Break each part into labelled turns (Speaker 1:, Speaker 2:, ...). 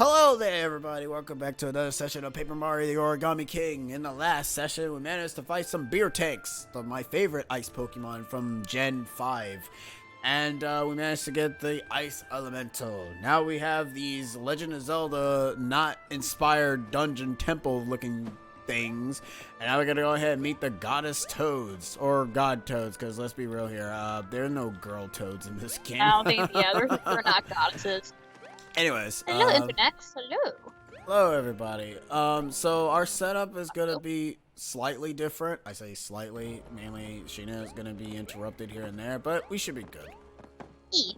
Speaker 1: Hello there, everybody. Welcome back to another session of Paper Mario the Origami King. In the last session, we managed to fight some beer tanks, my favorite ice Pokemon from Gen 5. And we managed to get the Ice Elemental. Now we have these Legend of Zelda not inspired dungeon temple looking things. And now we're going to go ahead and meet the Goddess Toads, or God Toads, because let's be real here, there are no girl toads in this game.
Speaker 2: I don't think, yeah, they're not goddesses.
Speaker 1: Anyways,
Speaker 2: hello, Internex. Hello.
Speaker 1: Hello, everybody. So our setup is gonna be slightly different. I say slightly, mainly Sheena is gonna be interrupted here and there, but we should be good.
Speaker 2: E.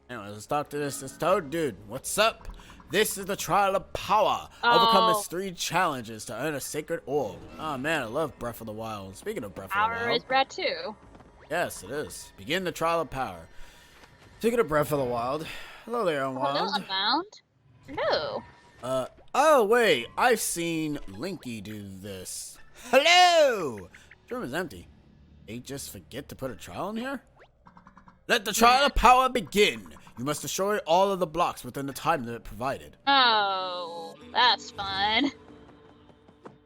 Speaker 1: Anyways, let's talk to this Toad dude. What's up? This is the Trial of Power. Overcome its 3 challenges to earn a sacred orb. Oh man, I love Breath of the Wild. Speaking of Breath of the
Speaker 2: Power
Speaker 1: Wild,
Speaker 2: is Brad too.
Speaker 1: yes, it is. Begin the Trial of Power. Speaking of Breath of the Wild, hello there, Unwound.
Speaker 2: Hello, Unwound. Hello.
Speaker 1: Oh wait, I've seen Linky do this. Hello! The room is empty. They just forget to put a trial in here? Let the trial of power begin! You must destroy all of the blocks within the time limit provided.
Speaker 2: Oh, that's fun.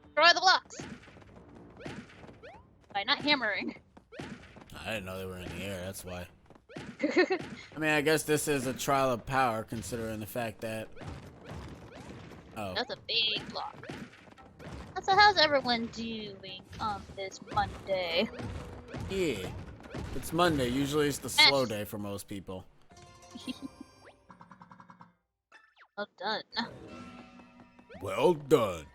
Speaker 2: Destroy the blocks. By not hammering.
Speaker 1: I didn't know they were in the air, that's why. I mean, I guess this is a trial of power, considering the fact that... Oh.
Speaker 2: That's a big block. So how's everyone doing on this Monday?
Speaker 1: Yeah. It's Monday. Usually it's the slow day for most people.
Speaker 2: Well done.
Speaker 1: Well done.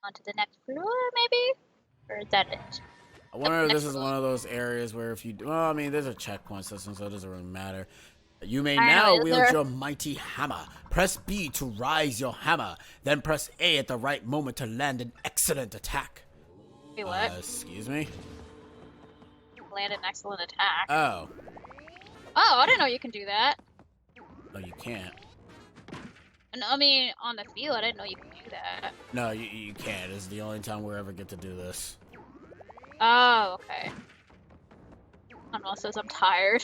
Speaker 2: On to the next floor, maybe? Or is that it?
Speaker 1: I wonder if this is one of those areas where if you do... Well, I mean, there's a checkpoint system, so it doesn't really matter. You may now wield your mighty hammer. Press B to rise your hammer. Then press A at the right moment to land an excellent attack.
Speaker 2: Wait, what?
Speaker 1: Excuse me?
Speaker 2: Land an excellent attack.
Speaker 1: Oh.
Speaker 2: Oh, I didn't know you can do that.
Speaker 1: No, you can't.
Speaker 2: No, I mean, on the field, I didn't know you could do that.
Speaker 1: No, you can't. It's the only time we ever get to do this.
Speaker 2: Oh, okay. I don't know, it says I'm tired.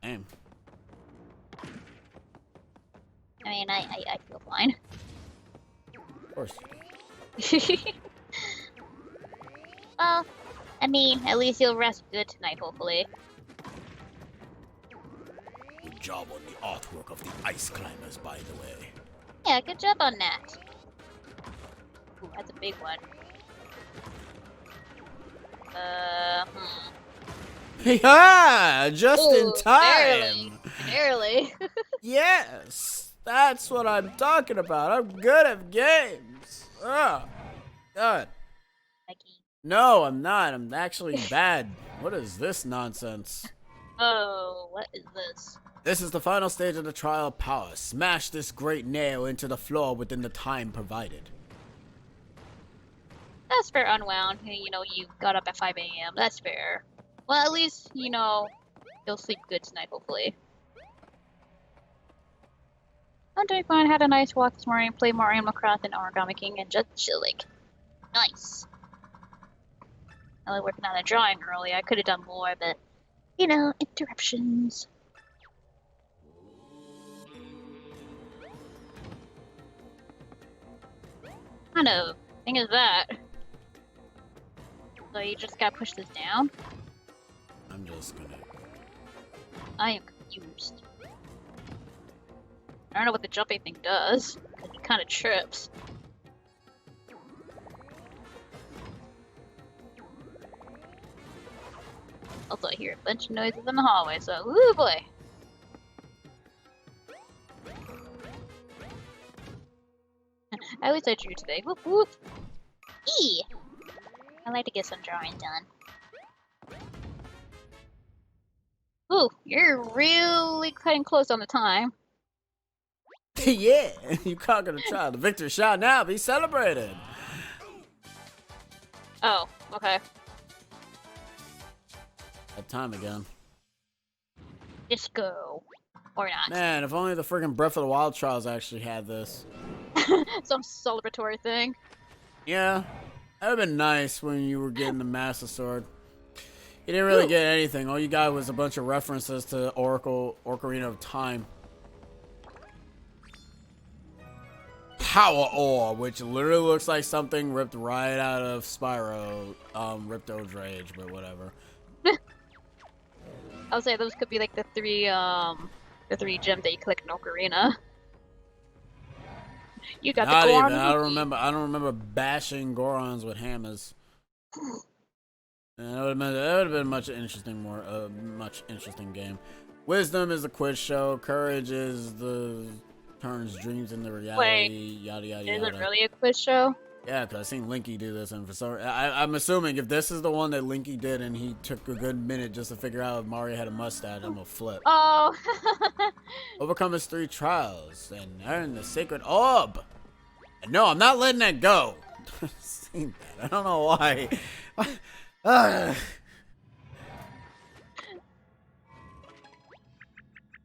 Speaker 1: Damn.
Speaker 2: I mean, I feel fine.
Speaker 1: Of course.
Speaker 2: Well, I mean, at least you'll rest good tonight, hopefully.
Speaker 1: Good job on the artwork of the ice climbers, by the way.
Speaker 2: Yeah, good job on that. Ooh, that's a big one.
Speaker 1: Yeah, just in time.
Speaker 2: Barely.
Speaker 1: Yes, that's what I'm talking about. I'm good at games. Oh, God. No, I'm not. I'm actually bad. What is this nonsense?
Speaker 2: Oh, what is this?
Speaker 1: This is the final stage of the trial of power. Smash this great nail into the floor within the time provided.
Speaker 2: That's fair, Unwound. You know, you got up at 5 a.m. That's fair. Well, at least, you know, you'll sleep good tonight, hopefully. I'm doing fine. Had a nice walk this morning. Played more Animal Crossing, Origami King, and just chilling. Nice. I was working on a drawing early. I could have done more, but, you know, interruptions. What kind of thing is that? So you just gotta push this down?
Speaker 1: I'm just gonna...
Speaker 2: I am confused. I don't know what the jumping thing does, because it kind of trips. Also, I hear a bunch of noises in the hallway, so woo boy! I always I drew today. Whoop whoop! Eee! I like to get some drawing done. Ooh, you're really cutting close on the time.
Speaker 1: Yeah, you conquered a trial. The victory shall now be celebrated.
Speaker 2: Oh, okay.
Speaker 1: That time again.
Speaker 2: Disco. Or not.
Speaker 1: Man, if only the friggin' Breath of the Wild trials actually had this.
Speaker 2: Some celebratory thing.
Speaker 1: Yeah, that would have been nice when you were getting the Master Sword. You didn't really get anything. All you got was a bunch of references to Ocarina of Time. Power Ore, which literally looks like something ripped right out of Spyro, Ripto's Rage, but whatever.
Speaker 2: I'll say those could be like the three gems that you collect in Ocarina. You got
Speaker 1: Not
Speaker 2: the Goron.
Speaker 1: even. I don't remember bashing Gorons with hammers. And that would have been a much interesting game. Wisdom is a quiz show. Courage is the turns dreams into reality.
Speaker 2: Wait,
Speaker 1: yada yada
Speaker 2: is
Speaker 1: yada.
Speaker 2: it really a quiz show?
Speaker 1: Yeah, because I've seen Linky do this, and for some, I'm assuming if this is the one that Linky did, and he took a good minute just to figure out if Mario had a mustache, I'm gonna flip.
Speaker 2: Oh.
Speaker 1: Overcome his 3 trials and earn the sacred orb. And no, I'm not letting that go. Seen that. I don't know why.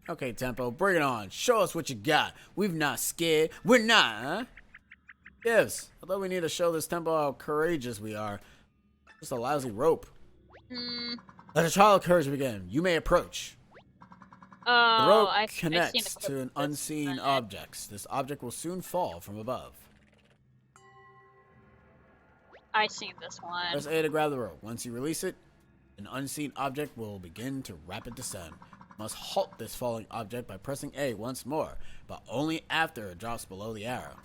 Speaker 1: Okay, Tempo, bring it on. Show us what you got. We've not scared. We're not, huh? Yes. I thought we need to show this Tempo how courageous we are. Just a lousy rope. Let the trial of courage begin. You may approach. The rope connects to an unseen object. This object will soon fall from above.
Speaker 2: I've seen this one.
Speaker 1: Press A to grab the rope. Once you release it, an unseen object will begin to rapid descend. You must halt this falling object by pressing A once more, but only after it drops below the arrow.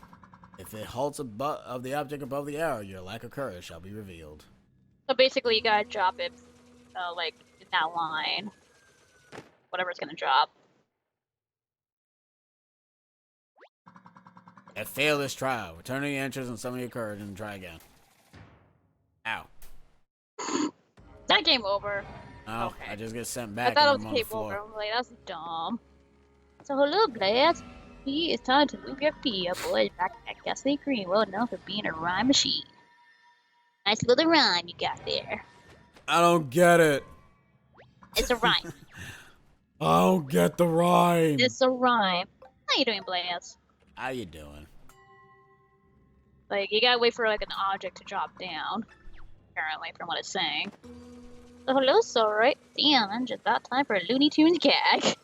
Speaker 1: If it halts above the object above the arrow, your lack of courage shall be revealed.
Speaker 2: So basically, you gotta drop it, like in that line. Whatever it's gonna drop.
Speaker 1: And fail this trial. Return to the entrance and summon your courage and try again. Ow.
Speaker 2: That game over.
Speaker 1: Oh,
Speaker 2: Okay.
Speaker 1: I just get sent back.
Speaker 2: I thought
Speaker 1: and
Speaker 2: it
Speaker 1: I'm
Speaker 2: was
Speaker 1: on the
Speaker 2: game over.
Speaker 1: floor.
Speaker 2: I'm like, that's dumb. So hello, Blaz. It's time to move your feet up, boys. Back at Ghastly Green, well known for being a rhyme machine. Nice little rhyme you got there.
Speaker 1: I don't get it.
Speaker 2: It's a rhyme.
Speaker 1: I don't get the rhyme.
Speaker 2: It's a rhyme. How you doing, Blaz?
Speaker 1: How you doing?
Speaker 2: Like, you gotta wait for like an object to drop down. Apparently, from what it's saying. So hello, so right? Damn, just about time for a Looney Tunes gag.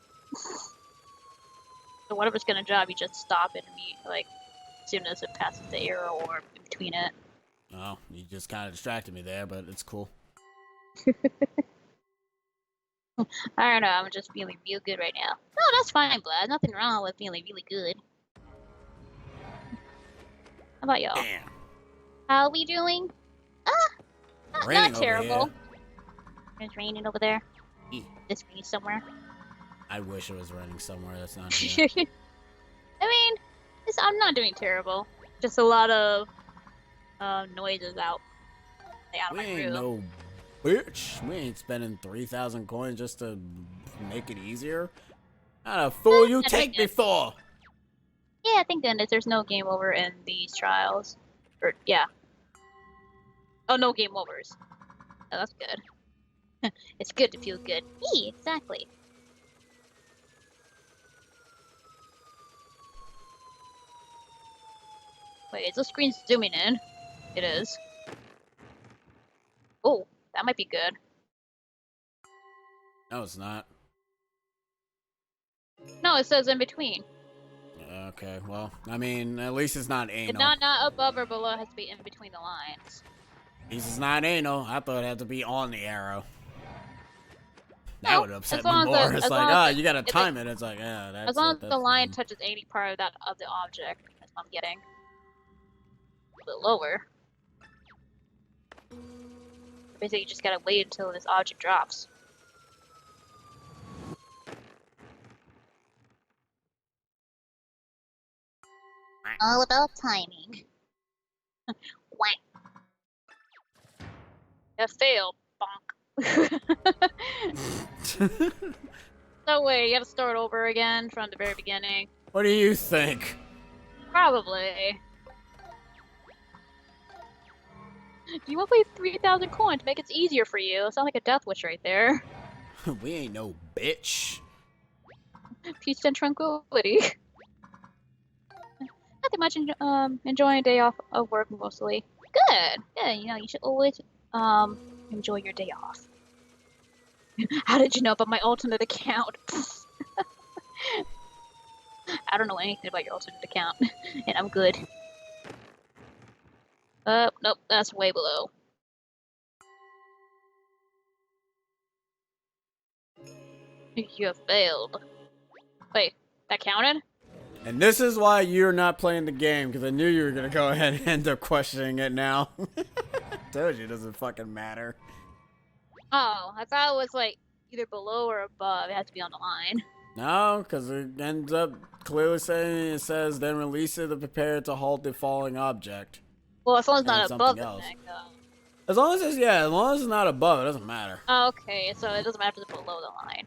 Speaker 2: So whatever's gonna drop, you just stop it and like as soon as it passes the arrow or in between it.
Speaker 1: Oh, you just kind of distracted me there, but it's cool.
Speaker 2: I don't know, I'm just feeling real good right now. No, that's fine, Blad. Nothing wrong with feeling really good. How about y'all?
Speaker 1: Damn.
Speaker 2: How we doing? Not
Speaker 1: Raining
Speaker 2: terrible.
Speaker 1: over
Speaker 2: It's raining over there.
Speaker 1: here.
Speaker 2: It's raining somewhere.
Speaker 1: I wish it was raining somewhere that's not here.
Speaker 2: I mean, I'm not doing terrible. Just a lot of noises out of
Speaker 1: We
Speaker 2: my
Speaker 1: ain't
Speaker 2: room.
Speaker 1: no bitch. We ain't spending 3,000 coins just to make it easier. Not a fool you take me for.
Speaker 2: Yeah, thank goodness there's no game over in these trials. Or, yeah. Oh, no game overs. Oh, that's good. It's good to feel good. Yeah, exactly. Wait, is the screen zooming in? It is. Oh, that might be good.
Speaker 1: No, it's not.
Speaker 2: No, it says in between.
Speaker 1: Okay, well, I mean, at least it's not anal.
Speaker 2: It's not above or below. It has to be in between the lines.
Speaker 1: At least it's not anal. I thought it had to be on the arrow. That would upset me more. It's like, you gotta time it. It's like, yeah, that's
Speaker 2: as long as the line
Speaker 1: fine.
Speaker 2: touches any part of the object, that's what I'm getting. A bit lower. Basically, you just gotta wait until this object drops. All about timing. Whack. It failed. Bonk. No way, you gotta start over again from the very beginning.
Speaker 1: What do you think?
Speaker 2: Probably. You want to pay 3,000 coins to make it easier for you. It sounds like a death wish right there.
Speaker 1: We ain't no bitch.
Speaker 2: Peace and tranquility. Nothing much. Enjoying a day off of work mostly. Good. Good. You know, you should always enjoy your day off. How did you know about my alternate account? I don't know anything about your alternate account, and I'm good. Nope, that's way below. You have failed. Wait, that counted?
Speaker 1: And this is why you're not playing the game, because I knew you were gonna go ahead and end up questioning it now. Told you it doesn't fucking matter.
Speaker 2: Oh, I thought it was like either below or above. It has to be on the line.
Speaker 1: No, because it ends up clearly saying, it says, then release it to prepare to halt the falling object.
Speaker 2: Well, as long as it's
Speaker 1: And
Speaker 2: not above the
Speaker 1: something
Speaker 2: thing, though.
Speaker 1: As long as it's, yeah, as long as it's not above, it doesn't matter.
Speaker 2: Oh, okay, so it doesn't matter if it's below the line.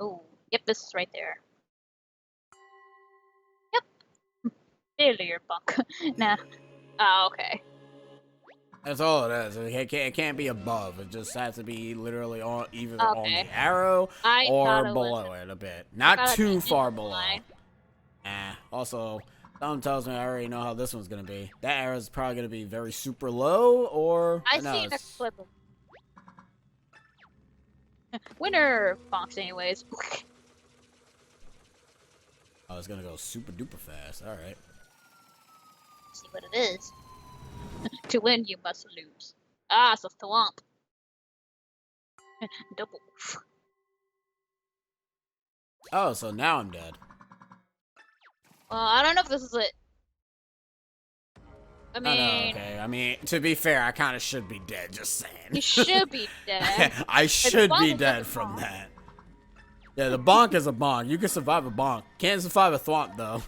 Speaker 2: Oh, yep, this is right there. Yep. Failure bunk. Nah. Oh, okay.
Speaker 1: That's all it is. It can't be above. It just has to be literally on either on the arrow or below it a bit. Not too far below. Also, someone tells me I already know how this one's gonna be. That arrow is probably gonna be very super low, or
Speaker 2: I see an flip. Winner box, anyways.
Speaker 1: Oh, it's gonna go super duper fast. All right.
Speaker 2: See what it is. To win, you must lose. Ah, it's a thwomp. Double.
Speaker 1: Oh, so now I'm dead.
Speaker 2: Well, I don't know if this is it. I mean...
Speaker 1: Oh, no, okay. I mean, to be fair, I kind of should be dead, just saying.
Speaker 2: You should be dead.
Speaker 1: I should be dead from that. Yeah, the bonk is a bonk. You can survive a bonk. Can't survive a thwomp, though.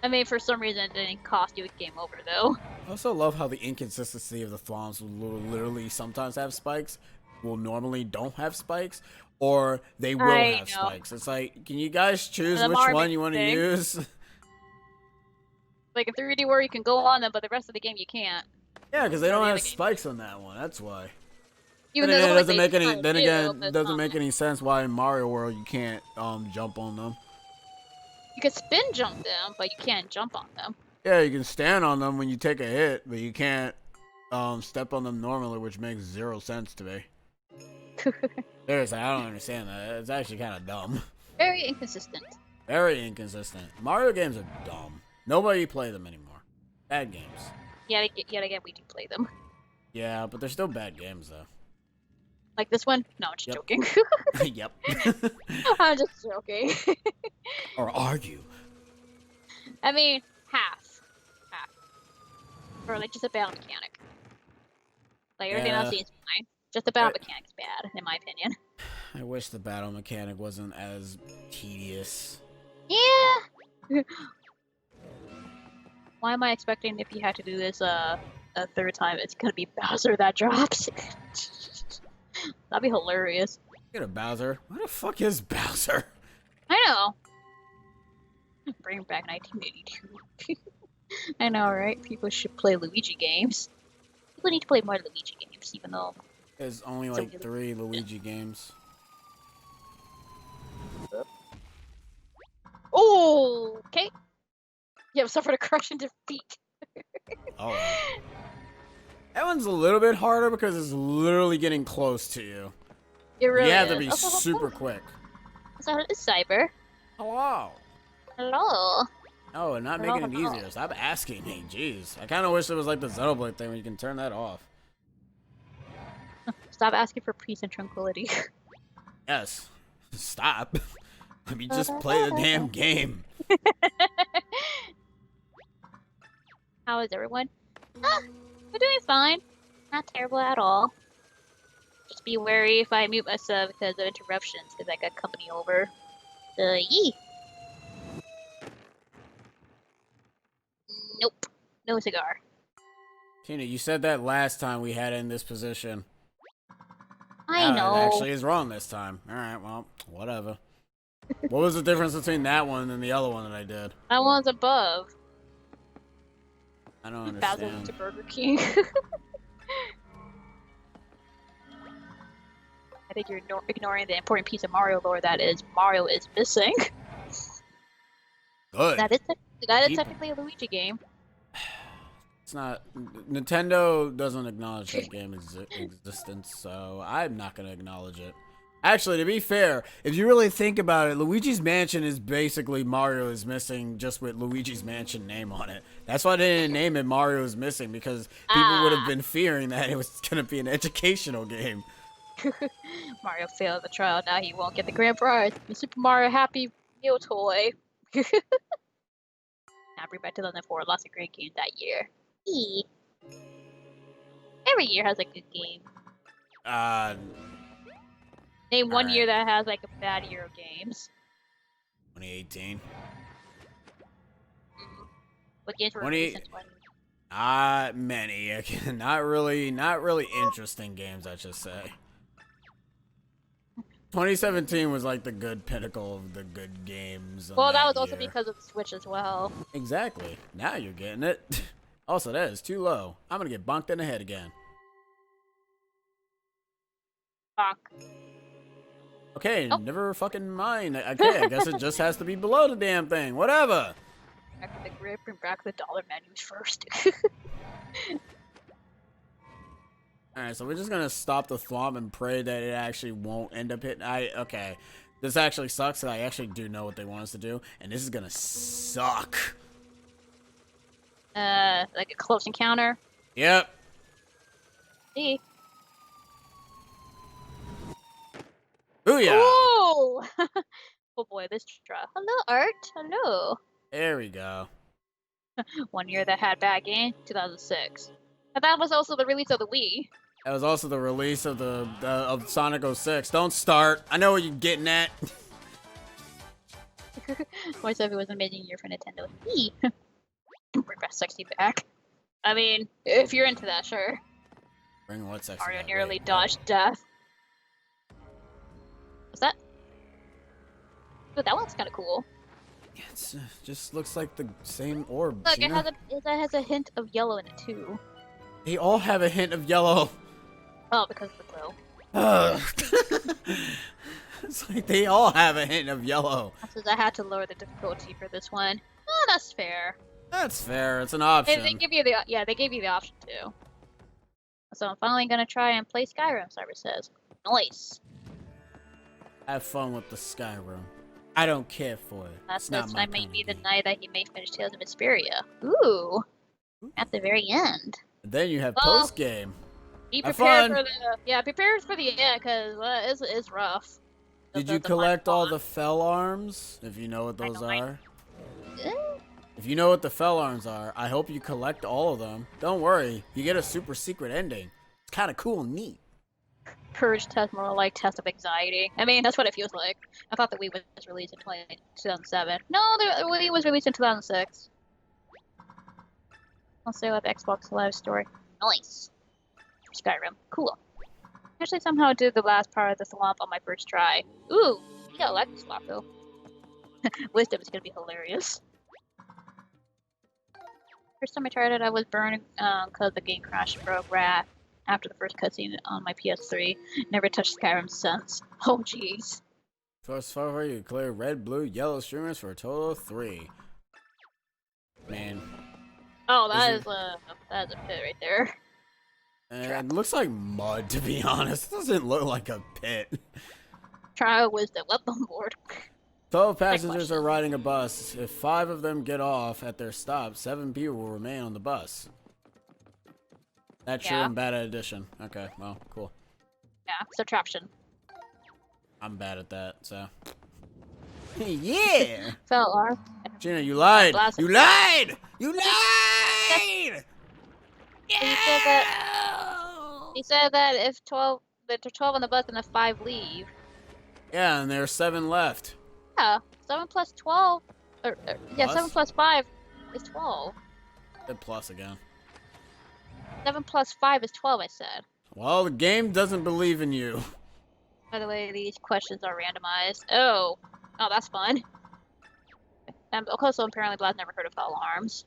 Speaker 2: I mean, for some reason, it didn't cost you a game over, though.
Speaker 1: I also love how the inconsistency of the thwomps will literally sometimes have spikes, will normally don't have spikes, or they will have spikes. It's like, can you guys choose which one you want to use?
Speaker 2: Like in 3D where you can go on them, but the rest of the game you can't.
Speaker 1: Yeah, because they don't have spikes on that one. That's why.
Speaker 2: Even
Speaker 1: though it doesn't make any. Then again, it doesn't make any sense why in Mario World you can't jump on them.
Speaker 2: You can spin jump them, but you can't jump on them.
Speaker 1: Yeah, you can stand on them when you take a hit, but you can't step on them normally, which makes zero sense to me. Seriously, I don't understand that. It's actually kind of dumb.
Speaker 2: Very inconsistent.
Speaker 1: Very inconsistent. Mario games are dumb. Nobody play them anymore. Bad games.
Speaker 2: Yet again, we do play them.
Speaker 1: Yeah, but they're still bad games, though.
Speaker 2: Like this one? No, I'm just joking.
Speaker 1: Yep.
Speaker 2: I'm just joking.
Speaker 1: Or are you?
Speaker 2: I mean, half. Or like just a battle mechanic. Like everything else seems fine. Just the battle mechanic's bad, in my opinion.
Speaker 1: I wish the battle mechanic wasn't as tedious.
Speaker 2: Yeah. Why am I expecting if you had to do this a third time, it's gonna be Bowser that drops? That'd be hilarious.
Speaker 1: Get a Bowser. What the fuck is Bowser?
Speaker 2: I know. Bring back 1982. I know, right? People should play Luigi games. People need to play more Luigi games, even though
Speaker 1: there's only like 3 Luigi games.
Speaker 2: Oh, okay. You have suffered a crush and defeat.
Speaker 1: Oh. That one's a little bit harder because it's literally getting close to you.
Speaker 2: It really
Speaker 1: you have to be super quick.
Speaker 2: So it's Cyber.
Speaker 1: Hello.
Speaker 2: Hello.
Speaker 1: Oh, and not making it easier. Stop asking me. Jeez. I kind of wish it was like the Xenoblade thing where you can turn that off.
Speaker 2: Stop asking for peace and tranquility.
Speaker 1: Yes. Stop. Let me just play the damn game.
Speaker 2: How is everyone? We're doing fine. Not terrible at all. Just be wary if I mute myself because of interruptions, because I got company over. Yee. Nope. No cigar.
Speaker 1: Tina, you said that last time we had it in this position.
Speaker 2: I know.
Speaker 1: It actually is wrong this time. Alright, well, whatever. What was the difference between that one and the other one that I did?
Speaker 2: That one's above.
Speaker 1: I don't understand.
Speaker 2: Bowser to Burger King. I think you're ignoring the important piece of Mario lore that is Mario is missing.
Speaker 1: Good.
Speaker 2: That is technically a Luigi game.
Speaker 1: It's not. Nintendo doesn't acknowledge that game existence, so I'm not gonna acknowledge it. Actually, to be fair, if you really think about it, Luigi's Mansion is basically Mario is Missing, just with Luigi's Mansion name on it. That's why they didn't name it Mario is Missing, because people would have been fearing that it was gonna be an educational game.
Speaker 2: Mario failed the trial. Now he won't get the grand prize. The Super Mario Happy Meal toy. Now bring back 2004. Lots of great games that year. Every year has a good game. Name one year that has like a bad year of games.
Speaker 1: 2018.
Speaker 2: What games were released in 20?
Speaker 1: Not many. Not really interesting games, I should say. 2017 was like the good pinnacle of the good games.
Speaker 2: Well, that was also because of the Switch as well.
Speaker 1: Exactly. Now you're getting it. Also, that is too low. I'm gonna get bonked in the head again.
Speaker 2: Bonk.
Speaker 1: Okay, never fucking mind. Okay, I guess it just has to be below the damn thing. Whatever.
Speaker 2: Back to the grip and back to the dollar menus first.
Speaker 1: Alright, so we're just gonna stop the thwomp and pray that it actually won't end up hitting. Okay. This actually sucks, and I actually do know what they want us to do, and this is gonna suck.
Speaker 2: Like a close encounter?
Speaker 1: Yep.
Speaker 2: See?
Speaker 1: Booyah!
Speaker 2: Oh! Oh boy, this try. Hello, Art. Hello.
Speaker 1: There we go.
Speaker 2: One year that had bad game, 2006. And that was also the release of the Wii.
Speaker 1: That was also the release of of Sonic 06. Don't start. I know what you're getting at.
Speaker 2: 27 was an amazing year for Nintendo. Bring back sexy back. I mean, if you're into that, sure.
Speaker 1: Bring what sexy
Speaker 2: Mario
Speaker 1: back?
Speaker 2: nearly dodged death. What's that? Oh, that one's kind of cool.
Speaker 1: It just looks like the same orb.
Speaker 2: Look, it has a hint of yellow in it too.
Speaker 1: They all have a hint of yellow.
Speaker 2: Oh, because of the glow.
Speaker 1: It's like they all have a hint of yellow.
Speaker 2: Since I had to lower the difficulty for this one. Oh, that's fair.
Speaker 1: That's fair. It's an option.
Speaker 2: They give you the they gave you the option too. So I'm finally gonna try and play Skyrim. Cyber says, nice.
Speaker 1: Have fun with the Skyrim. I don't care for it.
Speaker 2: That's
Speaker 1: it's not my
Speaker 2: that might be the
Speaker 1: game.
Speaker 2: night that he may finish Tales of Vesperia. Ooh, at the very end.
Speaker 1: And then you have
Speaker 2: Well,
Speaker 1: post game.
Speaker 2: Be
Speaker 1: Have
Speaker 2: prepared
Speaker 1: fun.
Speaker 2: for the prepare for the end because it's rough.
Speaker 1: Did you collect all the fell arms? If you know what those are. If you know what the fell arms are, I hope you collect all of them. Don't worry, you get a super secret ending. It's kind of cool and neat.
Speaker 2: Purge test, more like test of anxiety. I mean, that's what it feels like. I thought the Wii was released in 2007. No, the Wii was released in 2006. I'll say about the Xbox Live story. Nice. Skyrim. Cool. Actually, somehow did the last part of the swamp on my first try. Ooh, yeah, I like the swamp though. Wisdom is gonna be hilarious. First time I tried it, I was burned because the game crashed and broke rat after the first cutscene on my PS3. Never touched Skyrim since. Oh jeez.
Speaker 1: First far you clear red, blue, yellow streamers for a total of 3. Man.
Speaker 2: Oh, that is a pit right there.
Speaker 1: And it looks like mud, to be honest. It doesn't look like a pit.
Speaker 2: Trial wisdom. Welcome board.
Speaker 1: 12 passengers are riding a bus. If 5 of them get off at their stop, 7 people will remain on the bus. That's true and bad at addition. Okay, well, cool.
Speaker 2: Yeah, subtraction.
Speaker 1: I'm bad at that, so. Yeah!
Speaker 2: Fell arm.
Speaker 1: Gina, you lied!
Speaker 2: Blast
Speaker 1: You lied! You lied!
Speaker 2: He said that if there's 12 on the bus and if 5 leave.
Speaker 1: Yeah, and there are 7 left.
Speaker 2: Yeah, 7 plus 12. Yeah,
Speaker 1: Plus?
Speaker 2: 7 plus 5 is 12.
Speaker 1: Hit plus again.
Speaker 2: 7 plus 5 is 12, I said.
Speaker 1: Well, the game doesn't believe in you.
Speaker 2: By the way, these questions are randomized. Oh, that's fun. Also, apparently, Blad's never heard of foul arms.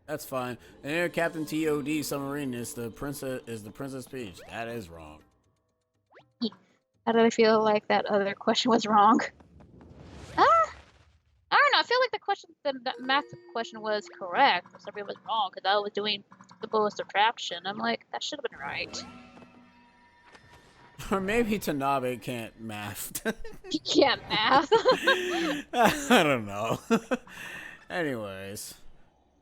Speaker 1: That's fine. And here, Captain TOD submarine is the Princess Peach. That is wrong.
Speaker 2: How did I feel like that other question was wrong? I don't know. I feel like think the math question was correct. Somebody was wrong because I was doing simple subtraction. I'm like, that should have been right.
Speaker 1: Or maybe Tanabe can't math.
Speaker 2: You can't math.
Speaker 1: I don't know. Anyways.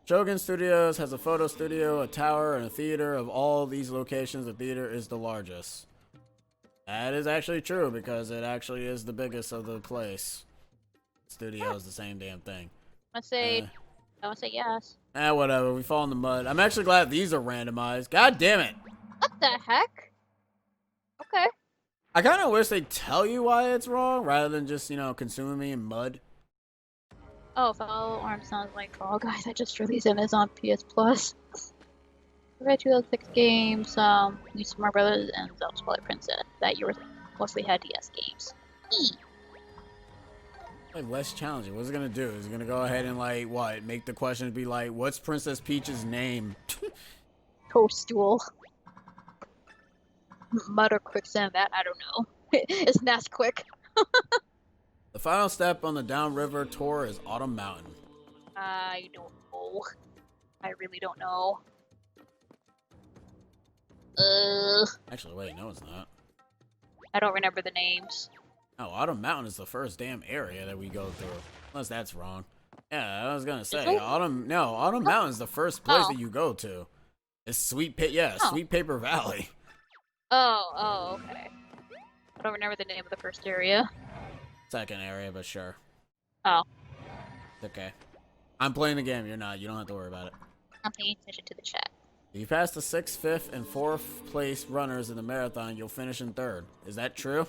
Speaker 1: Shogun Studios has a photo studio, a tower, and a theater. Of all these locations, the theater is the largest. That is actually true because it actually is the biggest of the place. Studio is the same damn thing.
Speaker 2: I say yes.
Speaker 1: Whatever. We fall in the mud. I'm actually glad these are randomized. God damn it.
Speaker 2: What the heck? Okay.
Speaker 1: I kind of wish they'd tell you why it's wrong rather than just, consuming me in mud.
Speaker 2: Oh, Fellow Arms sounds like Fall Guys. I just released it and it's on PS Plus. I read 2006 games, New Smart Brothers, and Zelda Twilight Princess. That year mostly had DS games.
Speaker 1: Like, less challenging. What's it gonna do? Is it gonna go ahead and, like, what? Make the question be like, what's Princess Peach's name?
Speaker 2: Toadstool. Mutter quicksand, that I don't know. It's Nas quick.
Speaker 1: The final step on the downriver tour is Autumn Mountain.
Speaker 2: I don't know. I really don't know.
Speaker 1: Actually, wait, no, it's not.
Speaker 2: I don't remember the names.
Speaker 1: No, Autumn Mountain is the first damn area that we go through. Unless that's wrong. Yeah, I was gonna say, Autumn Mountain is the first place that you go to. It's Sweet Paper Valley.
Speaker 2: Oh, okay. I don't remember the name of the first area.
Speaker 1: Second area, but sure.
Speaker 2: Oh.
Speaker 1: It's okay. I'm playing the game, you're not. You don't have to worry about it.
Speaker 2: I'm paying attention to the chat.
Speaker 1: If you pass the 6th, 5th, and 4th place runners in the marathon, you'll finish in 3rd. Is that true?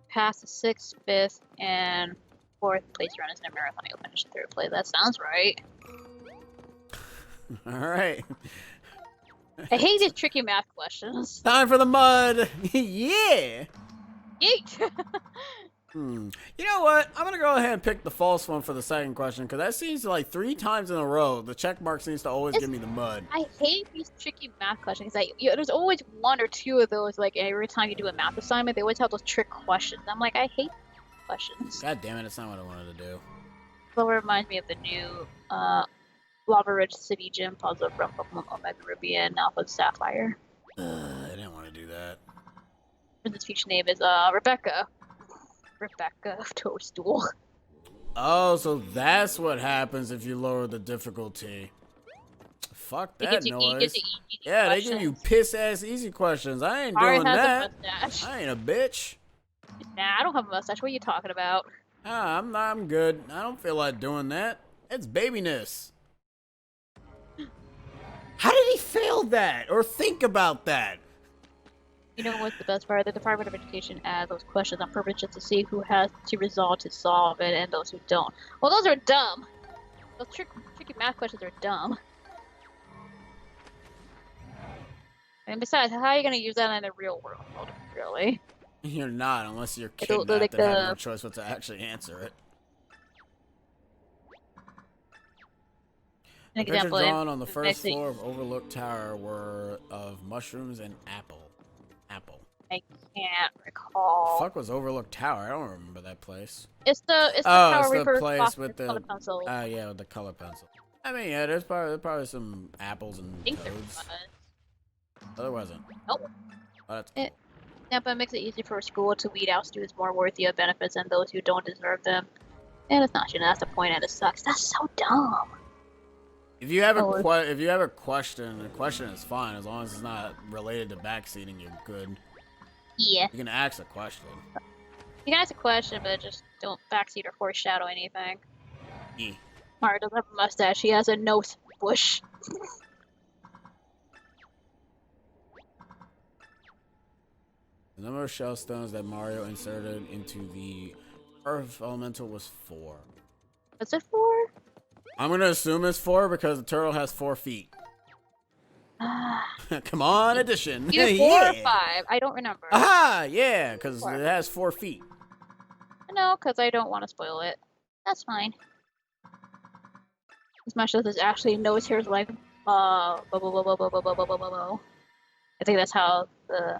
Speaker 2: Pass the 6th, 5th, and 4th place runners in a marathon, you'll finish in 3rd place. That sounds right.
Speaker 1: Alright.
Speaker 2: I hate these tricky math questions.
Speaker 1: Time for the mud! Yeah!
Speaker 2: Yeet!
Speaker 1: You know what? I'm gonna go ahead and pick the false one for the second question, because that seems like 3 times in a row, the check mark seems to always give me the mud.
Speaker 2: I hate these tricky math questions. There's always 1 or 2 of those, like, every time you do a math assignment, they always have those trick questions. I'm like, I hate questions.
Speaker 1: God damn it, it's not what I wanted to do.
Speaker 2: So it reminds me of the new, Lava Ridge City Gym puzzle from Pokemon Omega Ruby and Alpha Sapphire.
Speaker 1: I didn't want to do that.
Speaker 2: Princess Peach's name is, Rebecca. Rebecca Toadstool.
Speaker 1: Oh, so that's what happens if you lower the difficulty. Fuck that noise. Yeah, they give you piss-ass easy questions. I ain't doing that. I ain't a bitch.
Speaker 2: Nah, I don't have a mustache. What are you talking about?
Speaker 1: I'm good. I don't feel like doing that. It's babyness. How did he fail that? Or think about that?
Speaker 2: You know what's the best part? The Department of Education adds those questions on purpose just to see who has to resolve to solve it and those who don't. Well, those are dumb. Those tricky math questions are dumb. And besides, how are you going to use that in the real world? Really?
Speaker 1: You're not, unless you're kidnapped and have no choice but to actually answer it. The pictures drawn on the first floor of Overlook Tower were of mushrooms and apple.
Speaker 2: I can't recall.
Speaker 1: The fuck was Overlook Tower? I don't remember that place.
Speaker 2: It's the tower
Speaker 1: it's the place with the
Speaker 2: color pencil.
Speaker 1: yeah, with the color pencil. I mean, yeah, there's probably some apples and toads. There wasn't.
Speaker 2: Nope.
Speaker 1: Oh, that's cool.
Speaker 2: Yeah, but it makes it easy for a school to weed out students more worthy of benefits than those who don't deserve them. And it's not, that's the point, and it sucks. That's so dumb.
Speaker 1: If you have a question, the question is fine as long as it's not related to backseating. You're good.
Speaker 2: Yeah.
Speaker 1: You can ask a question.
Speaker 2: You can ask a question, but just don't backseat or foreshadow anything.
Speaker 1: Yeah.
Speaker 2: Mario doesn't have a mustache. He has a nose bush.
Speaker 1: The number of shell stones that Mario inserted into the Earth Elemental was 4.
Speaker 2: What's it for?
Speaker 1: I'm gonna assume it's 4 because the turtle has 4 feet. Come on, addition.
Speaker 2: Either 4 or 5. I don't remember.
Speaker 1: Aha! Yeah, because it has 4 feet.
Speaker 2: No, because I don't want to spoil it. That's fine. As much as there's actually nose hairs like I think that's how the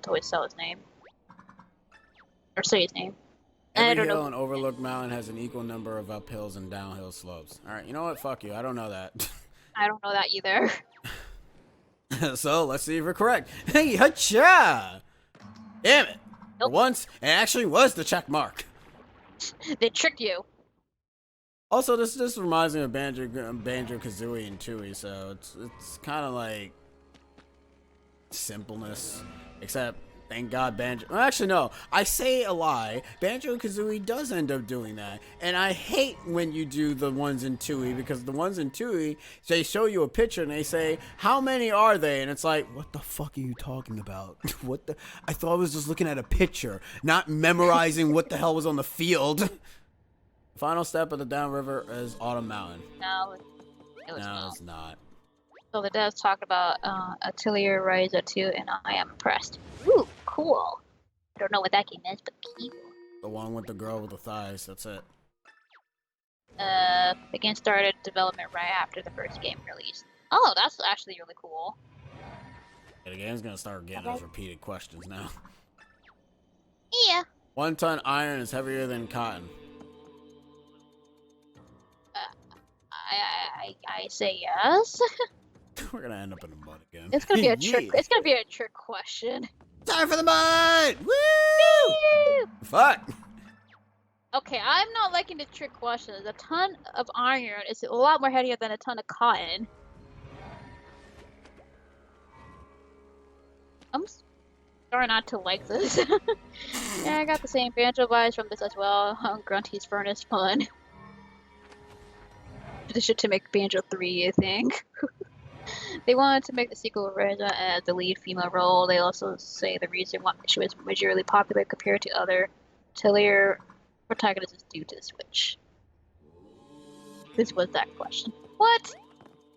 Speaker 2: toys sell his name. Or say his name. I
Speaker 1: Every
Speaker 2: don't
Speaker 1: hill
Speaker 2: know.
Speaker 1: on Overlook Mountain has an equal number of uphills and downhill slopes. All right, you know what? Fuck you. I don't know that.
Speaker 2: I don't know that either.
Speaker 1: So let's see if we're correct. Hey, hacha! Damn it! For
Speaker 2: Nope.
Speaker 1: once, it actually was the check mark.
Speaker 2: They tricked you.
Speaker 1: Also, this reminds me of Banjo Kazooie and Tooie, so it's kind of like simpleness, except thank God Banjo. Well, actually, no, I say a lie. Banjo Kazooie does end up doing that, and I hate when you do the ones in Tooie, because the ones in Tooie, they show you a picture and they say how many are they, and it's like, what the fuck are you talking about? What the? I thought I was just looking at a picture, not memorizing what the hell was on the field. Final step of the downriver is Autumn Mountain.
Speaker 2: No, it was
Speaker 1: No,
Speaker 2: not.
Speaker 1: it's not.
Speaker 2: So the devs talked about Atelier Ryza 2, and I am impressed. Ooh, cool. I don't know what that game is, but cool.
Speaker 1: The one with the girl with the thighs, that's it.
Speaker 2: The game started development right after the first game released. Oh, that's actually really cool.
Speaker 1: Yeah, the game's gonna start getting those repeated questions now.
Speaker 2: Yeah.
Speaker 1: 1 ton iron is heavier than cotton.
Speaker 2: I say yes.
Speaker 1: We're gonna end up in the mud again.
Speaker 2: It's gonna be a
Speaker 1: Yeah.
Speaker 2: trick. It's gonna be a trick question.
Speaker 1: Time for the mud! Woo! Fuck!
Speaker 2: Okay, I'm not liking the trick questions. A ton of iron is a lot more heavier than a ton of cotton. I'm starting not to like this. Yeah, I got the same banjo vibes from this as well. Grunty's Furnace fun. This should to make Banjo 3, I think. They wanted to make the sequel of Reza as the lead female role. They also say the reason why she was majorly popular compared to other Tillier protagonists is due to the Switch. This was that question. What?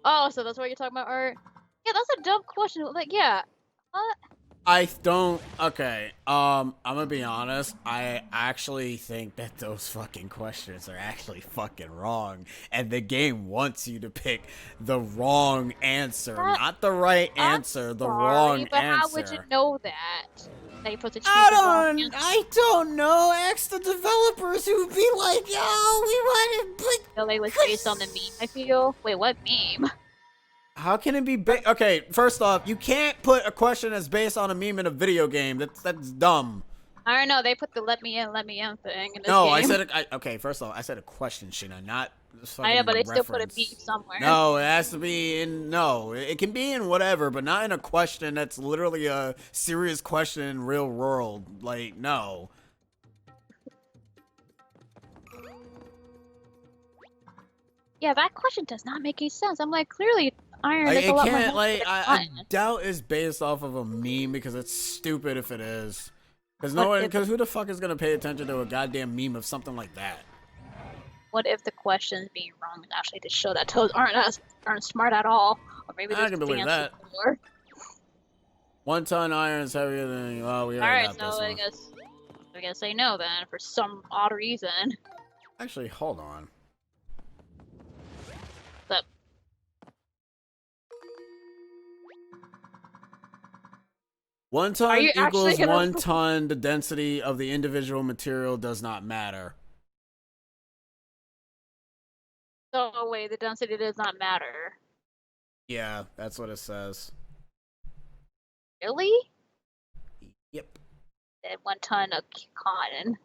Speaker 2: Oh, so that's what you're talking about, Art? Yeah, that's a dumb question. Like, yeah. What?
Speaker 1: I don't. Okay. I'm gonna be honest. I actually think that those fucking questions are actually fucking wrong, and the game wants you to pick the wrong answer, not the right answer, the wrong
Speaker 2: but
Speaker 1: answer.
Speaker 2: How would you know that? That you're supposed to choose the wrong answer?
Speaker 1: I don't know. Ask the developers who'd be like, yo, we want to put.
Speaker 2: No, it was based on the meme, I feel. Wait, what meme?
Speaker 1: How can it be okay, first off, you can't put a question that's based on a meme in a video game. That's dumb.
Speaker 2: I don't know, they put the let me in thing in this
Speaker 1: No,
Speaker 2: game.
Speaker 1: I said okay, first off, I said a question, Sheena, not
Speaker 2: I know, but they
Speaker 1: reference.
Speaker 2: still put a beat somewhere.
Speaker 1: No, it has to be in, no, it can be in whatever, but not in a question that's literally a serious question in real world. Like, no.
Speaker 2: Yeah, that question does not make any sense. I'm like, clearly iron is a
Speaker 1: It
Speaker 2: lot more
Speaker 1: can't,
Speaker 2: heavy
Speaker 1: like,
Speaker 2: than
Speaker 1: I
Speaker 2: cotton.
Speaker 1: doubt it's based off of a meme, because it's stupid if it is. Because who the fuck is gonna pay attention to a goddamn meme of something like that?
Speaker 2: What if the questions being wrong is actually to show that toads aren't smart at all? Or maybe
Speaker 1: I
Speaker 2: there's
Speaker 1: can believe
Speaker 2: fancy
Speaker 1: that.
Speaker 2: lore.
Speaker 1: 1 ton iron is heavier than, well, we already
Speaker 2: Alright,
Speaker 1: got this
Speaker 2: so
Speaker 1: one.
Speaker 2: I guess say no then, for some odd reason.
Speaker 1: Actually, hold on.
Speaker 2: But
Speaker 1: 1 ton
Speaker 2: you actually
Speaker 1: equals
Speaker 2: gonna-
Speaker 1: 1 ton. The density of the individual material does not matter.
Speaker 2: so wait, the density does not matter.
Speaker 1: Yeah, that's what it says.
Speaker 2: Really?
Speaker 1: Yep.
Speaker 2: Then 1 ton of cotton.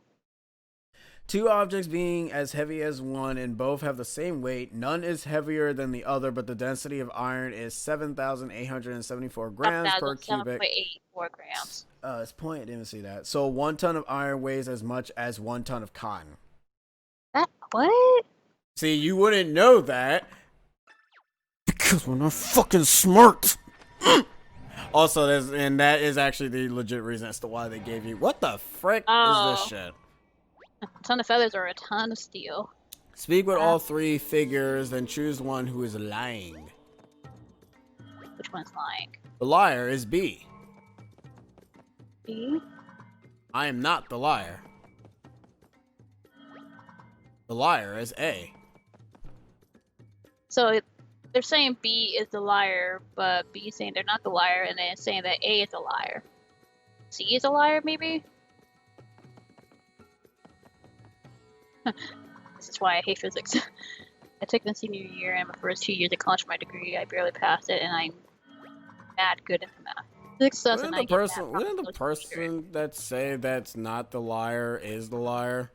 Speaker 1: 2 objects being as heavy as one and both have the same weight. None is heavier than the other, but the density of iron is 7,874 grams per cubic.
Speaker 2: 7.84 grams.
Speaker 1: It's point. I didn't see that. So 1 ton of iron weighs as much as 1 ton of cotton.
Speaker 2: That what?
Speaker 1: See, you wouldn't know that because we're not fucking smart. Also, that is actually the legit reason as to why they gave you. What the frick is this shit?
Speaker 2: A ton of feathers or a ton of steel.
Speaker 1: Speak with all 3 figures, then choose one who is lying.
Speaker 2: Which one's lying?
Speaker 1: The liar is B.
Speaker 2: B?
Speaker 1: I am not the liar. The liar is A.
Speaker 2: So they're saying B is the liar, but B is saying they're not the liar, and then saying that A is a liar. C is a liar, maybe? This is why I hate physics. I took the senior year, and my first 2 years at college for my degree, I barely passed it, and I'm mad good into math. Physics sucks, and I get math
Speaker 1: Wouldn't the person that say that's not the liar is the liar?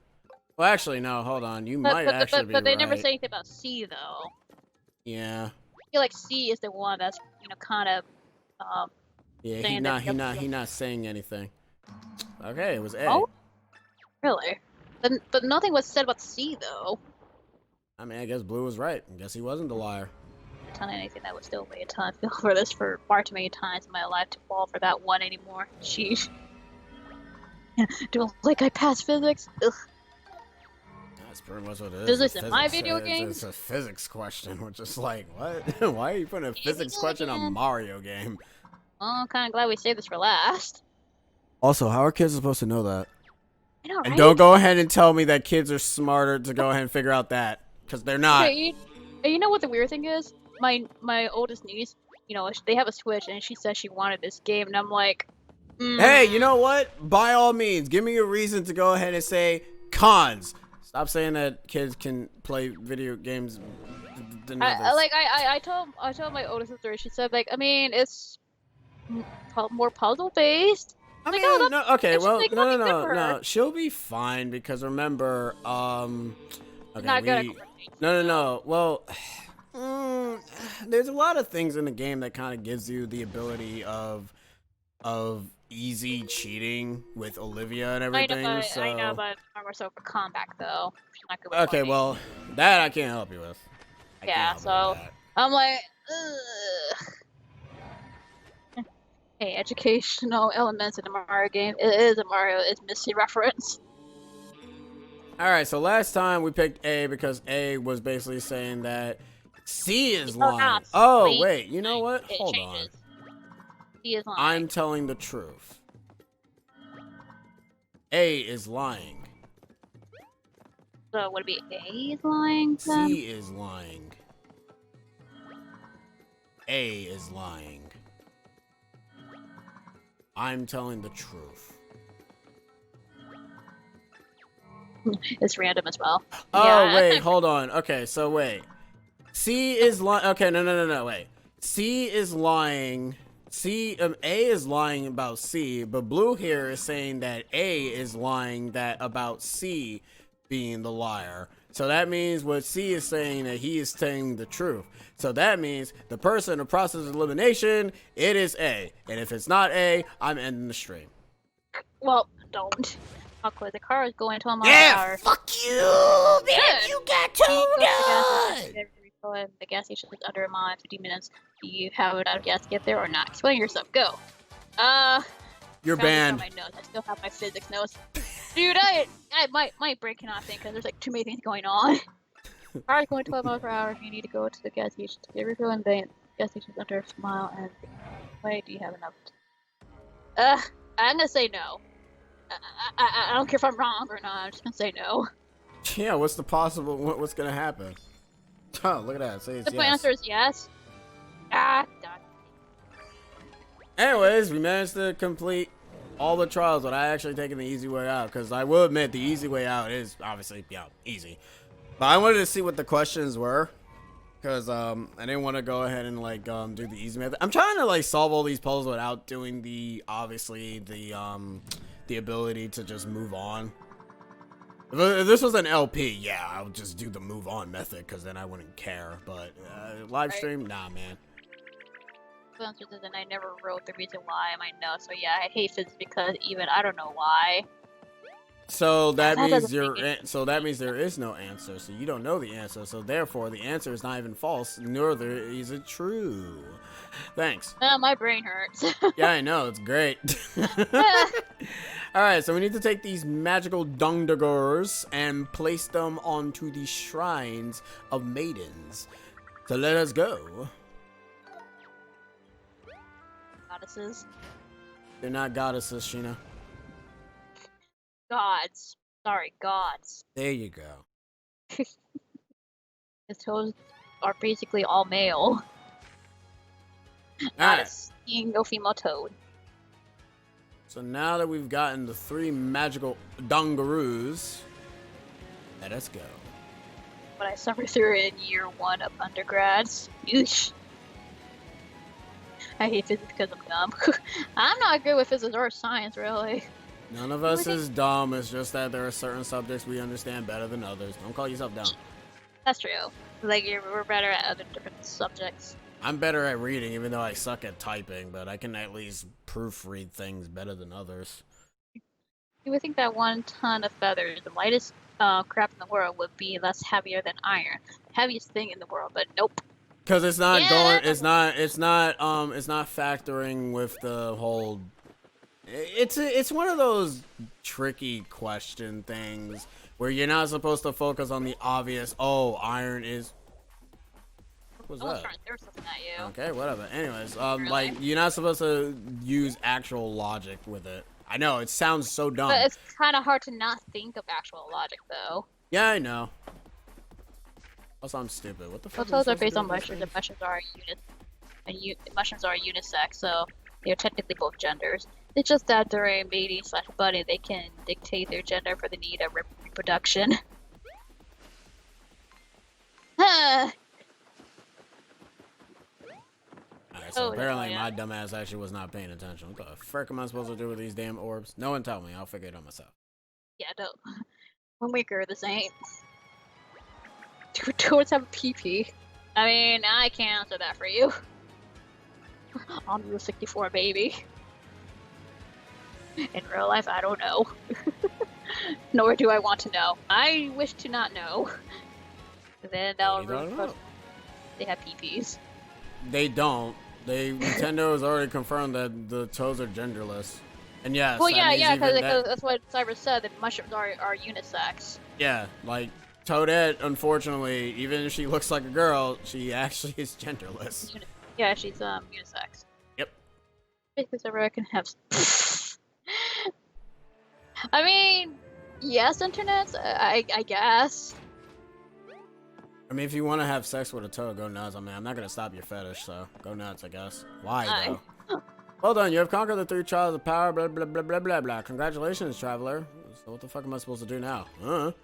Speaker 1: Well, actually, no. Hold on. You might actually be
Speaker 2: but they
Speaker 1: right.
Speaker 2: never say anything about C though.
Speaker 1: Yeah.
Speaker 2: I feel like C is the one that's kind of
Speaker 1: Yeah,
Speaker 2: saying
Speaker 1: he not saying anything. Okay, it was A.
Speaker 2: Oh, really? But nothing was said about C though.
Speaker 1: I mean, I guess Blue was right. I guess he wasn't the liar.
Speaker 2: Tell me anything that would still wait a ton. I feel for this for far too many times in my life to fall for that one anymore. Sheesh. Do like I pass physics? Ugh.
Speaker 1: That's pretty much what it is.
Speaker 2: Physics in my video games?
Speaker 1: It's a physics question, which is like, what? Why are you putting a physics question on a Mario game?
Speaker 2: Well, I'm kind of glad we saved this for last.
Speaker 1: Also, how are kids supposed to know that?
Speaker 2: I know, right?
Speaker 1: And don't go ahead and tell me that kids are smarter to go ahead and figure out that, because they're not.
Speaker 2: Okay, you know what the weird thing is? My oldest niece, they have a Switch, and she says she wanted this game, and I'm like,
Speaker 1: Hey, you know what? By all means, give me a reason to go ahead and say cons. Stop saying that kids can play video games.
Speaker 2: I told my oldest sister. She said like, I mean, it's more puzzle based.
Speaker 1: I mean, no, okay, well, no. She'll be fine because remember, okay,
Speaker 2: not good at
Speaker 1: no. Well, there's a lot of things in the game that kind of gives you the ability of easy cheating with Olivia and everything.
Speaker 2: I know, but I'm more so for combat though. She's not good with
Speaker 1: okay, well, that I can't help you with.
Speaker 2: Yeah, so I'm like, ugh. Hey, educational elements in the Mario game. It is a Mario is Misty reference.
Speaker 1: Alright, so last time we picked A because A was basically saying that C is lying. Oh, wait, you know what? Hold on.
Speaker 2: C is lying.
Speaker 1: I'm telling the truth. A is lying.
Speaker 2: So would it be A is lying then?
Speaker 1: C is lying. A is lying. I'm telling the truth.
Speaker 2: It's random as well.
Speaker 1: Oh,
Speaker 2: yeah.
Speaker 1: wait, hold on. Okay, so wait. C is lying. Okay, no, wait. C is lying. A is lying about C, but Blue here is saying that A is lying about C being the liar. So that means what C is saying that he is telling the truth. So that means the person in the process of elimination, it is A. And if it's not A, I'm ending the stream.
Speaker 2: Well, don't. Awkward. The car is going 12 miles an hour.
Speaker 1: Fuck you, man. You got too
Speaker 2: done. The gas station is under a mile in 50 minutes. Do you have enough gas to get there or not? Explain yourself. Go.
Speaker 1: You're banned.
Speaker 2: My notes. I still have my physics notes. Dude, I might break cannot think because there's like too many things going on. Car is going 12 miles per hour. If you need to go to the gas station to get refill, and the gas station is under a mile. And wait, do you have enough? I'm gonna say no. I don't care if I'm wrong or not. I'm just gonna say no.
Speaker 1: Yeah, what's the possible? What's gonna happen? Oh, look at that. Say it's
Speaker 2: the
Speaker 1: yes.
Speaker 2: answer is yes. Ah, done.
Speaker 1: Anyways, we managed to complete all the trials, but I actually taken the easy way out because I will admit the easy way out is obviously easy. But I wanted to see what the questions were because I didn't want to go ahead and like do the easy method. I'm trying to like solve all these puzzles without doing the ability to just move on. If this was an LP, yeah, I would just do the move on method because then I wouldn't care. But live stream, nah, man.
Speaker 2: The answer is, and I never wrote the reason why I might know. So yeah, I hate physics because even I don't know why.
Speaker 1: So that means that means there is no answer. So you don't know the answer. So therefore, the answer is not even false, nor is it true. Thanks.
Speaker 2: My brain hurts.
Speaker 1: Yeah, I know. It's great. Alright, so we need to take these magical dungdagors and place them onto the shrines of maidens. So let us go.
Speaker 2: Goddesses.
Speaker 1: They're not goddesses, Sheena.
Speaker 2: Gods. Sorry, gods.
Speaker 1: There you go.
Speaker 2: His toes are basically all male. Not a single female toad.
Speaker 1: So now that we've gotten the 3 magical dungaroos, Let us go.
Speaker 2: But I suffered through it in year 1 of undergrads. Yeesh. I hate physics because I'm dumb. I'm not good with physics or science, really.
Speaker 1: None of us is dumb. It's just that there are certain subjects we understand better than others. Don't call yourself dumb.
Speaker 2: That's true. Like, we're better at other different subjects.
Speaker 1: I'm better at reading, even though I suck at typing, but I can at least proofread things better than others.
Speaker 2: You would think that 1 ton of feathers, the lightest crap in the world, would be less heavier than iron. The heaviest thing in the world, but nope.
Speaker 1: Because it's not going, it's not factoring with the whole, it's one of those tricky question things where you're not supposed to focus on the obvious, oh, iron is, what was that?
Speaker 2: Trying to throw something at you.
Speaker 1: Okay, whatever. Anyways,
Speaker 2: Really?
Speaker 1: like, you're not supposed to use actual logic with it. I know, it sounds so dumb.
Speaker 2: But it's kind of hard to not think of actual logic, though.
Speaker 1: Yeah, I know. Also, I'm stupid. What the fuck?
Speaker 2: Toads are based on mushrooms, and mushrooms are unisex, so they're technically both genders. It's just that during mating/budding, they can dictate their gender for the need of reproduction.
Speaker 1: Alright, so apparently my dumbass actually was not paying attention. What the frick am I supposed to do with these damn orbs? No one tell me. I'll figure it out myself.
Speaker 2: Yeah, no. When we are the same. Do toads have a pee-pee? I mean, I can't answer that for you. I'm Rule 64, baby. In real life, I don't know. Nor do I want to know. I wish to not know. Then that'll really they have pee-pees.
Speaker 1: They don't. Nintendo has already confirmed that the toads are genderless. And yes,
Speaker 2: well, yeah, because that's what Cyber said, that mushrooms are unisex.
Speaker 1: Yeah, like, Toadette, unfortunately, even if she looks like a girl, she actually is genderless.
Speaker 2: Yeah, she's unisex.
Speaker 1: Yep.
Speaker 2: Because everyone can have. I mean, yes, internet. I guess.
Speaker 1: I mean, if you want to have sex with a toad, go nuts. I mean, I'm not gonna stop your fetish, so go nuts, I guess. Why though? Well done, you have conquered the 3 trials of power. Blah blah blah blah blah blah. Congratulations, traveler. So what the fuck am I supposed to do now? Got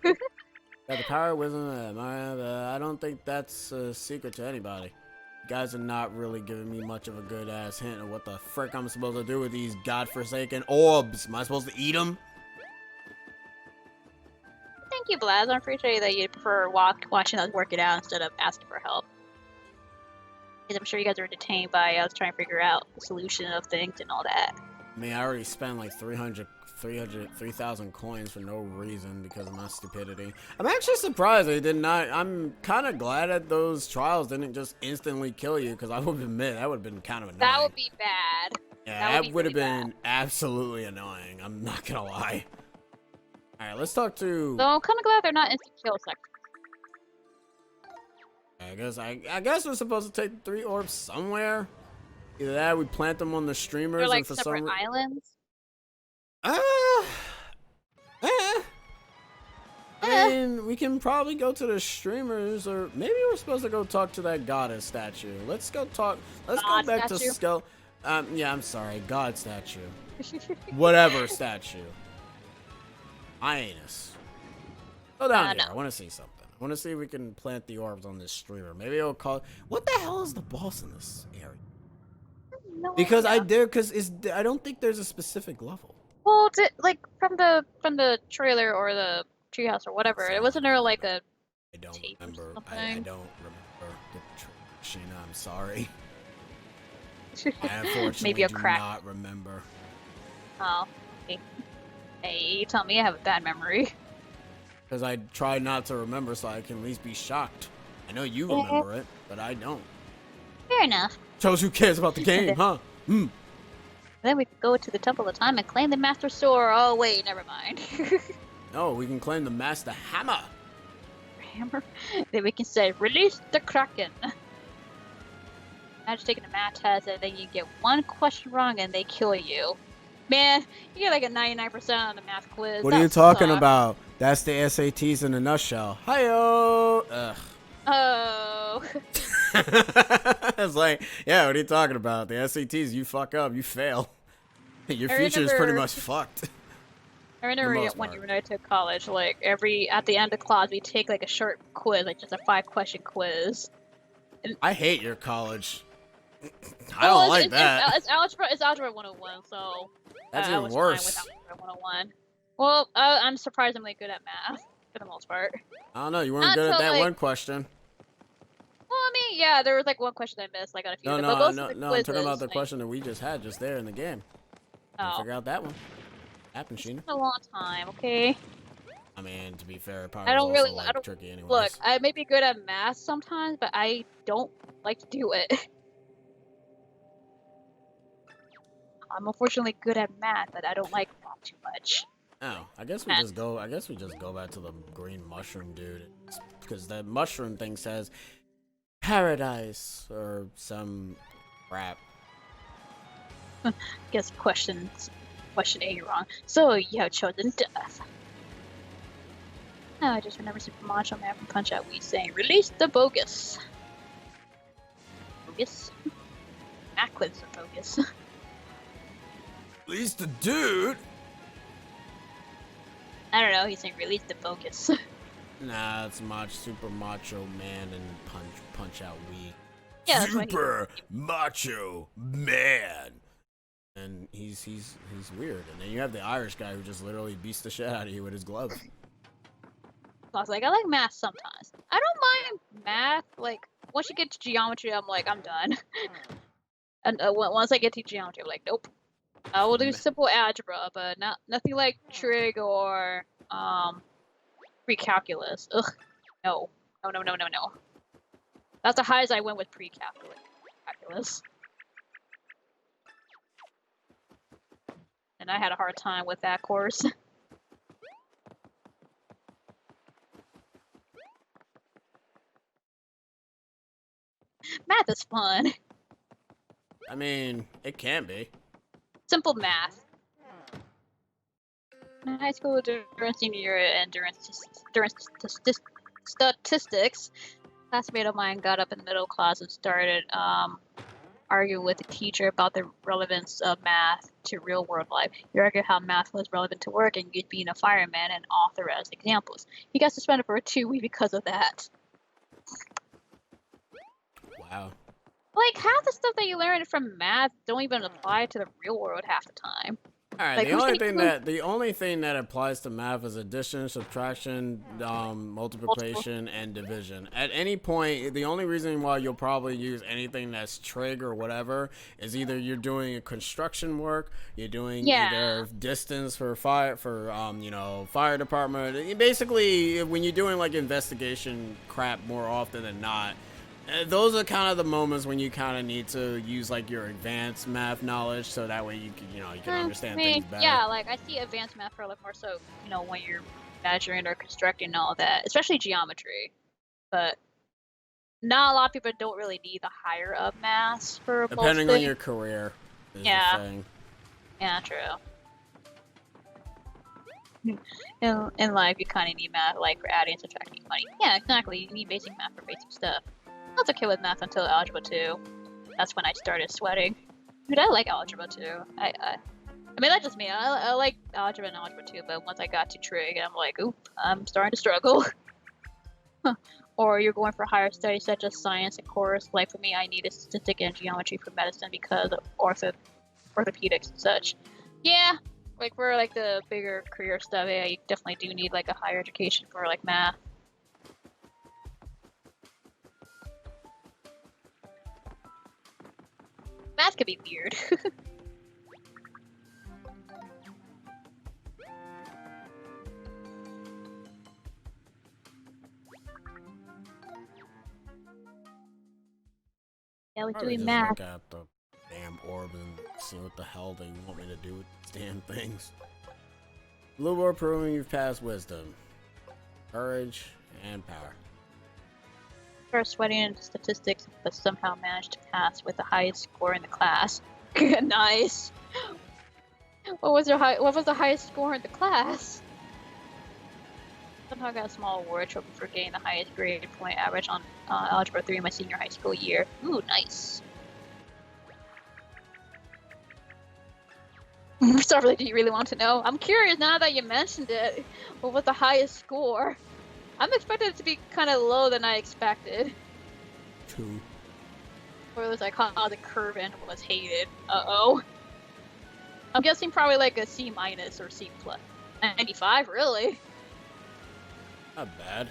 Speaker 1: the power, wisdom. I don't think that's a secret to anybody. You guys are not really giving me much of a good ass hint of what the frick I'm supposed to do with these godforsaken orbs. Am I supposed to eat them?
Speaker 2: Thank you, Blaz. I'm pretty sure that you prefer watching us work it out instead of asking for help. Because I'm sure you guys are detained by us trying to figure out the solution of things and all that.
Speaker 1: I mean, I already spent like 3,000 coins for no reason because of my stupidity. I'm actually surprised they did not. I'm kind of glad that those trials didn't just instantly kill you, because I would admit that would have been kind of annoying.
Speaker 2: That would be bad.
Speaker 1: Yeah, that would have been absolutely annoying. I'm not gonna lie. All right, let's talk to.
Speaker 2: So I'm kind of glad they're not instant kill sectors.
Speaker 1: I guess we're supposed to take 3 orbs somewhere. Either that, we plant them on the streamers.
Speaker 2: They're like
Speaker 1: and for
Speaker 2: separate islands.
Speaker 1: I mean, we can probably go to the streamers, or maybe we're supposed to go talk to that goddess statue. Let's go talk. Let's go back to Skull. Yeah, I'm sorry, god statue. Whatever statue. Hyannis. Go down here. I want to see something. I want to see if we can plant the orbs on this streamer. Maybe it'll call. What the hell is the boss in this area?
Speaker 2: No
Speaker 1: Because
Speaker 2: idea.
Speaker 1: I don't think there's a specific level.
Speaker 2: Well, like from the trailer or the treehouse or whatever, it wasn't there like a.
Speaker 1: I don't remember. I don't remember the Sheena. I'm sorry. I unfortunately
Speaker 2: Maybe a crack.
Speaker 1: do not remember.
Speaker 2: Oh, okay. Hey, you tell me I have a bad memory.
Speaker 1: Because I try not to remember so I can at least be shocked. I know you remember it, but I don't.
Speaker 2: Fair enough.
Speaker 1: Shows who cares about the game, huh?
Speaker 2: Then we could go to the Temple of Time and claim the Master Sword. Oh wait, never mind.
Speaker 1: No, we can claim the Master Hammer.
Speaker 2: Hammer. Then we can say, release the Kraken. Imagine taking a math test and then you get 1 question wrong and they kill you. Man, you get like a 99% on the math quiz.
Speaker 1: What are you talking about? That's the SATs in a nutshell. Hi-yo! Ugh.
Speaker 2: Oh.
Speaker 1: It's like, yeah, what are you talking about? The SATs, you fuck up, you fail. Your future is pretty much fucked.
Speaker 2: I
Speaker 1: For the
Speaker 2: remember
Speaker 1: most
Speaker 2: one
Speaker 1: part.
Speaker 2: year when I took college, like at the end of class, we take like a short quiz, like just a 5-question quiz. And,
Speaker 1: I hate your college. I don't
Speaker 2: well,
Speaker 1: like that.
Speaker 2: it's algebra 101, so
Speaker 1: That's
Speaker 2: I
Speaker 1: even
Speaker 2: was fine with
Speaker 1: worse.
Speaker 2: algebra 101. Well, I'm surprisingly good at math for the most part.
Speaker 1: I don't know. You weren't
Speaker 2: Not
Speaker 1: good at
Speaker 2: until
Speaker 1: that
Speaker 2: like,
Speaker 1: one question.
Speaker 2: well, I mean, yeah, there was like one question I missed, like on a few
Speaker 1: No,
Speaker 2: of them, but
Speaker 1: no,
Speaker 2: most of
Speaker 1: no,
Speaker 2: the
Speaker 1: no. I'm talking about
Speaker 2: quizzes,
Speaker 1: the
Speaker 2: like,
Speaker 1: question that we just had just there in the game. Didn't
Speaker 2: oh,
Speaker 1: figure out that one. Happened,
Speaker 2: it's
Speaker 1: Sheena.
Speaker 2: been a long time, okay?
Speaker 1: I mean, to be fair, it probably
Speaker 2: I
Speaker 1: was
Speaker 2: don't really,
Speaker 1: also
Speaker 2: I
Speaker 1: like
Speaker 2: don't
Speaker 1: tricky
Speaker 2: look.
Speaker 1: anyways.
Speaker 2: I may be good at math sometimes, but I don't like to do it. I'm unfortunately good at math, but I don't like math too much.
Speaker 1: Oh, I guess we
Speaker 2: Math.
Speaker 1: just go. I guess we just go back to the green mushroom dude, because that mushroom thing says paradise or some crap.
Speaker 2: Guess question A wrong. So you have chosen death. Oh, I just remember Super Macho Man from Punch Out Wii saying, "Release the bogus." Bogus. Math quiz are bogus.
Speaker 1: At least the dude.
Speaker 2: I don't know. He's saying, "Release the bogus."
Speaker 1: Nah, it's Super Macho Man and Punch Out Wii.
Speaker 2: Yeah, that's what he.
Speaker 1: Super Macho Man. And he's weird. And then you have the Irish guy who just literally beats the shit out of you with his glove.
Speaker 2: I was like, I like math sometimes. I don't mind math. Like once you get to geometry, I'm like, I'm done. And once I get to geometry, I'm like, nope. I will do simple algebra, but nothing like trig or pre-calculus. Ugh, no, no, no, no, no, no. That's the highest I went with pre-calculus. And I had a hard time with that course. Math is fun.
Speaker 1: I mean, it can be.
Speaker 2: Simple math. In high school, during senior year and during statistics, a classmate of mine got up in middle class and started arguing with the teacher about the relevance of math to real world life. He argued how math was relevant to work and used being a fireman and author as examples. He got suspended for 2 weeks because of that.
Speaker 1: Wow.
Speaker 2: Like, half the stuff that you learn from math don't even apply to the real world half the time.
Speaker 1: All right.
Speaker 2: Like,
Speaker 1: The only thing that applies to math is addition, subtraction, multiplication, and division. At any point, the only reason why you'll probably use anything that's trig or whatever is either you're doing a construction work, you're doing either distance for fire department. Basically, when you're doing like investigation crap more often than not. Those are kind of the moments when you kind of need to use like your advanced math knowledge, so that way you can understand things better.
Speaker 2: Yeah, like I see advanced math for like more so, when you're measuring or constructing and all that, especially geometry. But not a lot of people don't really need the higher up maths for
Speaker 1: Depending
Speaker 2: most
Speaker 1: on your career. Is the thing.
Speaker 2: Yeah, true. In life, you kind of need math, like for adding and subtracting money. Yeah, exactly. You need basic math for basic stuff. I was okay with math until algebra 2. That's when I started sweating. Dude, I like algebra 2. I mean, that's just me. I like algebra and algebra 2, but once I got to trig, I'm like, oop, I'm starting to struggle. Or you're going for higher studies such as science and course. Like for me, I needed statistics and geometry for medicine because of orthopedics and such. Yeah, like for like the bigger career stuff, yeah, you definitely do need like a higher education for like math. Math could be weird. Yeah, like
Speaker 1: Probably
Speaker 2: doing
Speaker 1: just
Speaker 2: math.
Speaker 1: look at the damn orb and see what the hell they want me to do with these damn things. A little more proving you've passed wisdom, courage, and power.
Speaker 2: First sweating in statistics, but somehow managed to pass with the highest score in the class. Nice. What was the highest score in the class? Somehow got a small award trophy for getting the highest grade point average on Algebra 3 in my senior high school year. Ooh, nice. Sorry, do you really want to know? I'm curious now that you mentioned it. What was the highest score? I'm expecting it to be kind of low than I expected.
Speaker 1: 2.
Speaker 2: Or it was like, how the curve end was hated. Uh-oh. I'm guessing probably like a C- or C+. 95, really?
Speaker 1: Not bad.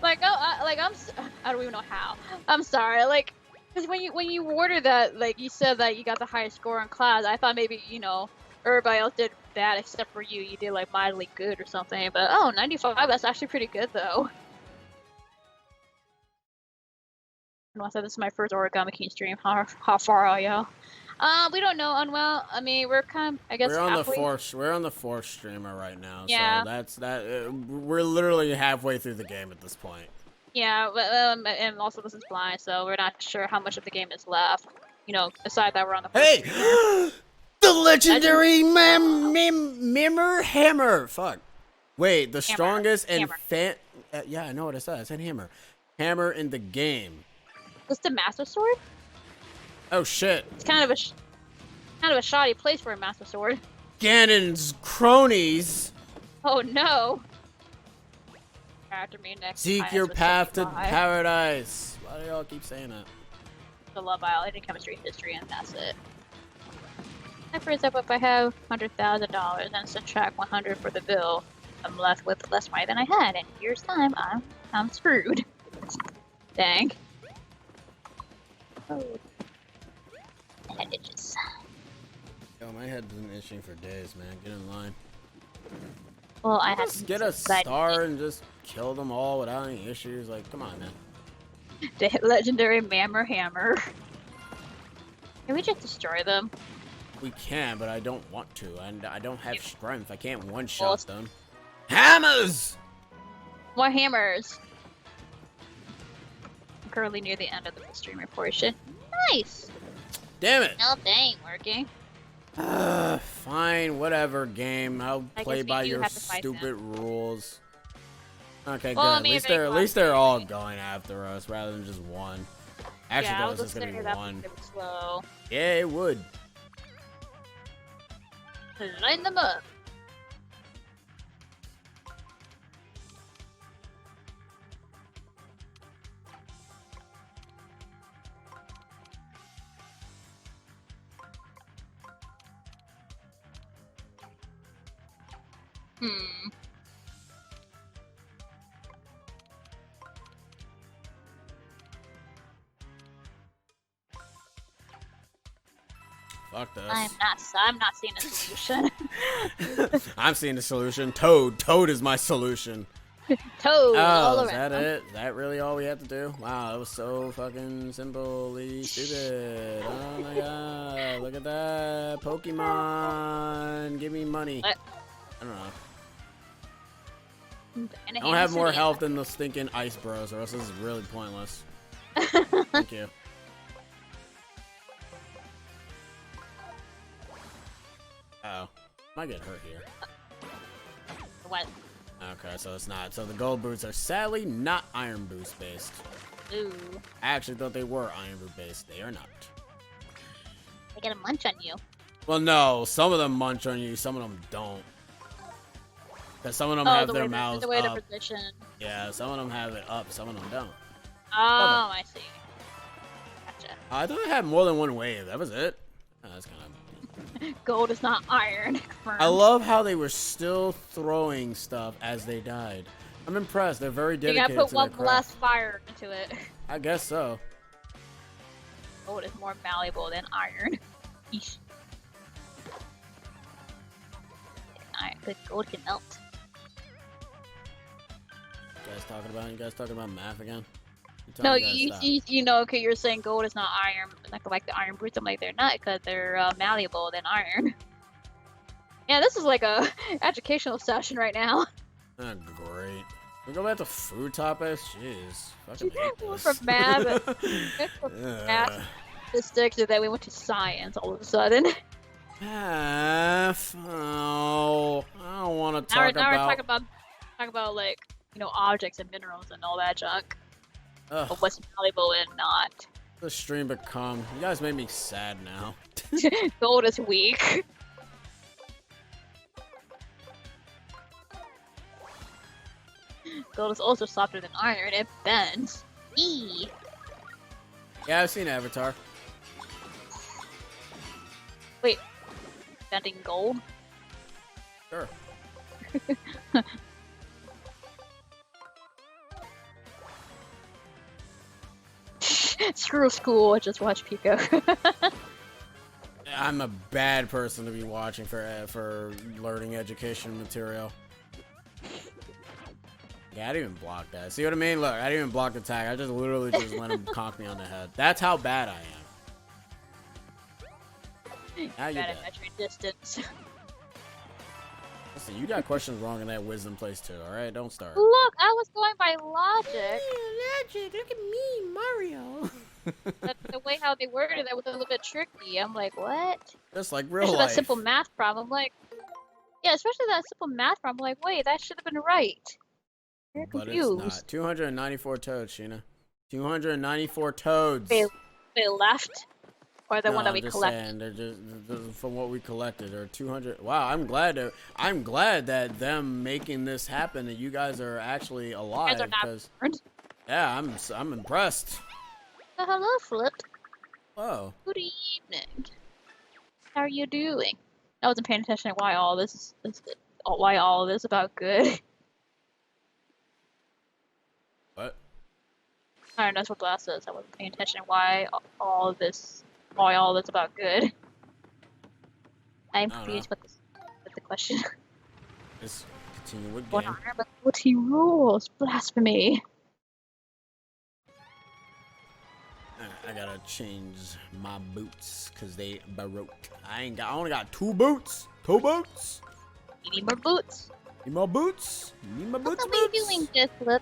Speaker 2: Like, I don't even know how. I'm sorry, like, because when you ordered that, like, you said that you got the highest score in class, I thought maybe, everybody else did bad except for you. You did, like, mildly good or something. But, 95, that's actually pretty good, though. I said this is my first Origami King stream. How far are y'all? We don't know, Unwell. I mean, we're kind of, I guess,
Speaker 1: We're on
Speaker 2: halfway.
Speaker 1: We're on the 4th streamer right now,
Speaker 2: Yeah.
Speaker 1: so that's that. We're literally halfway through the game at this point.
Speaker 2: Yeah, and also this is blind, so we're not sure how much of the game is left. Aside that we're on the.
Speaker 1: Hey, the legendary Mimmer Hammer. Fuck. Wait, the
Speaker 2: Hammer.
Speaker 1: strongest and
Speaker 2: Hammer.
Speaker 1: yeah, I know what I said. I said hammer. Hammer in the game.
Speaker 2: Is the Master Sword?
Speaker 1: Oh shit.
Speaker 2: It's kind of a shoddy place for a Master Sword.
Speaker 1: Ganon's cronies.
Speaker 2: Oh no. After me next.
Speaker 1: Seek your path to paradise. Why do y'all keep saying that?
Speaker 2: The love biology, chemistry, history, and that's it. First up, if I have $100,000 and subtract 100 for the bill, I'm left with less money than I had. In a year's time, I'm screwed. Dang. Oh. Head itches.
Speaker 1: Yo, my head's been itching for days, man. Get in line.
Speaker 2: Well, I had
Speaker 1: just get a star and just kill them all without any issues. Like, come on, man.
Speaker 2: The legendary Mammer Hammer. Can we just destroy them?
Speaker 1: We can, but I don't want to. And I don't have strength. I can't one-shot them. Hammers!
Speaker 2: More hammers. I'm currently near the end of the streamer portion. Nice!
Speaker 1: Damn it!
Speaker 2: No, they ain't working.
Speaker 1: Fine, whatever, game. I'll play by your stupid rules. Okay,
Speaker 2: well,
Speaker 1: good. At least they're all going after us rather than just one. Actually,
Speaker 2: yeah,
Speaker 1: though, it's just gonna be one.
Speaker 2: Slow.
Speaker 1: Yeah, it would.
Speaker 2: Line them up.
Speaker 1: Fuck this.
Speaker 2: I'm not seeing a solution.
Speaker 1: I'm seeing the solution. Toad is my solution.
Speaker 2: Toad all around.
Speaker 1: Is that it? Is that really all we have to do? Wow, that was so fucking simply stupid. Oh my god, look at that. Pokemon, give me money.
Speaker 2: What?
Speaker 1: I don't know. I don't have more health than the stinking ice bros, or else this is really pointless. Thank you. Uh-oh. Might get hurt here.
Speaker 2: What?
Speaker 1: Okay, so it's not. So the gold boots are sadly not iron boost based.
Speaker 2: Ooh.
Speaker 1: I actually thought they were iron boot based. They are not.
Speaker 2: They get a munch on you.
Speaker 1: Well, no. Some of them munch on you. Some of them don't. Because some of them have their mouths
Speaker 2: the way
Speaker 1: up.
Speaker 2: to position.
Speaker 1: Yeah, some of them have it up. Some of them don't.
Speaker 2: Oh, I see. Gotcha.
Speaker 1: I thought I had more than one wave. That was it. Oh, that's kind of...
Speaker 2: Gold is not iron.
Speaker 1: I love how they were still throwing stuff as they died. I'm impressed. They're very dedicated to their craft.
Speaker 2: You gotta put one less fire into it.
Speaker 1: I guess so.
Speaker 2: Gold is more malleable than iron. Yeesh. Iron, good gold can melt.
Speaker 1: You guys talking about math again?
Speaker 2: No, okay, you're saying gold is not iron, like the iron brutes. I'm like, they're not, because they're malleable than iron. Yeah, this is like a educational session right now.
Speaker 1: Oh, great. We go back to food topics? Jeez. Fucking hate this.
Speaker 2: From math, math, statistics, and then we went to science all of a sudden.
Speaker 1: Math? Oh, I don't want to talk about...
Speaker 2: Now we're talking about like, objects and minerals and all that junk.
Speaker 1: Ugh.
Speaker 2: But what's valuable and not.
Speaker 1: The stream become. You guys made me sad now.
Speaker 2: Gold is weak. Gold is also softer than iron. It bends. E.
Speaker 1: Yeah, I've seen Avatar.
Speaker 2: Wait, bending gold?
Speaker 1: Sure.
Speaker 2: Screw school, just watch Pico.
Speaker 1: I'm a bad person to be watching for learning education material. Yeah, I didn't even block that. See what I mean? Look, I didn't even block the tag. I just literally just let him conk me on the head. That's how bad I am. Now you're
Speaker 2: Bad
Speaker 1: dead.
Speaker 2: at measuring distance.
Speaker 1: Listen, you got questions wrong in that wisdom place too, alright? Don't start.
Speaker 2: Look, I was going by logic.
Speaker 1: Logic, look at me, Mario.
Speaker 2: But the way how they worded that was a little bit tricky. I'm like, what?
Speaker 1: Just like real
Speaker 2: Especially
Speaker 1: life.
Speaker 2: that simple math problem. Like, yeah, especially that simple math problem. Like, wait, that should have been right. You're
Speaker 1: But
Speaker 2: confused.
Speaker 1: it's not. 294 toads, Sheena. 294 toads.
Speaker 2: They left? Or the one that we
Speaker 1: I'm just
Speaker 2: collected?
Speaker 1: saying, they're just from what we collected, or 200. Wow, I'm glad that them making this happen, that you guys are actually alive.
Speaker 2: You guys are not
Speaker 1: Because
Speaker 2: burned.
Speaker 1: yeah, I'm impressed.
Speaker 2: Hello, Flip.
Speaker 1: Whoa.
Speaker 2: Good evening. How are you doing? I wasn't paying attention to why all this why all of this about good.
Speaker 1: What?
Speaker 2: I don't know, that's what Blast says. I wasn't paying attention to why all this about good. I'm confused with the question.
Speaker 1: Let's continue with
Speaker 2: What
Speaker 1: game.
Speaker 2: honor but guilty rules? Blasphemy.
Speaker 1: I gotta change my boots because they baroque. I only got 2 boots. 2 boots.
Speaker 2: You need more boots.
Speaker 1: Need more boots. Need my boots.
Speaker 2: What are we doing this, Flip?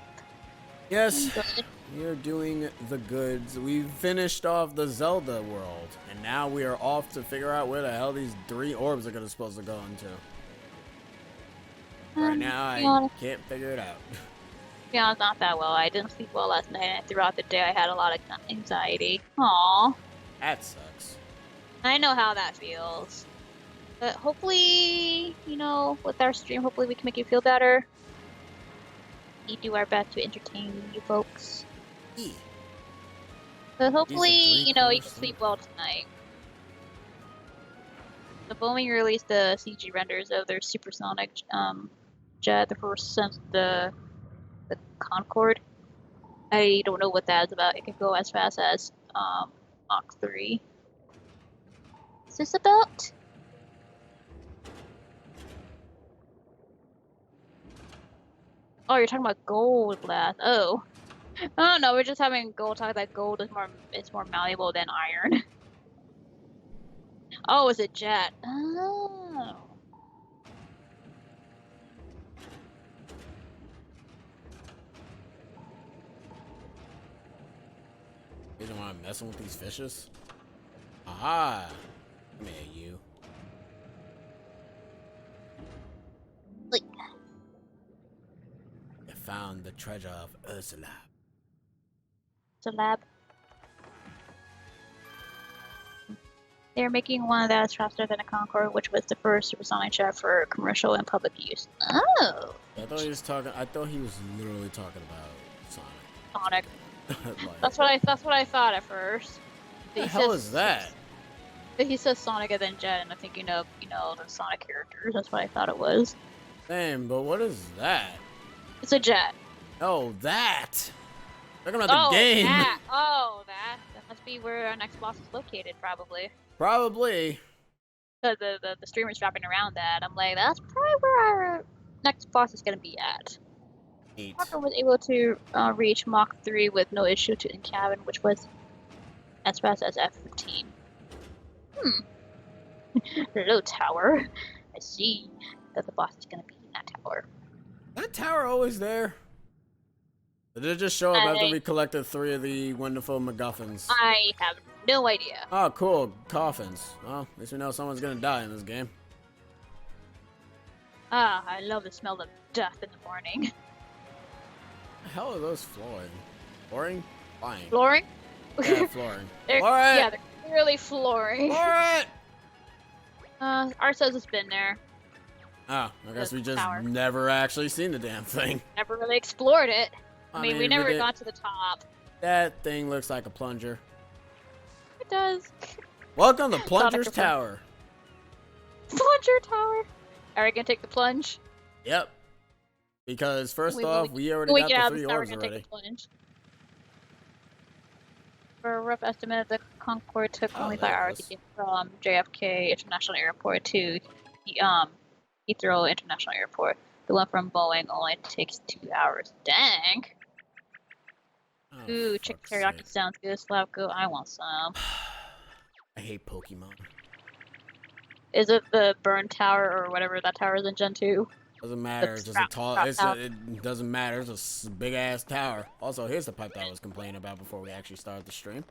Speaker 1: Yes.
Speaker 2: Good.
Speaker 1: We're doing the goods. We've finished off the Zelda world, and now we are off to figure out where the hell these 3 orbs are supposed to go into. Right now, I can't figure it out.
Speaker 2: To be honest, not that well. I didn't sleep well last night, and throughout the day I had a lot of anxiety. Aww.
Speaker 1: That sucks.
Speaker 2: I know how that feels. But hopefully, you know, with our stream, hopefully we can make you feel better. We do our best to entertain you folks.
Speaker 1: E.
Speaker 2: But hopefully, you know, you can
Speaker 1: three-quarters
Speaker 2: sleep well tonight. The Boeing released the CG renders of their supersonic jet, the first since the Concorde. I don't know what that is about. It can go as fast as Mach 3. Is this about? Oh, you're talking about gold blast. Oh. Oh no, we're just having gold talk that gold is more malleable than iron. Oh, it's a jet. Oh.
Speaker 1: You don't want to messing with these fishes? Aha! Come here, you.
Speaker 2: Like.
Speaker 1: You found the treasure of Ursula.
Speaker 2: It's a lab. They're making one that's faster than a Concorde, which was the first supersonic jet for commercial and public use. Oh.
Speaker 1: I thought he was literally talking about
Speaker 2: Sonic.
Speaker 1: Like,
Speaker 2: That's what I thought at first.
Speaker 1: what the hell is that?
Speaker 2: He says Sonic and then Jet, and I'm thinking of, you know, the Sonic characters. That's what I thought it was.
Speaker 1: Damn, but what is that?
Speaker 2: It's a jet.
Speaker 1: Oh, that! Talking about the game.
Speaker 2: That. Oh, that. That must be where our next boss is located, probably.
Speaker 1: Probably.
Speaker 2: The streamer's dropping around that. I'm like, that's probably where our next boss is gonna be at.
Speaker 1: Eight.
Speaker 2: Parker was able to reach Mach 3 with no issue in cabin, which was as fast as F-15. Hello, tower. I see that the boss is gonna be in that tower.
Speaker 1: That tower always there? Or did it just show up after we collected 3 of the wonderful MacGuffins?
Speaker 2: I have no idea.
Speaker 1: Oh, cool. Coffins. Well, at least we know someone's gonna die in this game.
Speaker 2: Ah, I love the smell of death in the morning.
Speaker 1: What the hell are those flooring? Flooring? Flying.
Speaker 2: Flooring?
Speaker 1: Yeah, flooring.
Speaker 2: Yeah, they're clearly flooring.
Speaker 1: Floor it!
Speaker 2: Art says it's been there.
Speaker 1: Oh, I guess
Speaker 2: The
Speaker 1: we just
Speaker 2: tower.
Speaker 1: never actually seen the damn thing.
Speaker 2: Never really explored it. I mean, we
Speaker 1: we
Speaker 2: never
Speaker 1: did-
Speaker 2: got to the top.
Speaker 1: That thing looks like a plunger.
Speaker 2: It does.
Speaker 1: Welcome to
Speaker 2: Thought I
Speaker 1: Plunger's
Speaker 2: could-
Speaker 1: Tower.
Speaker 2: Plunger tower. Are we gonna take the plunge?
Speaker 1: Yep. Because first
Speaker 2: When
Speaker 1: off, we already
Speaker 2: when
Speaker 1: got
Speaker 2: get
Speaker 1: the
Speaker 2: out of
Speaker 1: 3
Speaker 2: this tower, we're
Speaker 1: orbs
Speaker 2: gonna
Speaker 1: already.
Speaker 2: take the plunge. For a rough estimate, the Concorde took only 5
Speaker 1: there it
Speaker 2: hours to
Speaker 1: is.
Speaker 2: get from JFK International Airport to Heathrow International Airport. The one from Boeing only takes 2 hours. Dang.
Speaker 1: Oh,
Speaker 2: Ooh, chicken
Speaker 1: fuck's
Speaker 2: teriyaki
Speaker 1: sake.
Speaker 2: sounds good. Slavko, I want some.
Speaker 1: I hate Pokemon.
Speaker 2: Is it the burn tower or whatever that tower is in Gen 2?
Speaker 1: Doesn't matter. It's just a
Speaker 2: trap-
Speaker 1: tall.
Speaker 2: trap tower.
Speaker 1: It doesn't matter. It's a big ass tower. Also, here's the pipe that I was complaining about before we actually started the stream.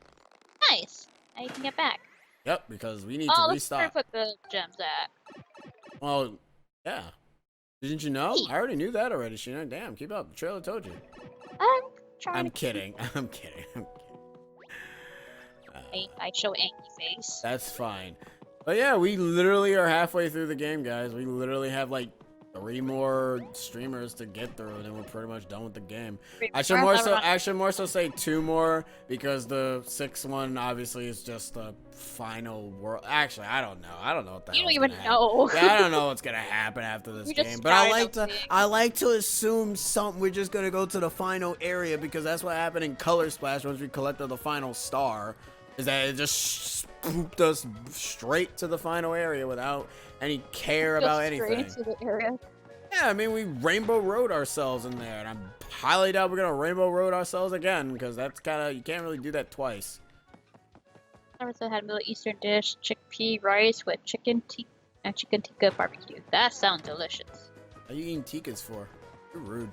Speaker 2: Nice. Now you can get back.
Speaker 1: Yep, because we need
Speaker 2: Oh,
Speaker 1: to
Speaker 2: let's see where
Speaker 1: restock.
Speaker 2: put the gems at.
Speaker 1: Well, yeah. Didn't you know?
Speaker 2: Hey.
Speaker 1: I already knew that already, Sheena. Damn, keep up. The trailer told you.
Speaker 2: I'm trying
Speaker 1: I'm
Speaker 2: to
Speaker 1: kidding. I'm kidding.
Speaker 2: I show angry face.
Speaker 1: That's fine. But yeah, we literally are halfway through the game, guys. We literally have like 3 more streamers to get through, and then we're pretty much done with the game. I should more so say 2 more, because the 6th one obviously is just the final world. Actually, I don't know. I don't know what the
Speaker 2: You
Speaker 1: hell's
Speaker 2: don't even
Speaker 1: gonna
Speaker 2: know.
Speaker 1: happen. Yeah, I don't know what's gonna happen after this
Speaker 2: We just
Speaker 1: game. But I
Speaker 2: started
Speaker 1: like to
Speaker 2: out
Speaker 1: I like to assume we're just gonna go to the final area, because that's what happened in Color Splash once we collected the final star. Is that it just swooped us straight to the final area without any care about anything.
Speaker 2: Into the area.
Speaker 1: Yeah, I mean, we Rainbow Road ourselves in there, and I'm highly doubt we're gonna Rainbow Road ourselves again, because that's kind of, you can't really do that twice.
Speaker 2: Never said had Middle Eastern dish, chickpea rice with chicken tikka barbecue. That sounds delicious.
Speaker 1: What are you eating tikas for? You're rude.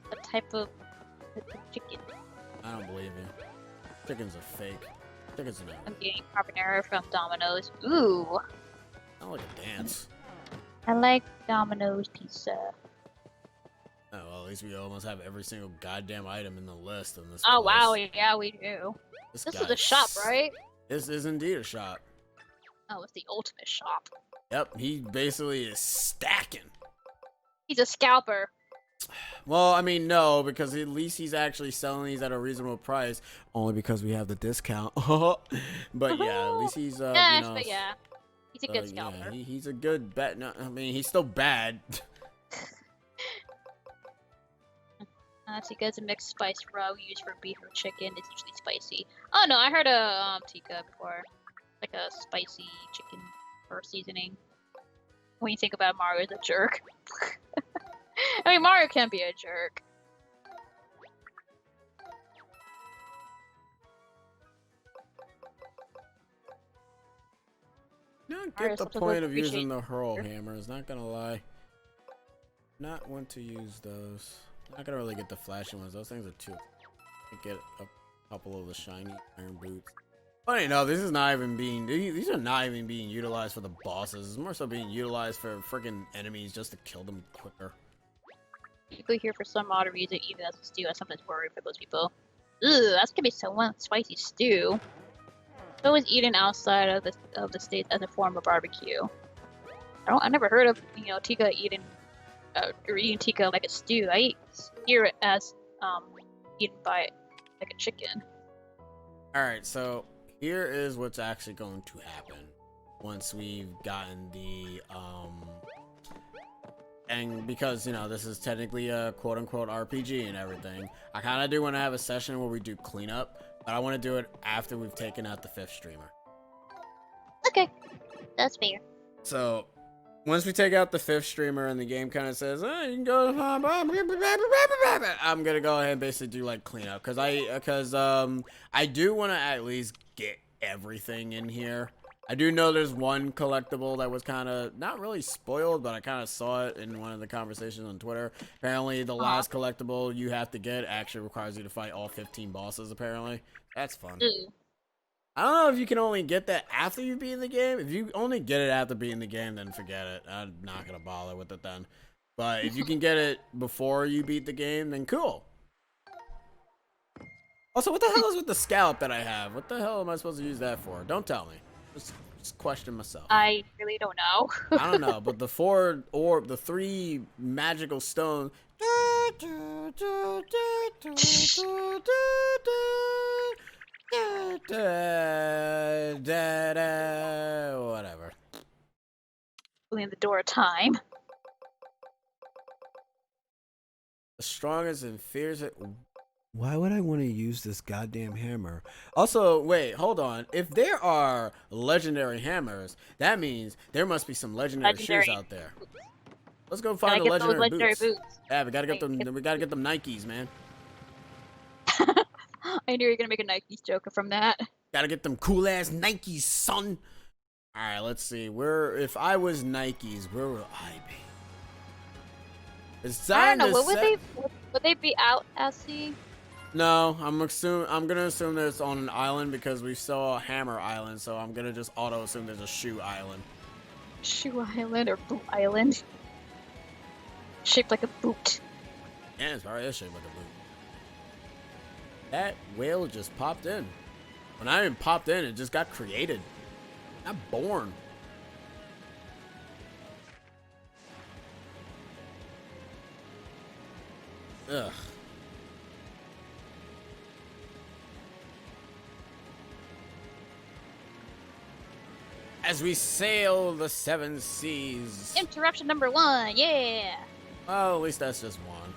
Speaker 2: What type of chicken?
Speaker 1: I don't believe you. Chickens are fake. Chickens are not.
Speaker 2: I'm getting carbonara from Domino's. Ooh,
Speaker 1: Not like a dance.
Speaker 2: I like Domino's pizza.
Speaker 1: Oh, well, at least we almost have every single goddamn item in the list in this
Speaker 2: Oh
Speaker 1: place.
Speaker 2: wow, yeah we do. This
Speaker 1: guy
Speaker 2: is a shop, right?
Speaker 1: This is indeed a shop.
Speaker 2: Oh, it's the ultimate shop.
Speaker 1: Yep, he basically is stacking.
Speaker 2: He's a scalper.
Speaker 1: Well, I mean, no, because at least he's actually selling these at a reasonable price, only because we have the discount. But yeah, at least he's,
Speaker 2: Yes,
Speaker 1: you know,
Speaker 2: but yeah, he's a good scalper.
Speaker 1: Yeah, he's a good bet. No, I mean, he's still bad.
Speaker 2: Tikka is a mixed spice rub used for beef or chicken. It's usually spicy. Oh no, I heard a tikka before, like a spicy chicken or seasoning. When you think about Mario as a jerk, I mean Mario can be a jerk.
Speaker 1: Not
Speaker 2: Mario
Speaker 1: get the
Speaker 2: sometimes
Speaker 1: point of
Speaker 2: appreciate
Speaker 1: using the hurl hammers. Not gonna lie. Not want to use those. Not gonna really get the flashing ones. Those things are too. Get a couple of the shiny iron boots. Funny enough, this is not even being. These are not even being utilized for the bosses. It's more so being utilized for freaking enemies just to kill them quicker.
Speaker 2: People here for some odd reason, even as a stew, I sometimes worry for those people. Ugh, that's gonna be so one spicy stew. It's always eaten outside of the states as a form of barbecue. I never heard of tikka eaten or eating tikka like a stew. I hear it as eaten by like a chicken.
Speaker 1: All right, so here is what's actually going to happen once we've gotten the and because this is technically a quote-unquote RPG and everything, I kind of do want to have a session where we do cleanup, but I want to do it after we've taken out the 5th streamer.
Speaker 2: Okay, that's fair.
Speaker 1: So once we take out the 5th streamer and the game kind of says, oh, you can go, I'm gonna go ahead and basically do like cleanup, because I do want to at least get everything in here. I do know there's one collectible that was kind of not really spoiled, but I kind of saw it in one of the conversations on Twitter. Apparently the last collectible you have to get actually requires you to fight all 15 bosses, apparently. That's fun.
Speaker 2: Ooh.
Speaker 1: I don't know if you can only get that after you beat the game. If you only get it after beating the game, then forget it. I'm not gonna bother with it then. But if you can get it before you beat the game, then cool. Also, what the hell is with the scallop that I have? What the hell am I supposed to use that for? Don't tell me. Just question myself.
Speaker 2: I really don't know.
Speaker 1: I don't know, but the three magical stones. Whatever.
Speaker 2: Opening the door of time.
Speaker 1: The strongest and fears it. Why would I want to use this goddamn hammer? Also, wait, hold on. If there are legendary hammers, that means there must be some legendary shoes out there. Let's go find the legendary boots. Yeah, we gotta get them. We gotta get them Nikes, man.
Speaker 2: I knew you were gonna make a Nike joke from that.
Speaker 1: Gotta get them cool ass Nikes, son. All right, let's see. If I was Nikes, where would I be? It's
Speaker 2: I
Speaker 1: time
Speaker 2: don't know.
Speaker 1: to
Speaker 2: Would they be out at sea?
Speaker 1: No, I'm gonna assume that it's on an island because we saw a hammer island, so I'm gonna just auto assume there's a shoe island.
Speaker 2: Shoe Island or Boot Island? Shaped like a boot.
Speaker 1: Yeah, it's probably shaped like a boot. That whale just popped in. When I even popped in, it just got created. Not born. Ugh. As we sail the seven seas.
Speaker 2: Interruption number 1, yeah!
Speaker 1: Well, at least that's just one.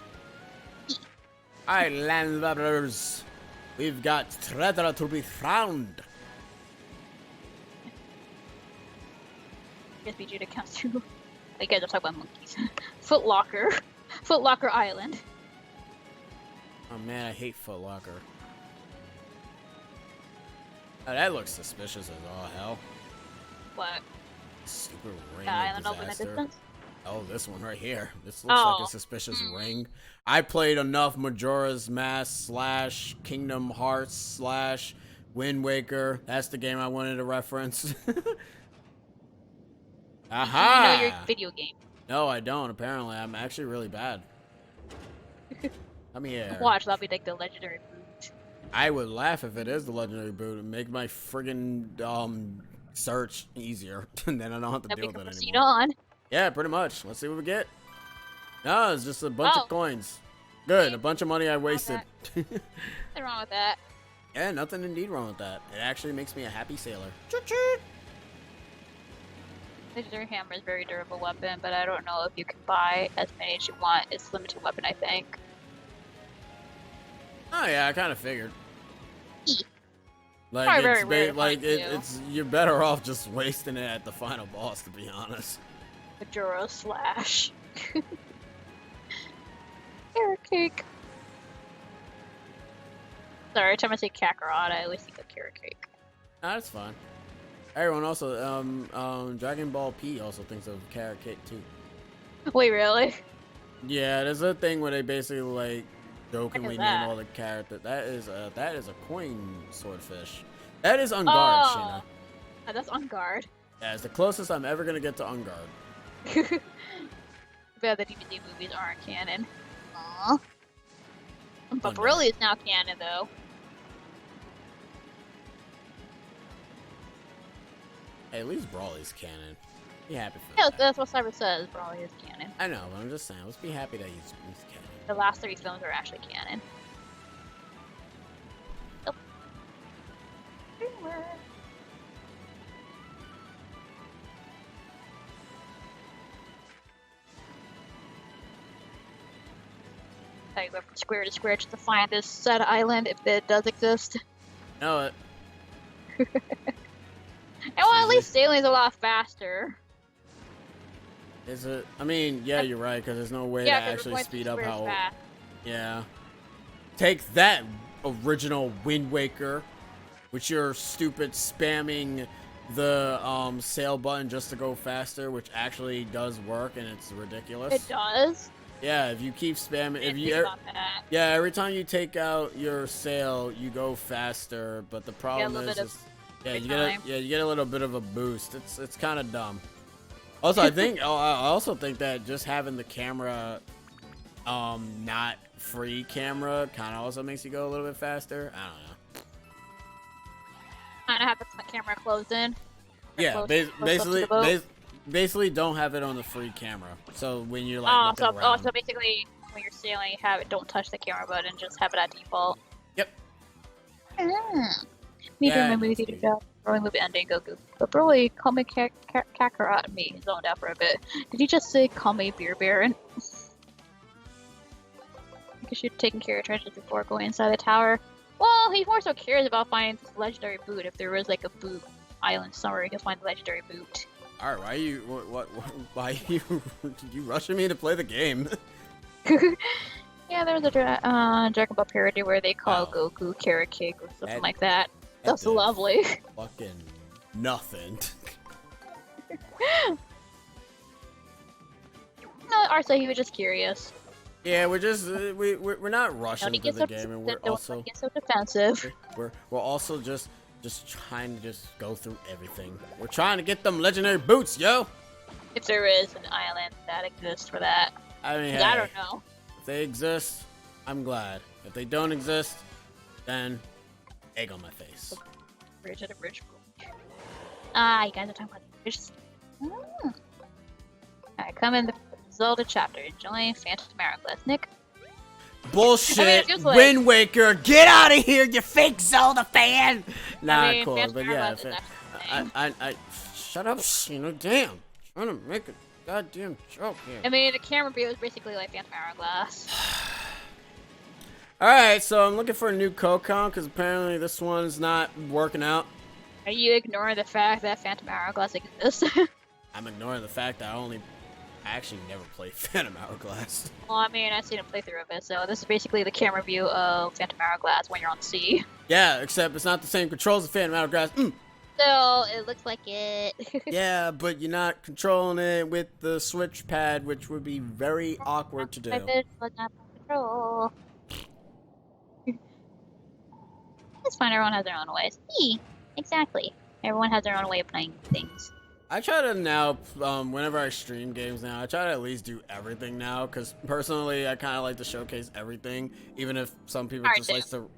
Speaker 1: Islanders, we've got treasure to be found.
Speaker 2: I guess BG to count too. You guys are talking about monkeys. Footlocker. Footlocker Island.
Speaker 1: Oh man, I hate Foot Locker. Oh, that looks suspicious as all hell.
Speaker 2: What?
Speaker 1: Stupid ring
Speaker 2: The
Speaker 1: of
Speaker 2: island over in the
Speaker 1: disaster.
Speaker 2: distance?
Speaker 1: Oh, this one right here. This looks like a suspicious ring. I played enough Majora's Mask / Kingdom Hearts / Wind Waker. That's the game I wanted to reference. Aha!
Speaker 2: You know your video game.
Speaker 1: No, I don't. Apparently, I'm actually really bad. Come here.
Speaker 2: Watch, that'll be like the legendary boot.
Speaker 1: I would laugh if it is the legendary boot and make my friggin' search easier, and then I don't have to deal with it
Speaker 2: proceed
Speaker 1: anymore.
Speaker 2: on.
Speaker 1: Yeah, pretty much. Let's see what we get. No, it's just a bunch of coins. Good, a bunch of money I wasted.
Speaker 2: Nothing wrong with that.
Speaker 1: Yeah, nothing indeed wrong with that. It actually makes me a happy sailor.
Speaker 2: Legendary hammer is a very durable weapon, but I don't know if you can buy as many as you want. It's a limited weapon, I think.
Speaker 1: Oh yeah, I kind of figured.
Speaker 2: Probably
Speaker 1: Like
Speaker 2: very rare to
Speaker 1: like
Speaker 2: find
Speaker 1: it's you're better off just wasting it at the final boss, to be honest.
Speaker 2: Majora slash. Carrot cake. Sorry, every time I say Kakarot, I always think of carrot cake.
Speaker 1: Nah, that's fine. Everyone also, Dragon Ball P also thinks of carrot cake too.
Speaker 2: Wait, really?
Speaker 1: Yeah, there's a thing where they basically like jokingly
Speaker 2: What is that?
Speaker 1: name all the characters. That is a coin swordfish. That is on guard, Sheena.
Speaker 2: Oh, that's on guard.
Speaker 1: Yeah, it's the closest I'm ever gonna get to on guard.
Speaker 2: Bad the DVD movies aren't canon. Aww. But Broly is now canon, though.
Speaker 1: Hey, at least Brawly's canon. Be happy for
Speaker 2: Yeah,
Speaker 1: that.
Speaker 2: that's what Cyber says. Broly is canon.
Speaker 1: I know, but I'm just saying. Let's be happy that he's canon.
Speaker 2: The last 3 films are actually canon. Oh. I go from square to square just to find this said island if it does exist.
Speaker 1: Know it.
Speaker 2: And well, at least sailing's a lot faster.
Speaker 1: Is it? I mean, yeah, you're right, because there's no way to actually speed up how.
Speaker 2: Fast.
Speaker 1: Yeah. Take that, original Wind Waker, with your stupid spamming the sail button just to go faster, which actually does work, and it's ridiculous.
Speaker 2: It does.
Speaker 1: Yeah, if you keep spamming, every time you take out your sail, you go faster. But the problem is you get a little bit of a boost. It's kind of dumb. Also, I also think that just having the camera, not free camera, kind of also makes you go a little bit faster. I don't know.
Speaker 2: Kind of have the camera closed in.
Speaker 1: Yeah,
Speaker 2: close up to the boat.
Speaker 1: basically don't have it on the free camera. So when you're like
Speaker 2: Oh,
Speaker 1: looking
Speaker 2: so
Speaker 1: around.
Speaker 2: so basically, when you're sailing, have it. Don't touch the camera button. Just have it at default.
Speaker 1: Yep.
Speaker 2: Me during
Speaker 1: Yeah,
Speaker 2: my
Speaker 1: no,
Speaker 2: movie
Speaker 1: it's
Speaker 2: theater
Speaker 1: neat.
Speaker 2: job, growing movie ending, Goku. But Broly, call me Kakarot. Me zoned out for a bit. Did he just say call me Beer Baron? Because you're taking care of treasures before going inside the tower. Well, he more so cares about finding this legendary boot. If there was like a boot island somewhere, he could find the legendary boot.
Speaker 1: All right, why are you why are you you rushing me to play the game?
Speaker 2: Yeah, there was a Dragon Ball parody where they call
Speaker 1: Wow.
Speaker 2: Goku Carrot Cake or something
Speaker 1: That-
Speaker 2: like that.
Speaker 1: that
Speaker 2: That's
Speaker 1: did
Speaker 2: lovely.
Speaker 1: Fucking nothing.
Speaker 2: No, Arsa, he was just curious.
Speaker 1: Yeah, we're just we're not rushing
Speaker 2: Don't he
Speaker 1: through
Speaker 2: get
Speaker 1: the
Speaker 2: so
Speaker 1: game, and we're
Speaker 2: don't
Speaker 1: also
Speaker 2: get so defensive.
Speaker 1: we're also just trying to just go through everything. We're trying to get them legendary boots, yo.
Speaker 2: If there is an island that exists for that,
Speaker 1: I mean,
Speaker 2: 'cause I
Speaker 1: hey,
Speaker 2: don't know.
Speaker 1: if they exist, I'm glad. If they don't exist, then egg on my face.
Speaker 2: Bridge at a bridge. Ah, you guys are talking about the bridge. Alright, come in the Zelda chapter. Enjoying Phantom Hourglass. Nick,
Speaker 1: Bullshit!
Speaker 2: feels like-
Speaker 1: Wind Waker, get out of here, you fake Zelda fan! Nah,
Speaker 2: I mean,
Speaker 1: cool,
Speaker 2: Phantom
Speaker 1: but yeah,
Speaker 2: Hourglass is actually
Speaker 1: I shut up, Shino. Damn, trying to make a goddamn joke here.
Speaker 2: I mean, the camera view is basically like Phantom Hourglass.
Speaker 1: All right, so I'm looking for a new Kokon because apparently this one's not working out.
Speaker 2: Are you ignoring the fact that Phantom Hourglass exists?
Speaker 1: I'm ignoring the fact that I actually never played Phantom Hourglass.
Speaker 2: Well, I mean, I've seen a playthrough of it, so this is basically the camera view of Phantom Hourglass when you're on the sea.
Speaker 1: Yeah, except it's not the same controls as Phantom Hourglass.
Speaker 2: So, it looks like it.
Speaker 1: Yeah, but you're not controlling it with the switch pad, which would be very awkward to do.
Speaker 2: My vision was not by control. It's fine, everyone has their own ways. Exactly. Everyone has their own way of playing things.
Speaker 1: I try to now, whenever I stream games now, I try to at least do everything now, because personally, I kind of like to showcase everything, even if some people
Speaker 2: Hard
Speaker 1: just
Speaker 2: to.
Speaker 1: like to,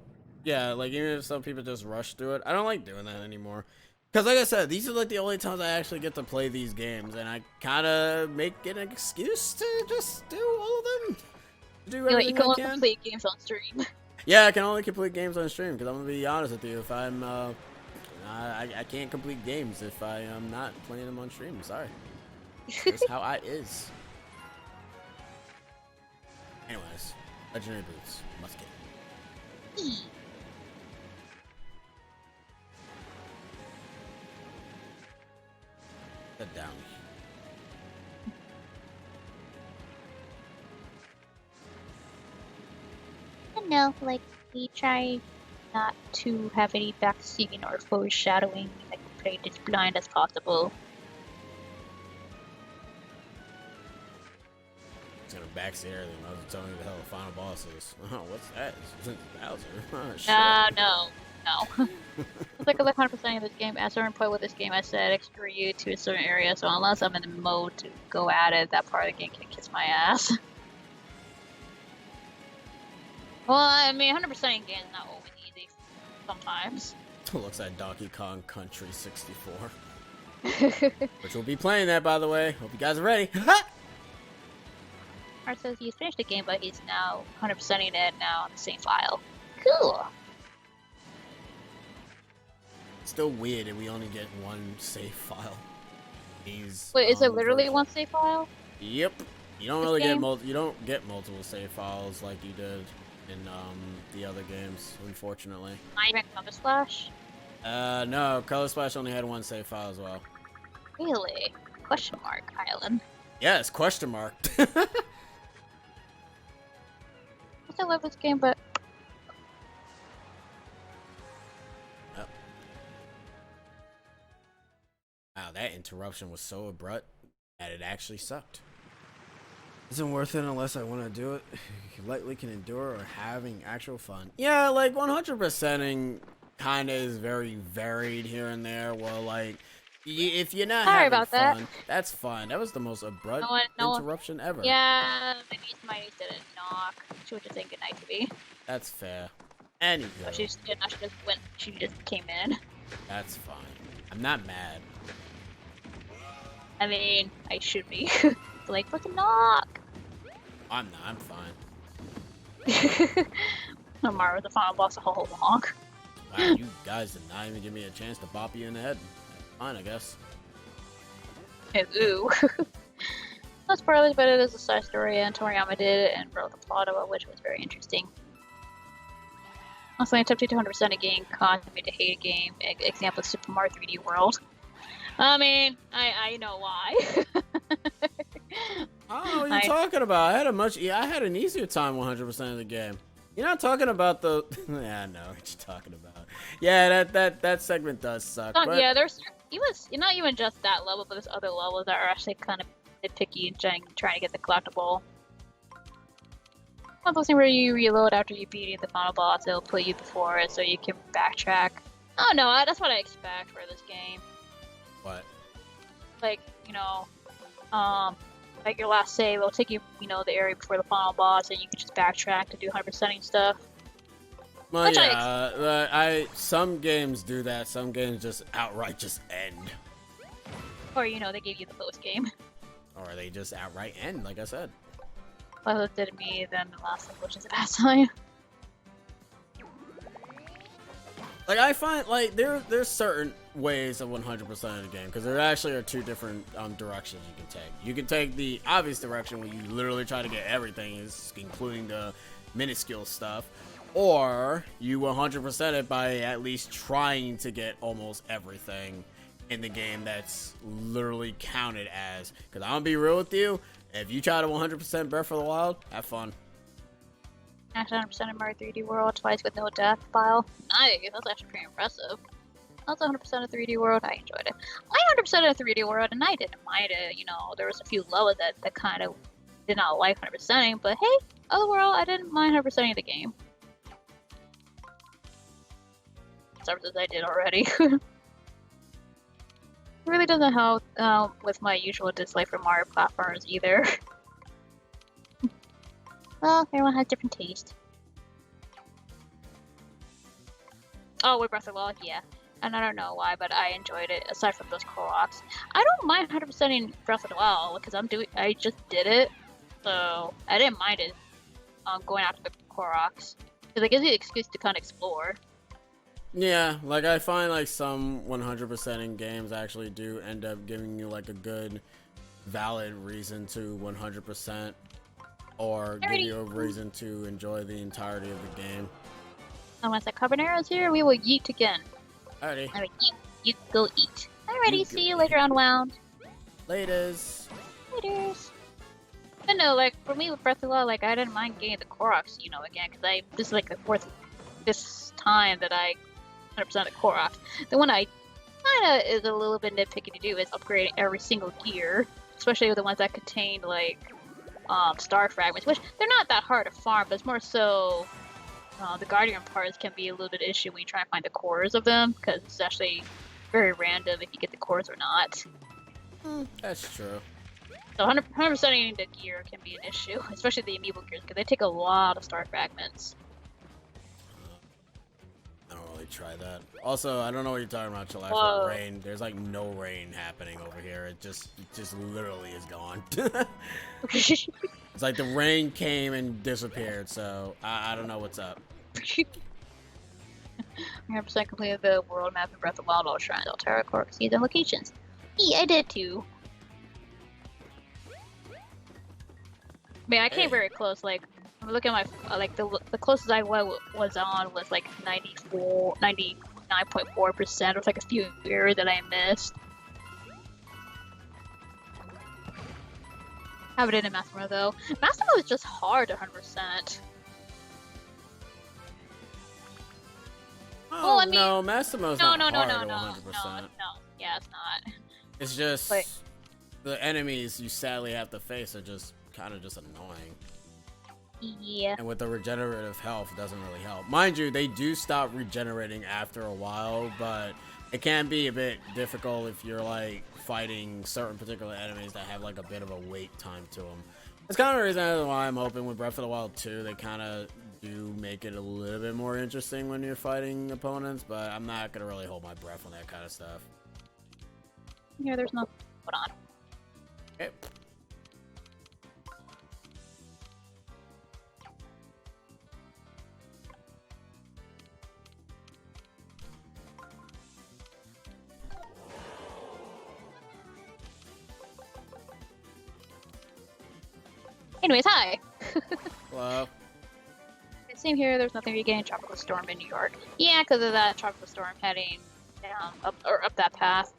Speaker 1: yeah, like even if some people just rush through it, I don't like doing that anymore. Because like I said, these are like the only times I actually get to play these games, and I kind of make it an excuse to just do all of them. Do
Speaker 2: You
Speaker 1: everything
Speaker 2: can
Speaker 1: I
Speaker 2: only
Speaker 1: can.
Speaker 2: complete games on stream.
Speaker 1: Yeah, I can only complete games on stream, because I'm going to be honest with you, if I'm, I can't complete games if I am not playing them on stream. Sorry. That's how I is. Anyways, legendary boots. Must get. Sit down.
Speaker 2: No, like, we try not to have any backseating or foreshadowing, like, play it as blind as possible.
Speaker 1: It's gonna backseat everything. I was telling you the hell the final boss is. Oh, what's that? It's Bowser. Oh, shit.
Speaker 2: No. It's like 100% of this game. At a certain point with this game, I said screw you to a certain area, so unless I'm in the mode to go at it, that part of the game can kiss my ass. Well, I mean, 100% in games is not always easy. Sometimes.
Speaker 1: Looks like Donkey Kong Country 64. Which we'll be playing that, by the way. Hope you guys are ready.
Speaker 2: Art says he's finished the game, but he's now 100%ing it now on the same file. Cool.
Speaker 1: Still weird that we only get one save file. These,
Speaker 2: Wait, is it literally
Speaker 1: versions.
Speaker 2: one save file?
Speaker 1: Yep. You don't
Speaker 2: This
Speaker 1: really
Speaker 2: game?
Speaker 1: you don't get multiple save files like you did in the other games, unfortunately.
Speaker 2: Not even Color Splash?
Speaker 1: No, Color Splash only had one save file as well.
Speaker 2: Really? Question mark, Island.
Speaker 1: Yes, question mark.
Speaker 2: I love this game, but
Speaker 1: Yep. Wow, that interruption was so abrupt that it actually sucked. Isn't worth it unless I want to do it. Lightly can endure or having actual fun. Yeah, like 100%ing kind of is very varied here and there. Well, like if you're not
Speaker 2: Sorry
Speaker 1: having
Speaker 2: about that.
Speaker 1: fun, that's fine. That was the most abrupt
Speaker 2: No one-
Speaker 1: interruption ever.
Speaker 2: yeah, maybe my niece didn't knock. She was just saying goodnight to me.
Speaker 1: That's fair. Anywho,
Speaker 2: She just didn't know, she just came in.
Speaker 1: that's fine. I'm not mad.
Speaker 2: I mean, I should be. Like, fucking knock!
Speaker 1: I'm not. I'm fine.
Speaker 2: Mario was the final boss all along.
Speaker 1: Wow, you guys did not even give me a chance to bop you in the head. Fine, I guess.
Speaker 2: Ooh. No spoilers, but it is a side story, and Toriyama did it and wrote the plot of it, which was very interesting. Also, attempting to 100% a game caused me to hate a game. Example, Super Mario 3D World. I mean, I know why.
Speaker 1: I don't know what you're talking about. I had an easier time 100% of the game. You're not talking about the. Yeah, I know what you're talking about. Yeah, that segment does suck. But...
Speaker 2: Yeah, there's not even just that level, but there's other levels that are actually kind of nitpicky and trying to get the collectible. One of those things where you reload after you beat the final boss, it'll put you before it so you can backtrack. Oh no, that's what I expect for this game.
Speaker 1: What?
Speaker 2: Like, like your last save, it'll take you, the area before the final boss, and you can just backtrack to do 100%ing stuff.
Speaker 1: Well, yeah, some games do that. Some games just outright just end.
Speaker 2: Or, they gave you the post game.
Speaker 1: Or they just outright end, like I said.
Speaker 2: Well, it did me then the last one, which is a bad sign.
Speaker 1: Like, I find, like, there's certain ways of 100% of the game, because there actually are two different directions you can take. You can take the obvious direction where you literally try to get everything, including the minuscule stuff, or you 100% it by at least trying to get almost everything in the game that's literally counted as. Because I'm going to be real with you, if you try to 100% Breath of the Wild, have fun.
Speaker 2: Actually, 100% in Mario 3D World, twice with no death file. Nice, that's actually pretty impressive. Also 100% of 3D World, I enjoyed it. I 100% of 3D World, and I didn't mind it. There was a few levels that kind of did not like 100%ing, but hey, overall, I didn't mind 100%ing the game. Services I did already. It really doesn't help with my usual dislike for Mario platformers either. Well, everyone has different taste. Oh, with Breath of the Wild, yeah. And I don't know why, but I enjoyed it, aside from those Koroks. I don't mind 100%ing Breath of the Wild, because I just did it, so I didn't mind it going after the Koroks. Because it gives you the excuse to kind of explore.
Speaker 1: Yeah, like I find like some 100%ing games actually do end up giving you like a good, valid reason to 100%. Or give you a reason to enjoy the entirety of the game.
Speaker 2: And once the Carbonero's here, we will yeet again.
Speaker 1: Alrighty.
Speaker 2: Alright, you go eat. Alrighty, see you later, Unwound.
Speaker 1: Laters.
Speaker 2: But no, like, for me with Breath of the Wild, like, I didn't mind getting the Koroks, again, because this is like the fourth this time that I 100% the Koroks. The one I kinda is a little bit nitpicky to do is upgrading every single gear, especially with the ones that contain, like, star fragments, which they're not that hard to farm, but it's more so the guardian parts can be a little bit of an issue when you try and find the cores of them, because it's actually very random if you get the cores or not.
Speaker 1: That's true.
Speaker 2: So 100%ing the gear can be an issue, especially the amiibo gears, because they take a lot of star fragments.
Speaker 1: I don't really try that. Also, I don't know what you're talking about, Chillax, with rain. There's like no rain happening over here. It just literally is gone. It's like the rain came and disappeared, so I don't know what's up.
Speaker 2: 100% completed the world map in Breath of the Wild, all shrines, Altera, Cork, Seeds, and locations. Yeah, I did too. I mean, I came very close. Like, I'm looking at my the closest I was on was like 99.4%. With like a few areas that I missed. Have it in Massimo though. Massimo is just hard 100%.
Speaker 1: Oh, well, I mean, no, Massimo's not hard 100%.
Speaker 2: No, yeah, it's not.
Speaker 1: It's just the enemies you sadly have to face are just kind of just annoying.
Speaker 2: Yeah.
Speaker 1: And with the regenerative health, it doesn't really help. Mind you, they do stop regenerating after a while, but it can be a bit difficult if you're like fighting certain particular enemies that have like a bit of a wait time to them. It's kind of the reason why I'm hoping with Breath of the Wild 2, they kind of do make it a little bit more interesting when you're fighting opponents, but I'm not going to really hold my breath on that kind of stuff.
Speaker 2: Yeah, there's no... Hold on.
Speaker 1: Okay.
Speaker 2: Anyways, hi.
Speaker 1: Hello.
Speaker 2: Same here. There's nothing to gain. Tropical storm in New York. Yeah, because of that tropical storm heading down up that path.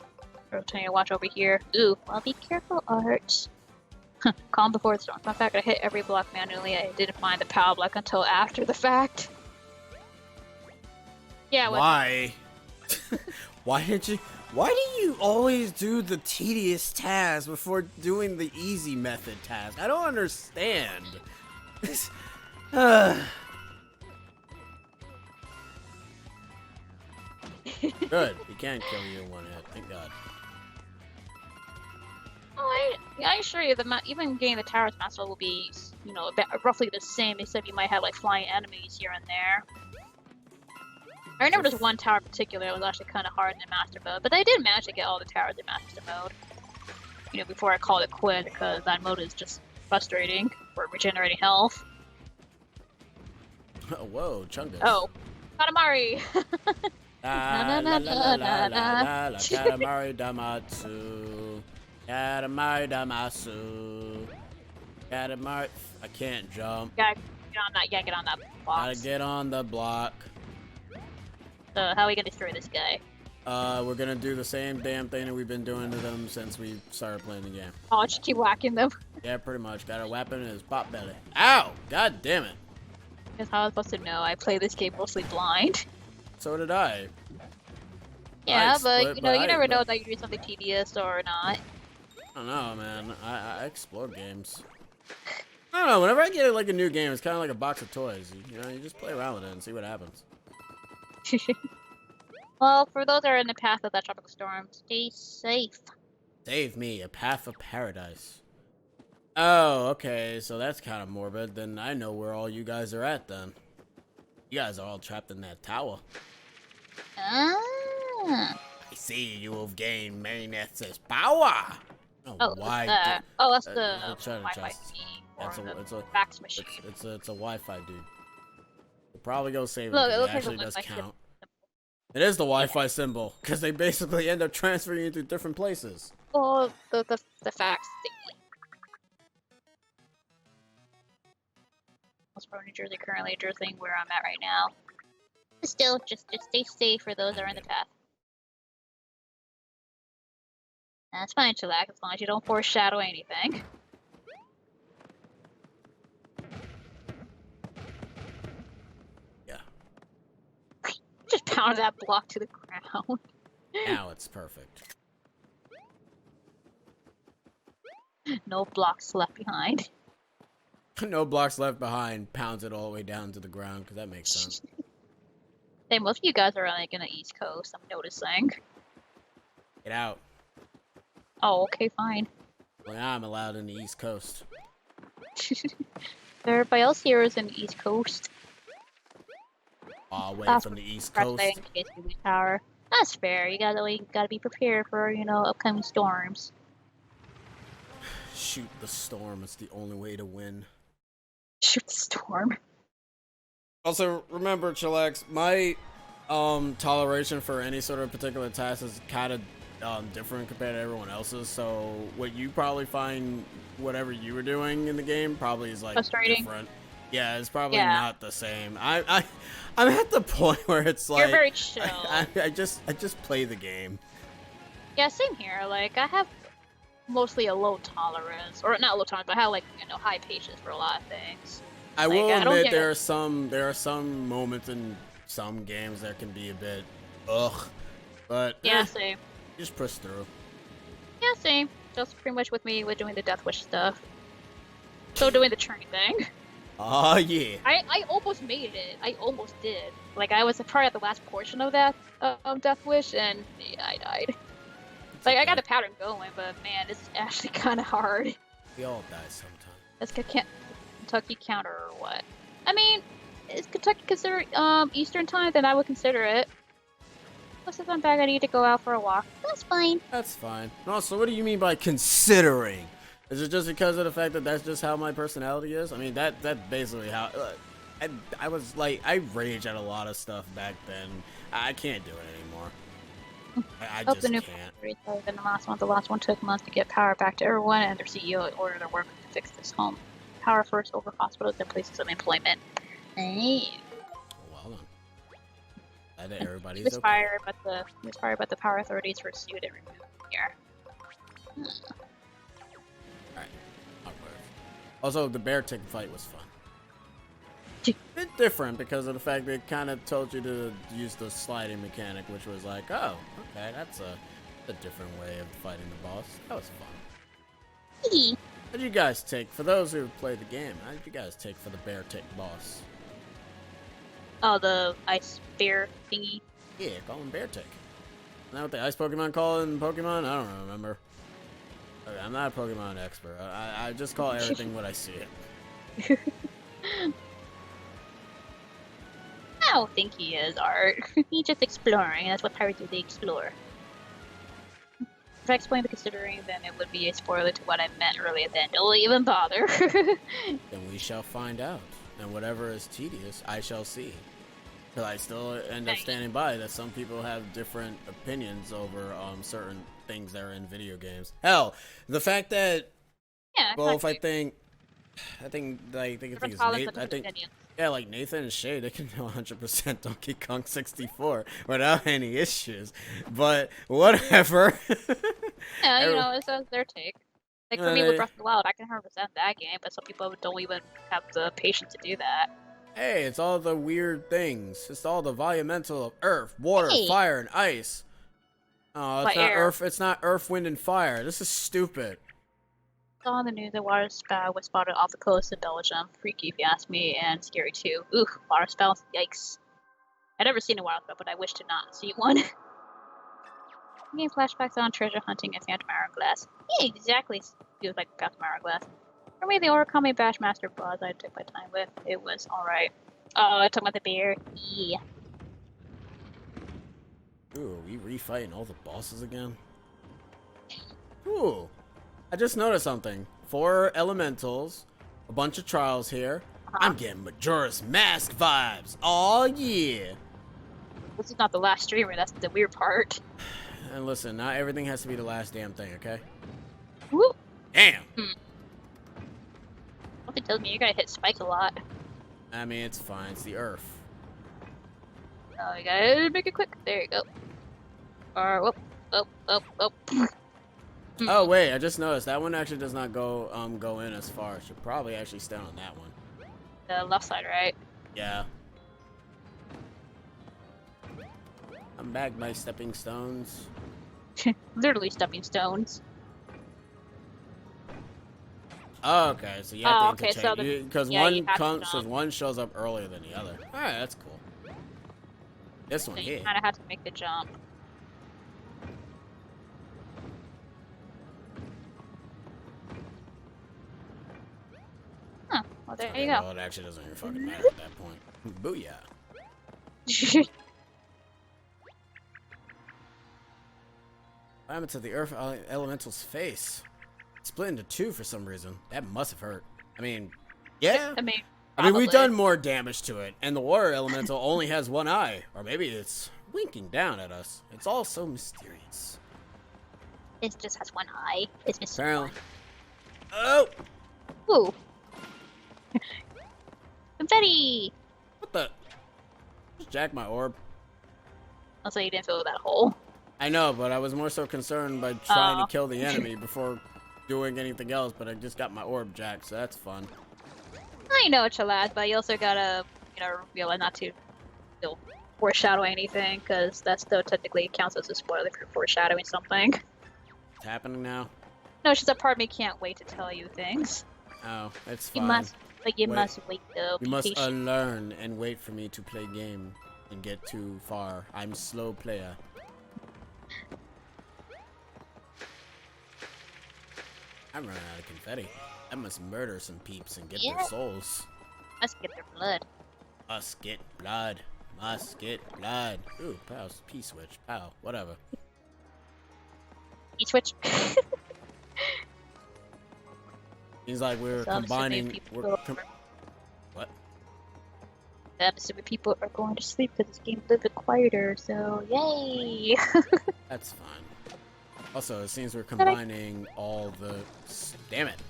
Speaker 2: So trying to watch over here. Ooh, well, be careful, Art. Calm before the storm. In fact, I hit every block manually. I didn't find the power block until after the fact. Yeah.
Speaker 1: Why? Why do you always do the tedious task before doing the easy method task? I don't understand. Good. He can't kill you in one hit. Thank God.
Speaker 2: Oh, I assure you, even getting the Towers Master will be, roughly the same, except you might have like flying enemies here and there. I remember there's one tower in particular that was actually kind of hard in Master Mode, but I did manage to get all the towers in Master Mode. Before I called it quit, because that mode is just frustrating for regenerating health.
Speaker 1: Oh, whoa, Chungus.
Speaker 2: Oh, Katamari!
Speaker 1: La la la la la la la Katamari Damatsu. Katamari Damasu. Katamari. I can't jump.
Speaker 2: Gotta get on that box.
Speaker 1: Gotta get on the block.
Speaker 2: So how are we gonna destroy this guy?
Speaker 1: We're gonna do the same damn thing that we've been doing to them since we started playing the game.
Speaker 2: Oh, just keep whacking them.
Speaker 1: Yeah, pretty much. Got a weapon in his pot belly. Ow! God damn it.
Speaker 2: That's how I was supposed to know. I play this game mostly blind.
Speaker 1: So did I.
Speaker 2: Yeah, but you never know that you're doing something tedious or not.
Speaker 1: I don't know, man. I explore games. I don't know. Whenever I get like a new game, it's kind of like a box of toys. You just play around with it and see what happens.
Speaker 2: Well, for those that are in the path of that tropical storm, stay safe.
Speaker 1: Save me, a path of paradise. Oh, okay. So that's kind of morbid. Then I know where all you guys are at. Then you guys are all trapped in that tower.
Speaker 2: Ah.
Speaker 1: I see you have gained Marinette's power.
Speaker 2: Oh,
Speaker 1: why?
Speaker 2: that's the Wi-Fi
Speaker 1: It's a
Speaker 2: fax machine.
Speaker 1: It's a Wi-Fi dude. We'll probably go save it.
Speaker 2: Look,
Speaker 1: It
Speaker 2: looks like
Speaker 1: actually
Speaker 2: the
Speaker 1: does
Speaker 2: Wi-Fi
Speaker 1: count. It is the Wi-Fi symbol because they basically end up transferring you to different places.
Speaker 2: Oh, the fax thingy. Most pro New Jersey currently Jersey where I'm at right now. Still, just stay safe for those that are in the path. That's fine, Chillax, as long as you don't foreshadow anything.
Speaker 1: Yeah.
Speaker 2: Just pound that block to the ground.
Speaker 1: Now it's perfect.
Speaker 2: No blocks left behind.
Speaker 1: No blocks left behind. Pounds it all the way down to the ground because that makes sense.
Speaker 2: Hey, most of you guys are like in the East Coast, I'm noticing.
Speaker 1: Get out.
Speaker 2: Oh, okay, fine.
Speaker 1: Well, now I'm allowed in the East Coast.
Speaker 2: Everybody else here is in the East Coast.
Speaker 1: Away
Speaker 2: That's
Speaker 1: from the East
Speaker 2: right
Speaker 1: Coast.
Speaker 2: there in case we lose power. That's fair. You gotta be prepared for upcoming storms.
Speaker 1: Shoot the storm. It's the only way to win.
Speaker 2: Shoot the storm.
Speaker 1: Also, remember, Chillax, my toleration for any sort of particular task is kind of different compared to everyone else's. So what you probably find, whatever you were doing in the game, probably is like
Speaker 2: frustrating.
Speaker 1: Different. Yeah, it's probably not the same. I'm at the point where it's like
Speaker 2: you're very chill.
Speaker 1: I just play the game.
Speaker 2: Yeah, same here. Like I have mostly a low tolerance, or not low tolerance, but I have like high patience for a lot of things.
Speaker 1: I will admit there are some moments in some games that can be a bit but
Speaker 2: yeah, same.
Speaker 1: Just push through.
Speaker 2: Yeah, same. Just pretty much with me with doing the Death Wish stuff. So doing the churning thing.
Speaker 1: Oh yeah.
Speaker 2: I almost made it. I almost did. Like I was probably at the last portion of that Death Wish, and yeah, I died. Like I got a pattern going, but man, it's actually kind of hard.
Speaker 1: We all die sometimes.
Speaker 2: That's Kentucky counter or what? I mean, is Kentucky considered Eastern time? Then I would consider it. Plus, if I'm back, I need to go out for a walk. That's fine.
Speaker 1: That's fine. And also, what do you mean by considering? Is it just because of the fact that that's just how my personality is? I mean, that's basically how. I was like, I rage at a lot of stuff back then. I can't do it anymore. I
Speaker 2: Hope
Speaker 1: just
Speaker 2: the new
Speaker 1: can't.
Speaker 2: factory better than the last one. The last one took months to get power back to everyone, and their CEO ordered their workers to fix this home. Power first over hospitals and places of employment. Hey.
Speaker 1: Well then. I think
Speaker 2: He
Speaker 1: everybody's
Speaker 2: was
Speaker 1: okay.
Speaker 2: fired, but the power authorities pursued and removed him here.
Speaker 1: Alright. Also, the bear tick fight was fun. Bit different because of the fact that it kind of told you to use the sliding mechanic, which was like, oh, okay, that's a different way of fighting the boss. That was fun. How did you guys take, for those who played the game, how did you guys take for the bear tick boss?
Speaker 2: Oh, the ice bear thingy.
Speaker 1: Yeah, call him bear tick. Isn't that what the ice Pokemon call it in Pokemon? I don't remember. Okay, I'm not a Pokemon expert. I just call everything what I see it.
Speaker 2: I don't think he is, Art. He's just exploring. That's what pirates do, they explore. If I explain the considering, then it would be a spoiler to what I meant earlier, then don't even bother.
Speaker 1: Then we shall find out. And whatever is tedious, I shall see. But I still end up standing by that some people have different opinions over certain things that are in video games. Hell, the fact that,
Speaker 2: Yeah,
Speaker 1: well,
Speaker 2: exactly.
Speaker 1: if I think it's Nathan, yeah, like Nathan and Shay, they can know 100% Donkey Kong 64 without any issues. But whatever.
Speaker 2: Yeah, you know, it's their take. Like for me with Breath of the Wild, I can 100% that game, but some people don't even have the patience to do that.
Speaker 1: Hey, it's all the weird things. It's all the volumental of earth, water, fire, and ice. Oh, it's not
Speaker 2: air.
Speaker 1: earth. It's not earth, wind, and fire. This is stupid.
Speaker 2: Saw on the news that water spout was spotted off the coast of Belgium. Freaky if you ask me, and scary too. Ooh, water spouts, yikes. I've never seen a water spout, but I wish to not see one. Game flashbacks on treasure hunting and Phantom Hourglass. Yeah, exactly. Feels like Phantom Hourglass. For me, the Origami Bassmaster boss I took my time with. It was alright. Oh, I talking about the bear. Yeah.
Speaker 1: Ooh, are we refighting all the bosses again? Ooh. I just noticed something. 4 elementals, a bunch of trials here. I'm getting Majora's Mask vibes. Oh yeah.
Speaker 2: This is not the last streamer, that's the weird part.
Speaker 1: And listen, not everything has to be the last damn thing, okay?
Speaker 2: Woo!
Speaker 1: Damn!
Speaker 2: Something tells me you're gonna hit Spike a lot.
Speaker 1: I mean, it's fine. It's the Earth.
Speaker 2: Oh, you gotta make it quick. There you go. Or, whoop, whoop, whoop, whoop.
Speaker 1: Oh, wait. I just noticed. That one actually does not go in as far. Should probably actually stand on that one.
Speaker 2: The left side, right?
Speaker 1: Yeah. I'm back by stepping stones.
Speaker 2: Literally stepping stones.
Speaker 1: Oh, okay, so you have to interchange.
Speaker 2: So
Speaker 1: because one shows up earlier than the other. Alright, that's cool. This one
Speaker 2: so
Speaker 1: here.
Speaker 2: You kind of have to make the jump. Huh, well there you go.
Speaker 1: Well, it actually doesn't even fucking matter at that point. Booyah. What happened to the Earth Elemental's face? It split into 2 for some reason. That must have hurt. I mean, yeah. I mean, we've done more damage to it, and the Water Elemental only has 1 eye. Or maybe it's winking down at us. It's all so mysterious.
Speaker 2: It just has 1 eye. It's
Speaker 1: mysterious. Oh!
Speaker 2: Ooh. Confetti!
Speaker 1: What the? Just jack my orb.
Speaker 2: Also, you didn't fill that hole.
Speaker 1: I know, but I was more so concerned by trying to kill the enemy before doing anything else, but I just got my orb jacked, so that's fun.
Speaker 2: I know it's your lad, but you also gotta, realize not to foreshadow anything, because that still technically counts as a spoiler for foreshadowing something.
Speaker 1: It's happening now?
Speaker 2: No, it's just a part of me can't wait to tell you things.
Speaker 1: Oh, it's fine.
Speaker 2: You must wait though.
Speaker 1: You must unlearn and wait for me to play game and get too far. I'm a slow player. I'm running out of confetti. I must murder some peeps and get their souls.
Speaker 2: Must get their blood.
Speaker 1: Must get blood. Must get blood. Ooh, pow, P-switch. Pow, whatever.
Speaker 2: P-switch?
Speaker 1: Seems like we're
Speaker 2: So I'm assuming
Speaker 1: combining. What?
Speaker 2: I'm assuming people are going to sleep because this game's a little bit quieter. So yay!
Speaker 1: That's fine. Also, it seems we're combining all the. Damn it.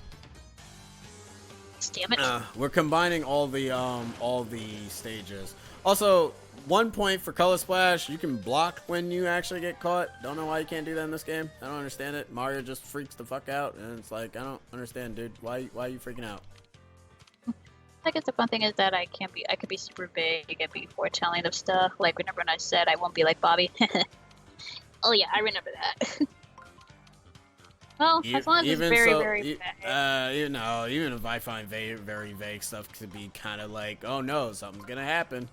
Speaker 2: Damn it!
Speaker 1: We're combining all the stages. Also, 1 point for Color Splash. You can block when you actually get caught. Don't know why you can't do that in this game. I don't understand it. Mario just freaks the fuck out, and it's like, I don't understand, dude. Why are you freaking out?
Speaker 2: I guess the fun thing is that I could be super vague and be foretelling of stuff. Like remember when I said I won't be like Bobby? Oh yeah, I remember that. Well, as long as it's very vague.
Speaker 1: You know, even if I find very vague stuff to be kind of like, oh no, something's gonna happen,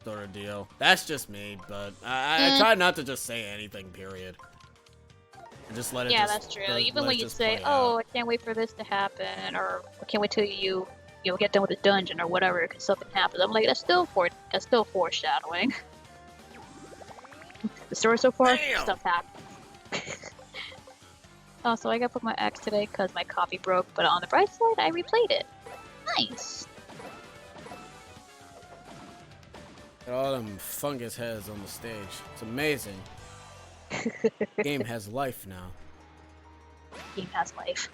Speaker 1: sort of deal. That's just me, but I try not to just say anything, period. And just let it.
Speaker 2: Yeah, that's true. Even when you say, "Oh, I can't wait for this to happen," or "I can't wait till you get done with the dungeon," or whatever, because something happens. I'm like, that's still foreshadowing. The story so far, stuff happens. Oh, so I gotta put my X today because my copy broke, but on the bright side, I replayed it. Nice!
Speaker 1: Got all them fungus heads on the stage. It's amazing. Game has life now.
Speaker 2: Game has life.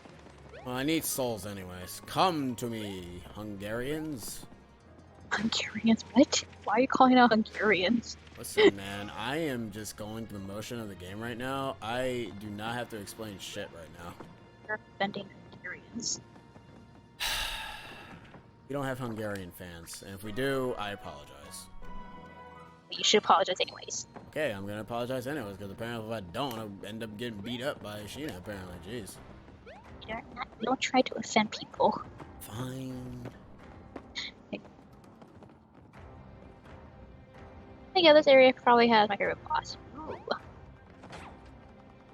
Speaker 1: Well, I need souls anyways. Come to me, Hungarians.
Speaker 2: Hungarians? What? Why are you calling out Hungarians?
Speaker 1: Listen, man, I am just going through the motion of the game right now. I do not have to explain shit right now.
Speaker 2: You're offending Hungarians.
Speaker 1: We don't have Hungarian fans, and if we do, I apologize.
Speaker 2: You should apologize anyways.
Speaker 1: Okay, I'm gonna apologize anyways, because apparently if I don't, I'll end up getting beat up by Sheena, apparently. Jeez.
Speaker 2: You don't try to offend people.
Speaker 1: Fine.
Speaker 2: Yeah, this area probably has my favorite boss. Ooh.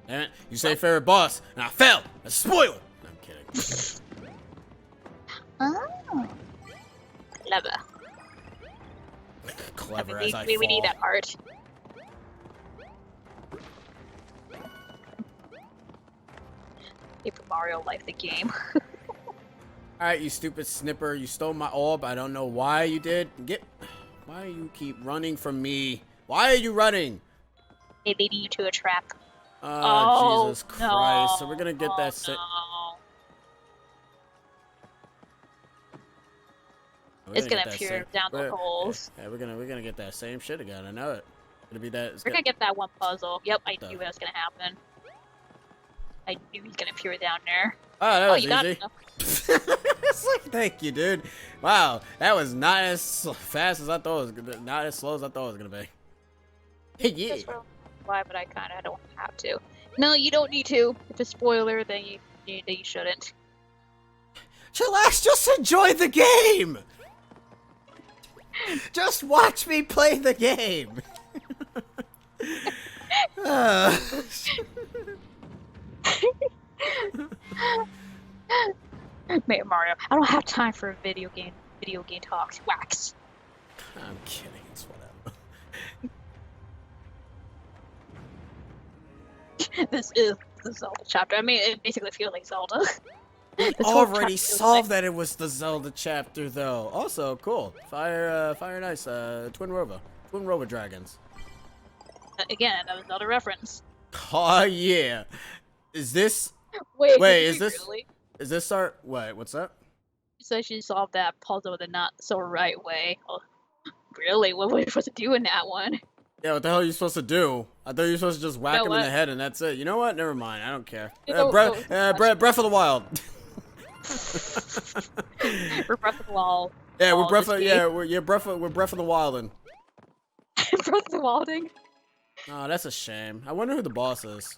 Speaker 1: Damn it, you say favorite boss, and I fell! A spoiler! No, I'm kidding.
Speaker 2: Oh. Clever.
Speaker 1: Clever
Speaker 2: we,
Speaker 1: as I
Speaker 2: we,
Speaker 1: fall.
Speaker 2: we need that part. Paper Mario Life the game.
Speaker 1: Alright, you stupid snipper, you stole my orb. I don't know why you did. Why you keep running from me? Why are you running?
Speaker 2: They leading you to a trap.
Speaker 1: Oh, Jesus Christ.
Speaker 2: No.
Speaker 1: So we're gonna get that
Speaker 2: No.
Speaker 1: We're
Speaker 2: It's
Speaker 1: gonna
Speaker 2: gonna
Speaker 1: get that
Speaker 2: appear
Speaker 1: same-
Speaker 2: down the
Speaker 1: we're-
Speaker 2: holes.
Speaker 1: Yeah, we're gonna get that same shit again. I know it. It'll be that.
Speaker 2: We're gonna get that one puzzle. Yep, I
Speaker 1: Stuff.
Speaker 2: knew that was gonna happen. I knew he was gonna appear down there.
Speaker 1: Oh, that was
Speaker 2: you got
Speaker 1: easy.
Speaker 2: it.
Speaker 1: It's like, thank you, dude. Wow, that was not as fast as I thought it was gonna. Not as slow as I thought it was gonna be. Hey, yeah.
Speaker 2: That's why, but I kinda don't have to. No, you don't need to. If it's a spoiler, then you shouldn't.
Speaker 1: Chillax, just enjoy the game. Just watch me play the game.
Speaker 2: Man, Mario, I don't have time for video game talks. Wax.
Speaker 1: I'm kidding. It's whatever.
Speaker 2: This is the Zelda chapter. I mean, it basically feels like Zelda.
Speaker 1: We
Speaker 2: This whole
Speaker 1: already
Speaker 2: chapter feels
Speaker 1: solved that it was the Zelda chapter, though. Also, cool. Fire and Ice, Twin Rover dragons.
Speaker 2: Again, another Zelda reference.
Speaker 1: Oh yeah. Is this?
Speaker 2: Wait,
Speaker 1: is
Speaker 2: did you
Speaker 1: this?
Speaker 2: really?
Speaker 1: Is this our? What's that?
Speaker 2: So she solved that puzzle the not so right way. Oh, really? What were we supposed to do in that one?
Speaker 1: Yeah, what the hell are you supposed to do? I thought you were supposed to just whack
Speaker 2: know
Speaker 1: him in
Speaker 2: what?
Speaker 1: the head and that's it. You know what? Never mind. I don't care.
Speaker 2: No,
Speaker 1: Breath of the Wild.
Speaker 2: We're Breath of the Wild.
Speaker 1: Yeah, we're
Speaker 2: Wild
Speaker 1: Breath of
Speaker 2: escape.
Speaker 1: we're Breath of the Wildin'.
Speaker 2: Breath of the Wilding.
Speaker 1: Oh, that's a shame. I wonder who the boss is.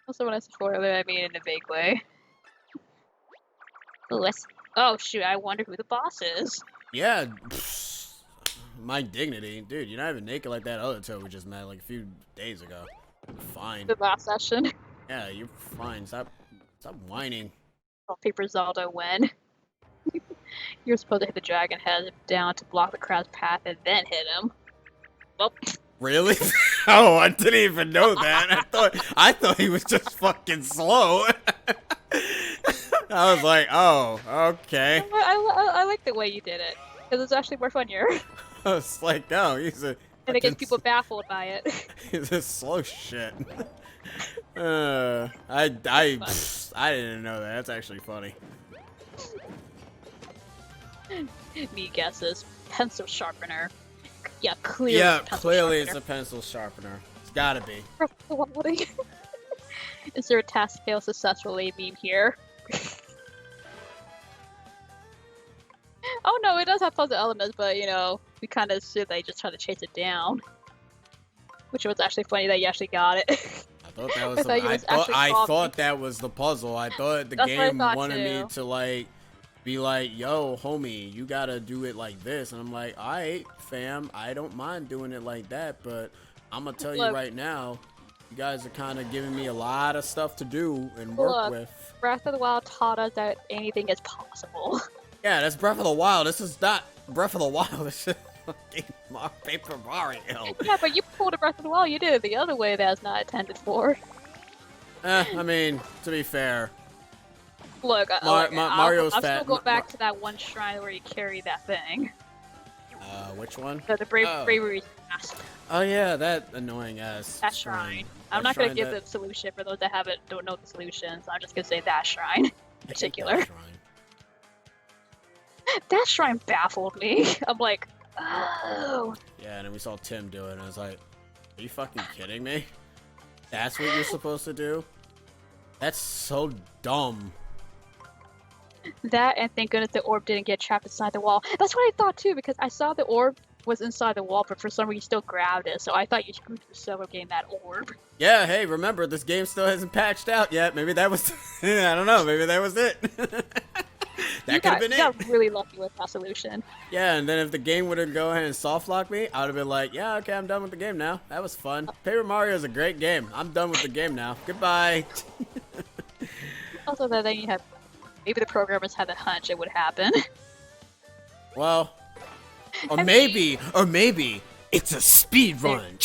Speaker 2: Also, when I say spoiler, I mean in a vague way. Oh shoot! I wonder who the boss is.
Speaker 1: Yeah. My dignity, dude. You're not even naked like that other toe we just met like a few days ago. You're fine.
Speaker 2: The last session.
Speaker 1: Yeah, you're fine. Stop whining.
Speaker 2: Oh, Paper Zelda when. You're supposed to hit the dragon head down to block the crowd's path and then hit him. Well,
Speaker 1: Really? Oh, I didn't even know that. I thought he was just fucking slow. I was like, oh, okay.
Speaker 2: I like the way you did it because it's actually more funnier,
Speaker 1: I was like, no, he's a
Speaker 2: and it gets
Speaker 1: fucking,
Speaker 2: people baffled by it.
Speaker 1: he's a slow shit. I didn't know that. That's actually funny.
Speaker 2: Me guesses pencil sharpener. Yeah, clearly.
Speaker 1: Yeah,
Speaker 2: pencil
Speaker 1: clearly
Speaker 2: sharpener.
Speaker 1: it's a pencil sharpener. It's gotta be.
Speaker 2: Is there a task fail successfully meme here? Oh no, it does have puzzle elements, but you know, we kind of assumed they just try to chase it down. Which was actually funny that you actually got it.
Speaker 1: I thought that was.
Speaker 2: I
Speaker 1: thought that was the puzzle. I thought the
Speaker 2: That's what I
Speaker 1: game
Speaker 2: thought,
Speaker 1: wanted me
Speaker 2: too.
Speaker 1: to like be like, "Yo, homie, you gotta do it like this," and I'm like, "All right, fam, I don't mind doing it like that, but I'm gonna tell you
Speaker 2: Look.
Speaker 1: right now, you guys are kind of giving me a lot of stuff to do and work
Speaker 2: Look.
Speaker 1: with."
Speaker 2: Breath of the Wild taught us that anything is possible.
Speaker 1: Yeah, that's Breath of the Wild. This is not Breath of the Wild. This is fucking Paper Mario.
Speaker 2: Yeah, but you pulled a Breath of the Wild, you did it the other way that's not intended for.
Speaker 1: I mean, to be fair,
Speaker 2: Look,
Speaker 1: Mario's
Speaker 2: I'm
Speaker 1: fat.
Speaker 2: still going back to that one shrine where you carry that thing.
Speaker 1: Which one?
Speaker 2: The bravery mask.
Speaker 1: Oh yeah, that annoying ass.
Speaker 2: That shrine. I'm not gonna give the solution for those that don't know the solutions. I'm just gonna say that shrine in particular. That shrine baffled me. I'm like, oh.
Speaker 1: Yeah, and then we saw Tim do it, and I was like, are you fucking kidding me? That's what you're supposed to do? That's so dumb.
Speaker 2: That, and thank goodness the orb didn't get trapped inside the wall. That's what I thought too, because I saw the orb was inside the wall, but for some reason you still grabbed it, so I thought you screwed yourself with getting that orb.
Speaker 1: Yeah, hey, remember, this game still hasn't patched out yet. Maybe that was... I don't know, maybe that was it. That could have been it.
Speaker 2: You got really lucky with that solution.
Speaker 1: Yeah, and then if the game would have go ahead and soft lock me, I would have been like, yeah, okay, I'm done with the game now. That was fun. Paper Mario is a great game. I'm done with the game now. Goodbye.
Speaker 2: Also, then you have maybe the programmers had a hunch it would happen.
Speaker 1: Well, or maybe it's a speed run.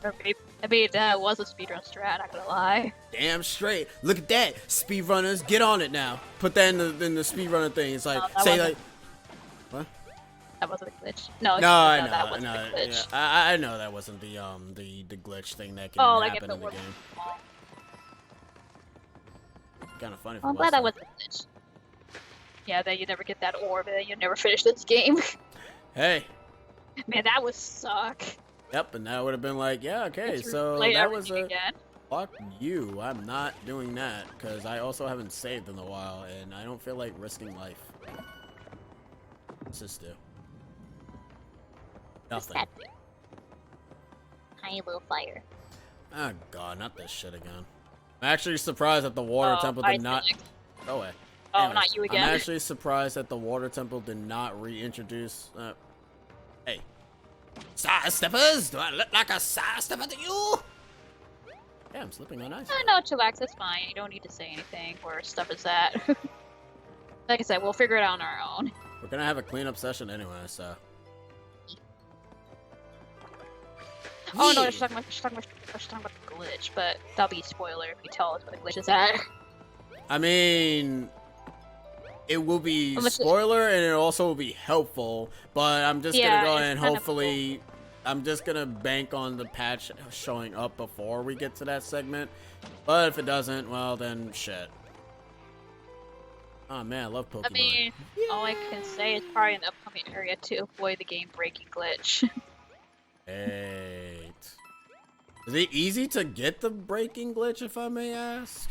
Speaker 2: Or maybe that was a speedrun strat, not gonna lie.
Speaker 1: Damn straight. Look at that. Speedrunners, get on it now. Put that in the speedrunner thing. It's like, say like... What?
Speaker 2: That wasn't a glitch. No,
Speaker 1: I know.
Speaker 2: That wasn't a glitch.
Speaker 1: Yeah, I know that wasn't the glitch thing that can happen in the game. Kind of funny.
Speaker 2: I'm glad that wasn't a glitch. Yeah, that you never get that orb, and you never finish this game.
Speaker 1: Hey.
Speaker 2: Man, that would suck.
Speaker 1: Yep, and that would have been like, yeah, okay,
Speaker 2: Let's
Speaker 1: so
Speaker 2: replay
Speaker 1: that was a...
Speaker 2: again.
Speaker 1: Fuck you. I'm not doing that, because I also haven't saved in a while, and I don't feel like risking life. What's this do? Nothing.
Speaker 2: What's that do? Tiny little fire.
Speaker 1: Oh god, not this shit again. I'm actually surprised that the water temple did not... Go away.
Speaker 2: Oh,
Speaker 1: Anyways,
Speaker 2: not you again.
Speaker 1: I'm actually surprised that the water temple did not reintroduce... Hey. Sidesteppers? Do I look like a sidestepper to you? Yeah, I'm slipping on ice.
Speaker 2: No, chillax, that's fine. You don't need to say anything where stuff is at. Like I said, we'll figure it out on our own.
Speaker 1: We're gonna have a cleanup session anyway, so...
Speaker 2: Oh no, she's talking about the glitch, but that'll be a spoiler if you tell us what the glitch is at.
Speaker 1: I mean... It will be spoiler, and it also will be helpful, but I'm just gonna go ahead and hopefully... I'm just gonna bank on the patch showing up before we get to that segment. But if it doesn't, well then, shit. Oh man, I love Pokemon.
Speaker 2: I mean, all I can say is probably an upcoming area to avoid the game-breaking glitch.
Speaker 1: Wait. Is it easy to get the breaking glitch, if I may ask?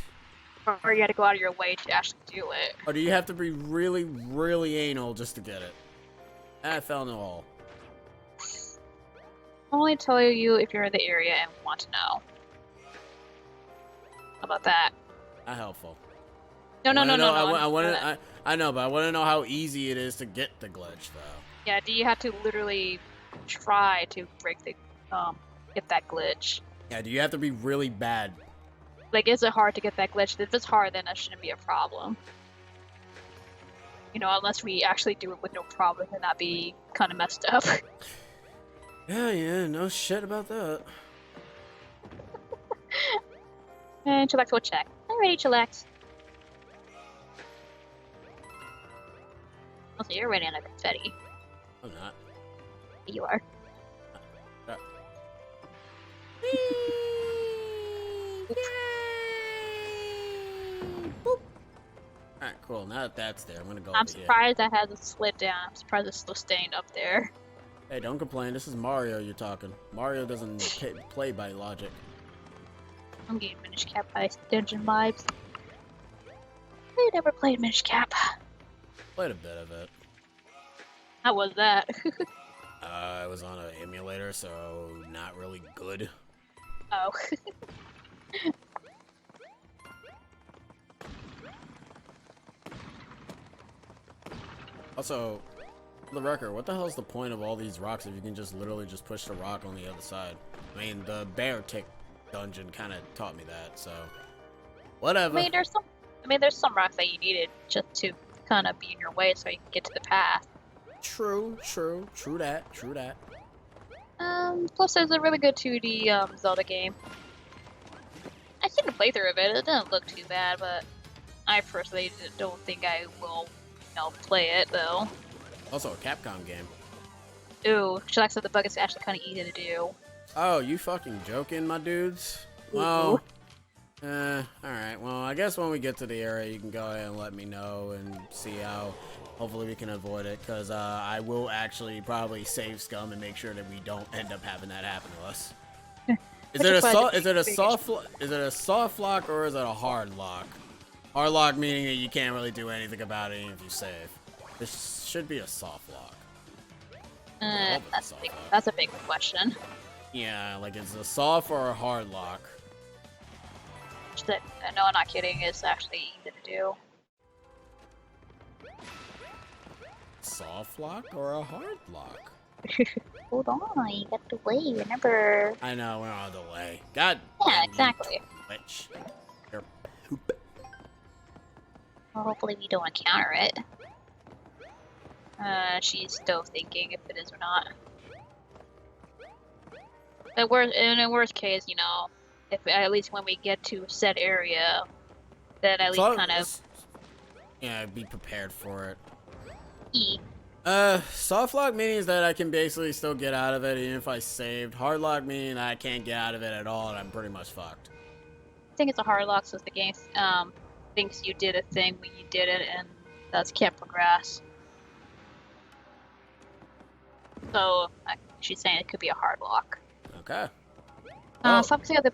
Speaker 2: Or you had to go out of your way to actually do it.
Speaker 1: Or do you have to be really, really anal just to get it? I fell in the hole.
Speaker 2: I'll only tell you if you're in the area and want to know. How about that?
Speaker 1: Not helpful.
Speaker 2: No.
Speaker 1: I know, but I want to know how easy it is to get the glitch, though.
Speaker 2: Yeah, do you have to literally try to break the, get that glitch?
Speaker 1: Yeah, do you have to be really bad?
Speaker 2: Like, is it hard to get that glitch? If it's hard, then that shouldn't be a problem. You know, unless we actually do it with no problem, then that'd be kind of messed up.
Speaker 1: Yeah, no shit about that.
Speaker 2: And Chillax will check. Alrighty, Chillax. Also, you're running out of confetti.
Speaker 1: I'm not.
Speaker 2: You are.
Speaker 1: Uh, Boop. Alright, cool. Now that that's there, I'm gonna go
Speaker 2: I'm
Speaker 1: over here.
Speaker 2: surprised that hasn't slid down. I'm surprised it's still staying up there.
Speaker 1: Hey, don't complain. This is Mario you're talking. Mario doesn't play by logic.
Speaker 2: I'm getting Minish Cap Ice Dungeon vibes. I never played Minish Cap.
Speaker 1: Played a bit of it.
Speaker 2: How was that?
Speaker 1: I was on an emulator, so not really good.
Speaker 2: Oh.
Speaker 1: Also, for the record, what the hell is the point of all these rocks if you can just literally just push the rock on the other side? I mean, the bear tick dungeon kind of taught me that, so whatever.
Speaker 2: I mean, there's some rocks that you needed just to kind of be in your way so you can get to the path.
Speaker 1: True that.
Speaker 2: Plus there's a really good 2D Zelda game. I seen a playthrough of it. It didn't look too bad, but I personally don't think I will, play it though.
Speaker 1: Also a Capcom game.
Speaker 2: Ooh, Shellac said the bug is actually kind of easy to do.
Speaker 1: Oh, you fucking joking, my dudes?
Speaker 2: Ooh.
Speaker 1: Well, alright. Well, I guess when we get to the area, you can go ahead and let me know and see how hopefully we can avoid it, because I will actually probably save scum and make sure that we don't end up having that happen to us. Is it a soft lock or is it a hard lock? Hard lock meaning that you can't really do anything about it even if you save. This should be a soft lock.
Speaker 2: That's a big question.
Speaker 1: Yeah, like it's a soft or a hard lock.
Speaker 2: No, I'm not kidding. It's actually easy to do.
Speaker 1: Soft lock or a hard lock?
Speaker 2: Hold on, you got to wait. Remember?
Speaker 1: I know, we're on the way. God.
Speaker 2: Yeah, exactly.
Speaker 1: Witch. You're poop.
Speaker 2: Well, hopefully we don't encounter it. She's still thinking if it is or not. In a worst case, if at least when we get to said area, then at least kind of.
Speaker 1: Yeah, be prepared for it.
Speaker 2: E.
Speaker 1: Soft lock means that I can basically still get out of it even if I saved. Hard lock meaning I can't get out of it at all and I'm pretty much fucked.
Speaker 2: I think it's a hard lock, so the game thinks you did a thing when you did it, and thus can't progress. So she's saying it could be a hard lock.
Speaker 1: Okay.
Speaker 2: Soft got the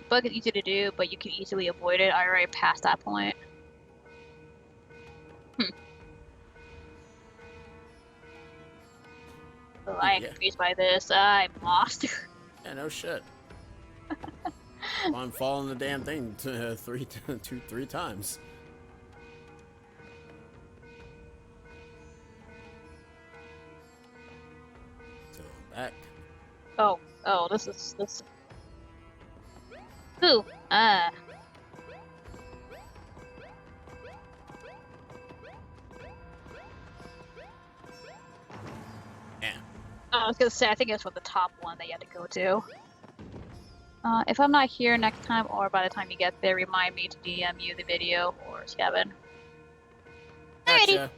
Speaker 2: bug is easy to do, but you can easily avoid it. I already passed that point. So I am confused by this. I'm lost.
Speaker 1: Yeah, no shit. I'm following the damn thing three times. So back.
Speaker 2: Oh, this. Ooh, I was gonna say, I think it's for the top one that you had to go to. If I'm not here next time, or by the time you get there, remind me to DM you the video, or Kevin.
Speaker 1: Gotcha.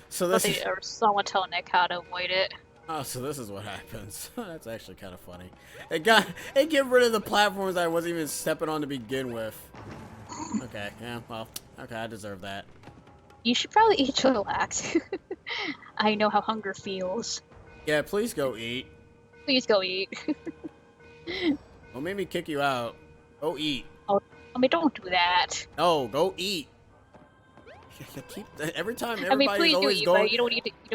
Speaker 1: So this is...
Speaker 2: Or someone tell Nick how to avoid it.
Speaker 1: Oh, so this is what happens. That's actually kind of funny. It get rid of the platforms I wasn't even stepping on to begin with. Okay, yeah, well, okay, I deserve that.
Speaker 2: You should probably eat Chillax. I know how hunger feels.
Speaker 1: Yeah, please go eat.
Speaker 2: Please go eat.
Speaker 1: Don't make me kick you out. Go eat.
Speaker 2: Oh, I mean, don't do that.
Speaker 1: No, go eat. Every time everybody's
Speaker 2: I mean, please
Speaker 1: always
Speaker 2: do eat,
Speaker 1: going.
Speaker 2: but you don't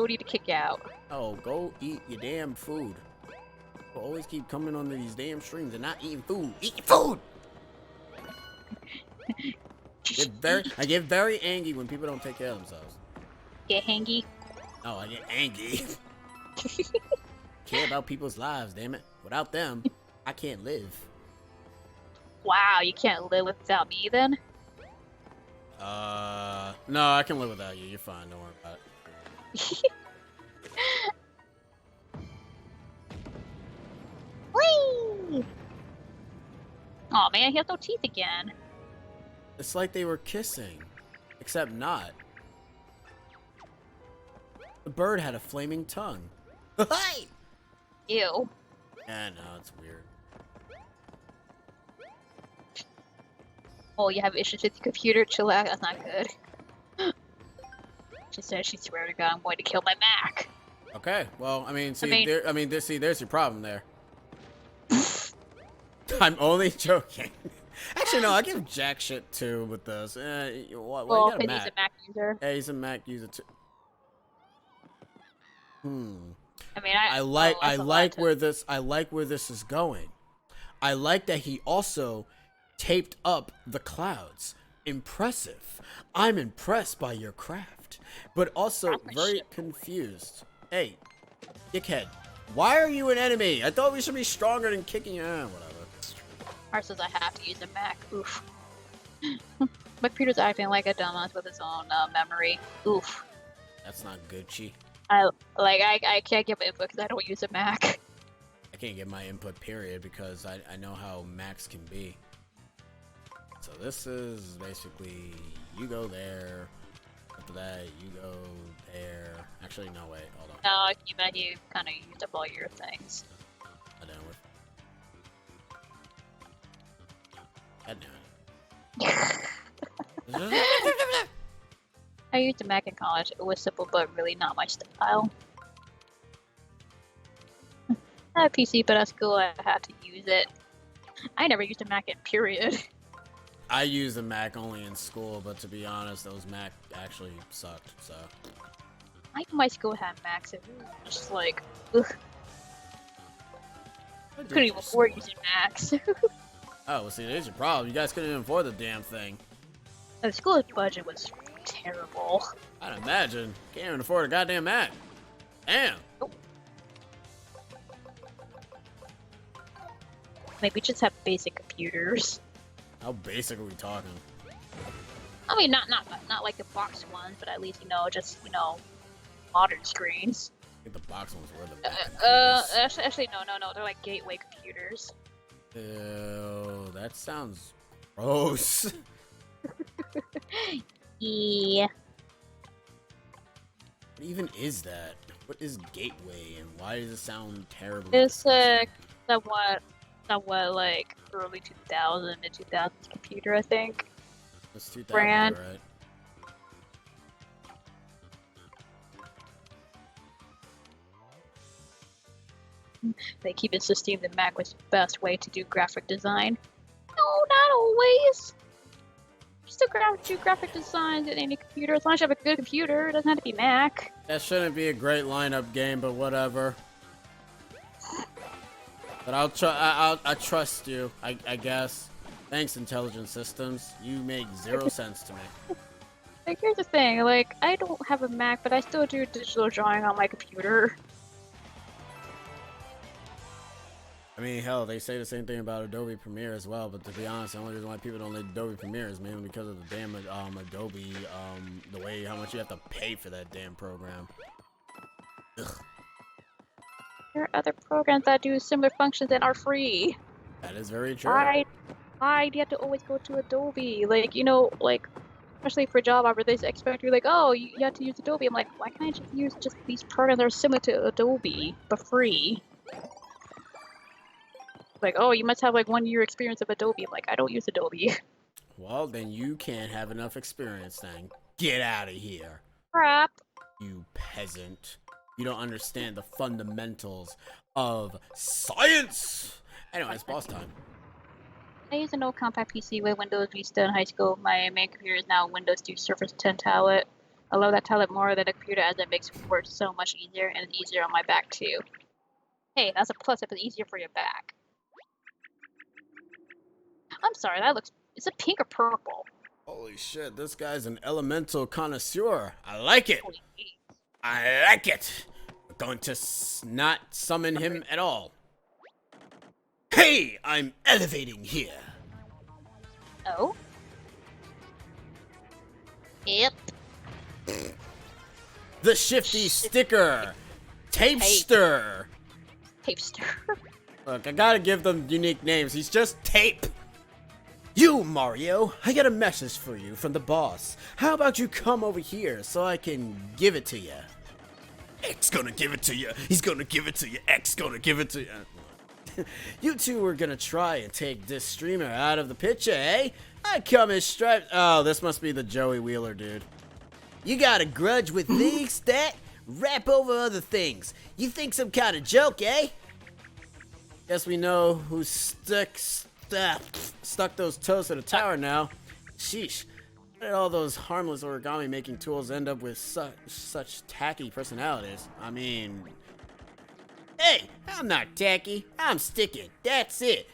Speaker 2: need to kick you out.
Speaker 1: Oh, go eat your damn food. People always keep coming on these damn streams and not eating food. Eat your food. I get very angry when people don't take care of themselves.
Speaker 2: Get hangy?
Speaker 1: No, I get angry. Care about people's lives, damn it. Without them, I can't live.
Speaker 2: Wow, you can't live without me then?
Speaker 1: No, I can live without you. You're fine. Don't worry about it.
Speaker 2: Whee! Oh man, he has no teeth again.
Speaker 1: It's like they were kissing, except not. bird had a flaming tongue. Hey!
Speaker 2: Ew.
Speaker 1: Yeah, no, it's weird.
Speaker 2: Oh, you have issues with your computer? Chill out. That's not good. She said she swear to God I'm going to kill my Mac.
Speaker 1: Okay, well, I mean,
Speaker 2: I
Speaker 1: there's your problem there. I'm only joking. Actually, no, I give Jack shit too with this. Well, you got a
Speaker 2: he's a Mac user.
Speaker 1: Yeah, he's a Mac user too.
Speaker 2: I mean,
Speaker 1: I like where this is going. I like that he also taped up the clouds. Impressive. I'm impressed by your craft, but also very confused. Hey, dickhead, why are you an enemy? I thought we should be stronger than kicking you. Whatever.
Speaker 2: Or says I have to use a Mac. Oof. My computer's acting like a dumbass with its own memory. Oof.
Speaker 1: That's not good, Chi.
Speaker 2: I can't give input because I don't use a Mac.
Speaker 1: I can't get my input, period, because I know how Macs can be. So this is basically, you go there, after that, you go there. Actually, no, wait, hold on.
Speaker 2: No, you bet you kind of used up all your things.
Speaker 1: I don't know. God damn it.
Speaker 2: I used a Mac in college. It was simple, but really not my style. I had a PC, but at school I had to use it. I never used a Mac in period.
Speaker 1: I used a Mac only in school, but to be honest, those Mac actually sucked, so.
Speaker 2: I know my school had Macs, and it was just like, ugh. Couldn't even afford using Macs.
Speaker 1: Oh, well, see, there's your problem. You guys couldn't even afford the damn thing.
Speaker 2: The school's budget was terrible.
Speaker 1: I'd imagine. Can't even afford a goddamn Mac. Damn.
Speaker 2: Nope. Maybe just have basic computers.
Speaker 1: How basic are we talking?
Speaker 2: I mean, not like the box ones, but at least just modern screens.
Speaker 1: I think the box ones were the best.
Speaker 2: Actually, no, they're like gateway computers.
Speaker 1: Ew, that sounds gross.
Speaker 2: Yeah.
Speaker 1: What even is that? What is gateway, and why does it sound terrible?
Speaker 2: It's somewhat like early 2000 to 2000s computer, I think.
Speaker 1: It's 2000,
Speaker 2: brand.
Speaker 1: Right?
Speaker 2: They keep insisting the Mac was the best way to do graphic design. No, not always. You still do graphic designs in any computer as long as you have a good computer. It doesn't have to be Mac.
Speaker 1: That shouldn't be a great lineup game, but whatever. But I trust you, I guess. Thanks, Intelligent Systems. You make zero sense to me.
Speaker 2: Like, here's the thing. Like, I don't have a Mac, but I still do digital drawing on my computer.
Speaker 1: I mean, hell, they say the same thing about Adobe Premiere as well, but to be honest, the only reason why people don't like Adobe Premiere is mainly because of the damn Adobe, the way how much you have to pay for that damn program. Ugh.
Speaker 2: There are other programs that do similar functions and are free.
Speaker 1: That is very true.
Speaker 2: Why do you have to always go to Adobe? Like, especially for job offers, they expect you like, oh, you have to use Adobe. I'm like, why can't I just use these programs that are similar to Adobe, but free? Like, oh, you must have like 1 year experience of Adobe. I'm like, I don't use Adobe.
Speaker 1: Well, then you can't have enough experience then. Get out of here.
Speaker 2: Crap.
Speaker 1: You peasant. You don't understand the fundamentals of science. Anyways, boss time.
Speaker 2: I use an old compact PC with Windows Vista in high school. My main computer is now Windows 2 Surface 10 tablet. I love that tablet more than a computer as it makes work so much easier and it's easier on my back too. Hey, that's a plus if it's easier for your back. I'm sorry, is it pink or purple?
Speaker 1: Holy shit, this guy's an elemental connoisseur. I like it.
Speaker 2: Holy geez.
Speaker 1: I like it. We're going to not summon him at all. Hey, I'm elevating here.
Speaker 2: Oh? Yep.
Speaker 1: The shifty sticker. Tapester.
Speaker 2: Tapester.
Speaker 1: Look, I gotta give them unique names. He's just Tape. You, Mario, I got a message for you from the boss. How about you come over here so I can give it to you? X gonna give it to you. He's gonna give it to you. X gonna give it to you. You two were gonna try and take this streamer out of the picture, eh? I come in striped. Oh, this must be the Joey Wheeler dude. You got a grudge with me, Stat? Rap over other things. You think some kind of joke, eh? Guess we know who stuck those toes to the tower now. Sheesh. Why did all those harmless origami making tools end up with such tacky personalities? I mean... Hey, I'm not tacky. I'm sticking. That's it.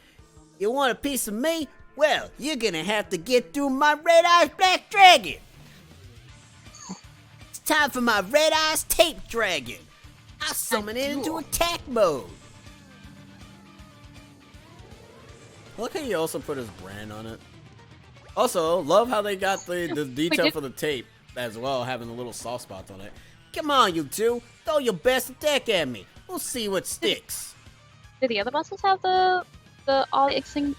Speaker 1: You want a piece of me? Well, you're gonna have to get through my Red Eyes Black Dragon. It's time for my Red Eyes Tape Dragon. I'll summon it into attack mode. Look how you also put his brand on it. Also, love how they got the detail for the tape as well, having the little soft spots on it. Come on, you two. Throw your best attack at me. We'll see what sticks.
Speaker 2: Do the other buses have the Ollie sign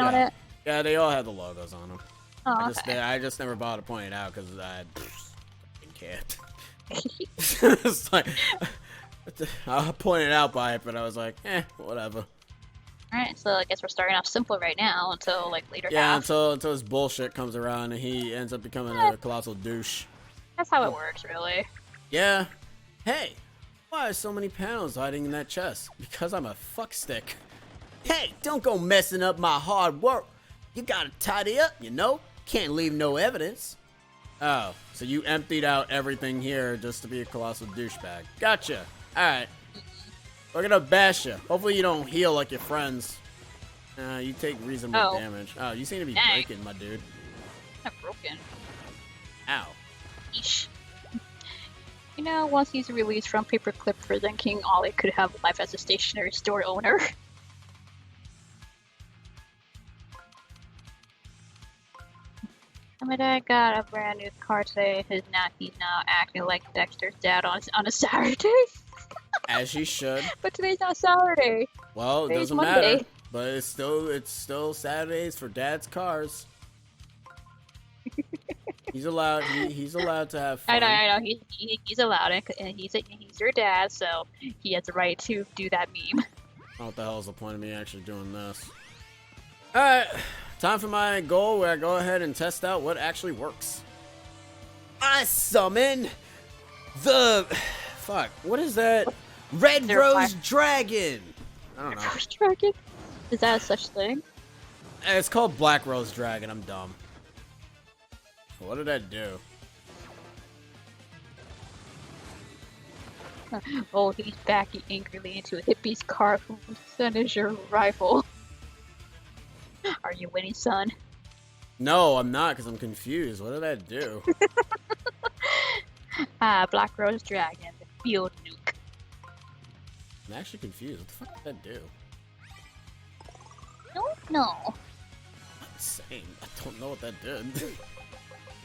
Speaker 2: on it?
Speaker 1: Yeah, they all have the logos on them.
Speaker 2: Oh,
Speaker 1: I just never bothered to point it out because I didn't care. It's like, I pointed out by it, but I was like, whatever.
Speaker 2: Alright, so I guess we're starting off simple right now until like later
Speaker 1: Yeah,
Speaker 2: half.
Speaker 1: until his bullshit comes around and he ends up becoming a colossal douche.
Speaker 2: That's how it works, really.
Speaker 1: Yeah. Hey, why are so many panels hiding in that chest? Because I'm a fuckstick. Hey, don't go messing up my hard work. You gotta tidy up, you know? Can't leave no evidence. Oh, so you emptied out everything here just to be a colossal douchebag. Gotcha. Alright. We're gonna bash you. Hopefully you don't heal like your friends. You take reasonable damage. Oh, you seem to be breaking, my dude.
Speaker 2: I'm broken.
Speaker 1: Ow.
Speaker 2: Eesh. You know, once he's released from Paperclip Prison, King Ollie could have life as a stationery store owner. My dad got a brand new car today. He's now acting like Dexter's dad on a Saturday.
Speaker 1: As she should.
Speaker 2: But today's not Saturday.
Speaker 1: Well, it doesn't matter. But it's still Saturdays for Dad's cars. He's allowed. He's allowed to have fun.
Speaker 2: I know. He's allowed it, and he's your dad, so he has the right to do that meme.
Speaker 1: What the hell is the point of me actually doing this? All right, time for my goal where I go ahead and test out what actually works. I summon the what is that? Red Rose Dragon. I don't know.
Speaker 2: Rose Dragon? Is that a such thing?
Speaker 1: It's called Black Rose Dragon. I'm dumb. What did that do?
Speaker 2: Oh, he's backing angrily into a hippie's car. Whose son is your rival? Are you winning, son?
Speaker 1: No, I'm not, because I'm confused. What did that do?
Speaker 2: Black Rose Dragon, the field nuke.
Speaker 1: I'm actually confused. What the fuck did that do?
Speaker 2: Don't know.
Speaker 1: I'm saying, I don't know what that did. Did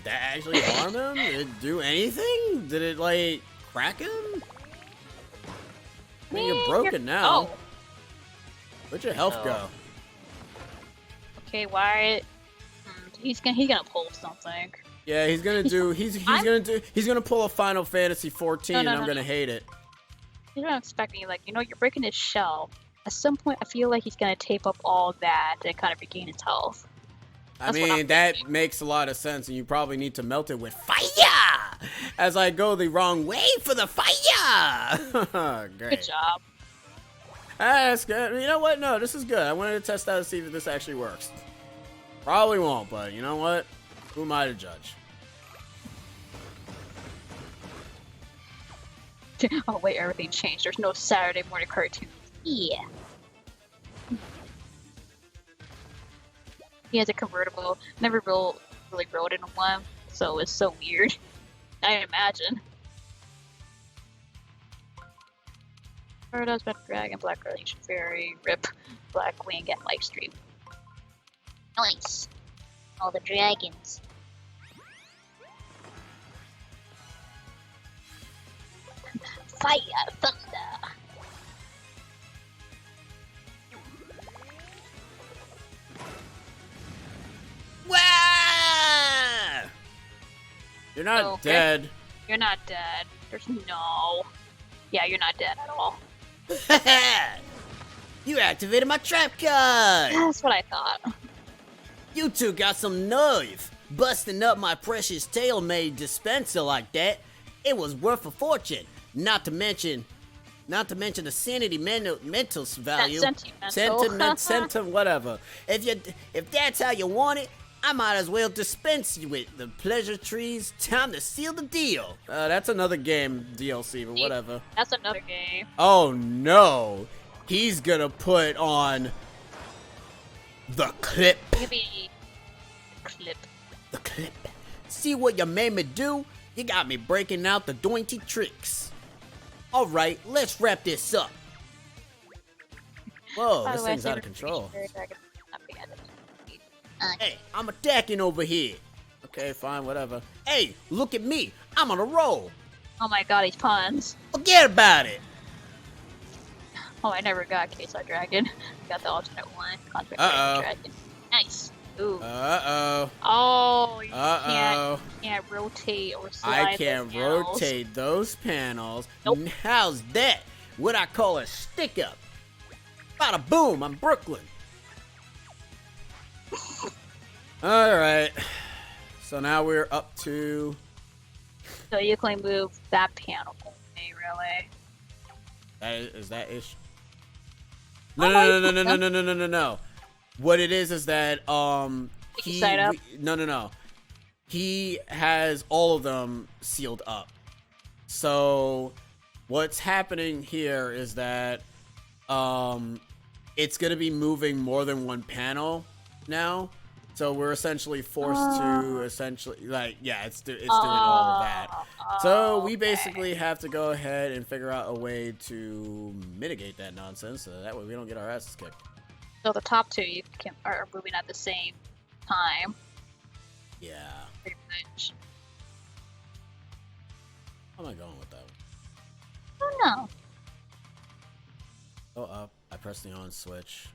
Speaker 1: that actually harm him? Did it do anything? Did it, like, crack him? I mean, you're broken now.
Speaker 2: Oh.
Speaker 1: Where'd your health go?
Speaker 2: Okay, why? He's gonna pull something.
Speaker 1: Yeah, he's gonna pull a Final Fantasy 14 and I'm gonna hate it.
Speaker 2: You don't expect me, like, you're breaking his shell. At some point, I feel like he's gonna tape up all that to kind of regain his health.
Speaker 1: I mean, that makes a lot of sense, and you probably need to melt it with fire! As I go the wrong way for the fire! Great.
Speaker 2: Good job.
Speaker 1: That's good. You know what? No, this is good. I wanted to test out to see if this actually works. Probably won't, but you know what? Who am I to judge?
Speaker 2: Oh wait, everything changed. There's no Saturday morning cartoons. Yeah. He has a convertible. Never really rode in one, so it's so weird. I imagine. Paradise, Red Dragon, Black Relation Fairy, Rip, Black Wing, and Livestream. Nice. All the dragons. Fire, thunder.
Speaker 1: Wah! You're not dead.
Speaker 2: You're not dead. monsters. No. Yeah, you're not dead at all.
Speaker 1: You activated my trap card!
Speaker 2: That's what I thought.
Speaker 1: You two got some nerve, busting up my precious tailor-made dispenser like that. It was worth a fortune. Not to mention the sanity mental value. Sentiment, whatever. If that's how you want it, I might as well dispense you with the pleasure trees. Time to seal the deal. That's another game DLC, but whatever.
Speaker 2: That's another game.
Speaker 1: Oh no, he's gonna put on the clip.
Speaker 2: Maybe clip.
Speaker 1: The clip. See what you made me do? You got me breaking out the dointy tricks. All right, let's wrap this up. Whoa, this thing's out of control. Hey, I'm attacking over here. Okay, fine, whatever. Hey, look at me. I'm on a roll.
Speaker 2: Oh my god, these puns.
Speaker 1: Forget about it.
Speaker 2: Oh, I never got Queso Dragon. Got the alternate one.
Speaker 1: Uh-oh.
Speaker 2: Dragon. Nice. Ooh.
Speaker 1: Uh-oh.
Speaker 2: Oh, you can't rotate or slide.
Speaker 1: I can't rotate those panels.
Speaker 2: Nope.
Speaker 1: How's that? What I call a stick-up. Bada boom, I'm Brooklyn. Alright. So now we're up to...
Speaker 2: So you can move that panel only, really.
Speaker 1: Is that ish? No. What it is that he has all of them sealed up. So what's happening here is that it's gonna be moving more than one panel now. So we're essentially forced to it's doing all of that. So we basically have to go ahead and figure out a way to mitigate that nonsense, so that way we don't get our asses kicked.
Speaker 2: So the top two are moving at the same time.
Speaker 1: Yeah.
Speaker 2: Pretty much.
Speaker 1: How am I going with that one?
Speaker 2: I don't know.
Speaker 1: Go up. I press the on switch.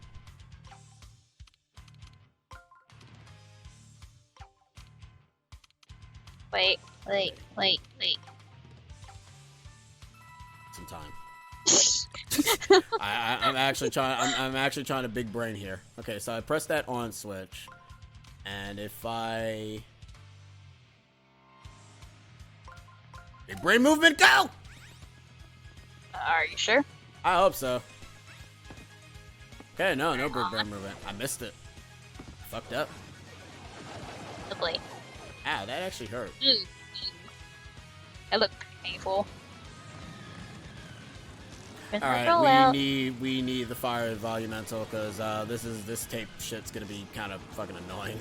Speaker 2: Wait.
Speaker 1: Some time. I'm actually trying to big brain here. Okay, so I press that on switch, and if I big brain movement, go.
Speaker 2: Are you sure?
Speaker 1: I hope so. Okay, no big brain movement. I missed it. Fucked up.
Speaker 2: Lovely.
Speaker 1: Ow, that actually hurt.
Speaker 2: That looked painful.
Speaker 1: Alright, we need the fire volumental because this tape shit's gonna be kind of fucking annoying.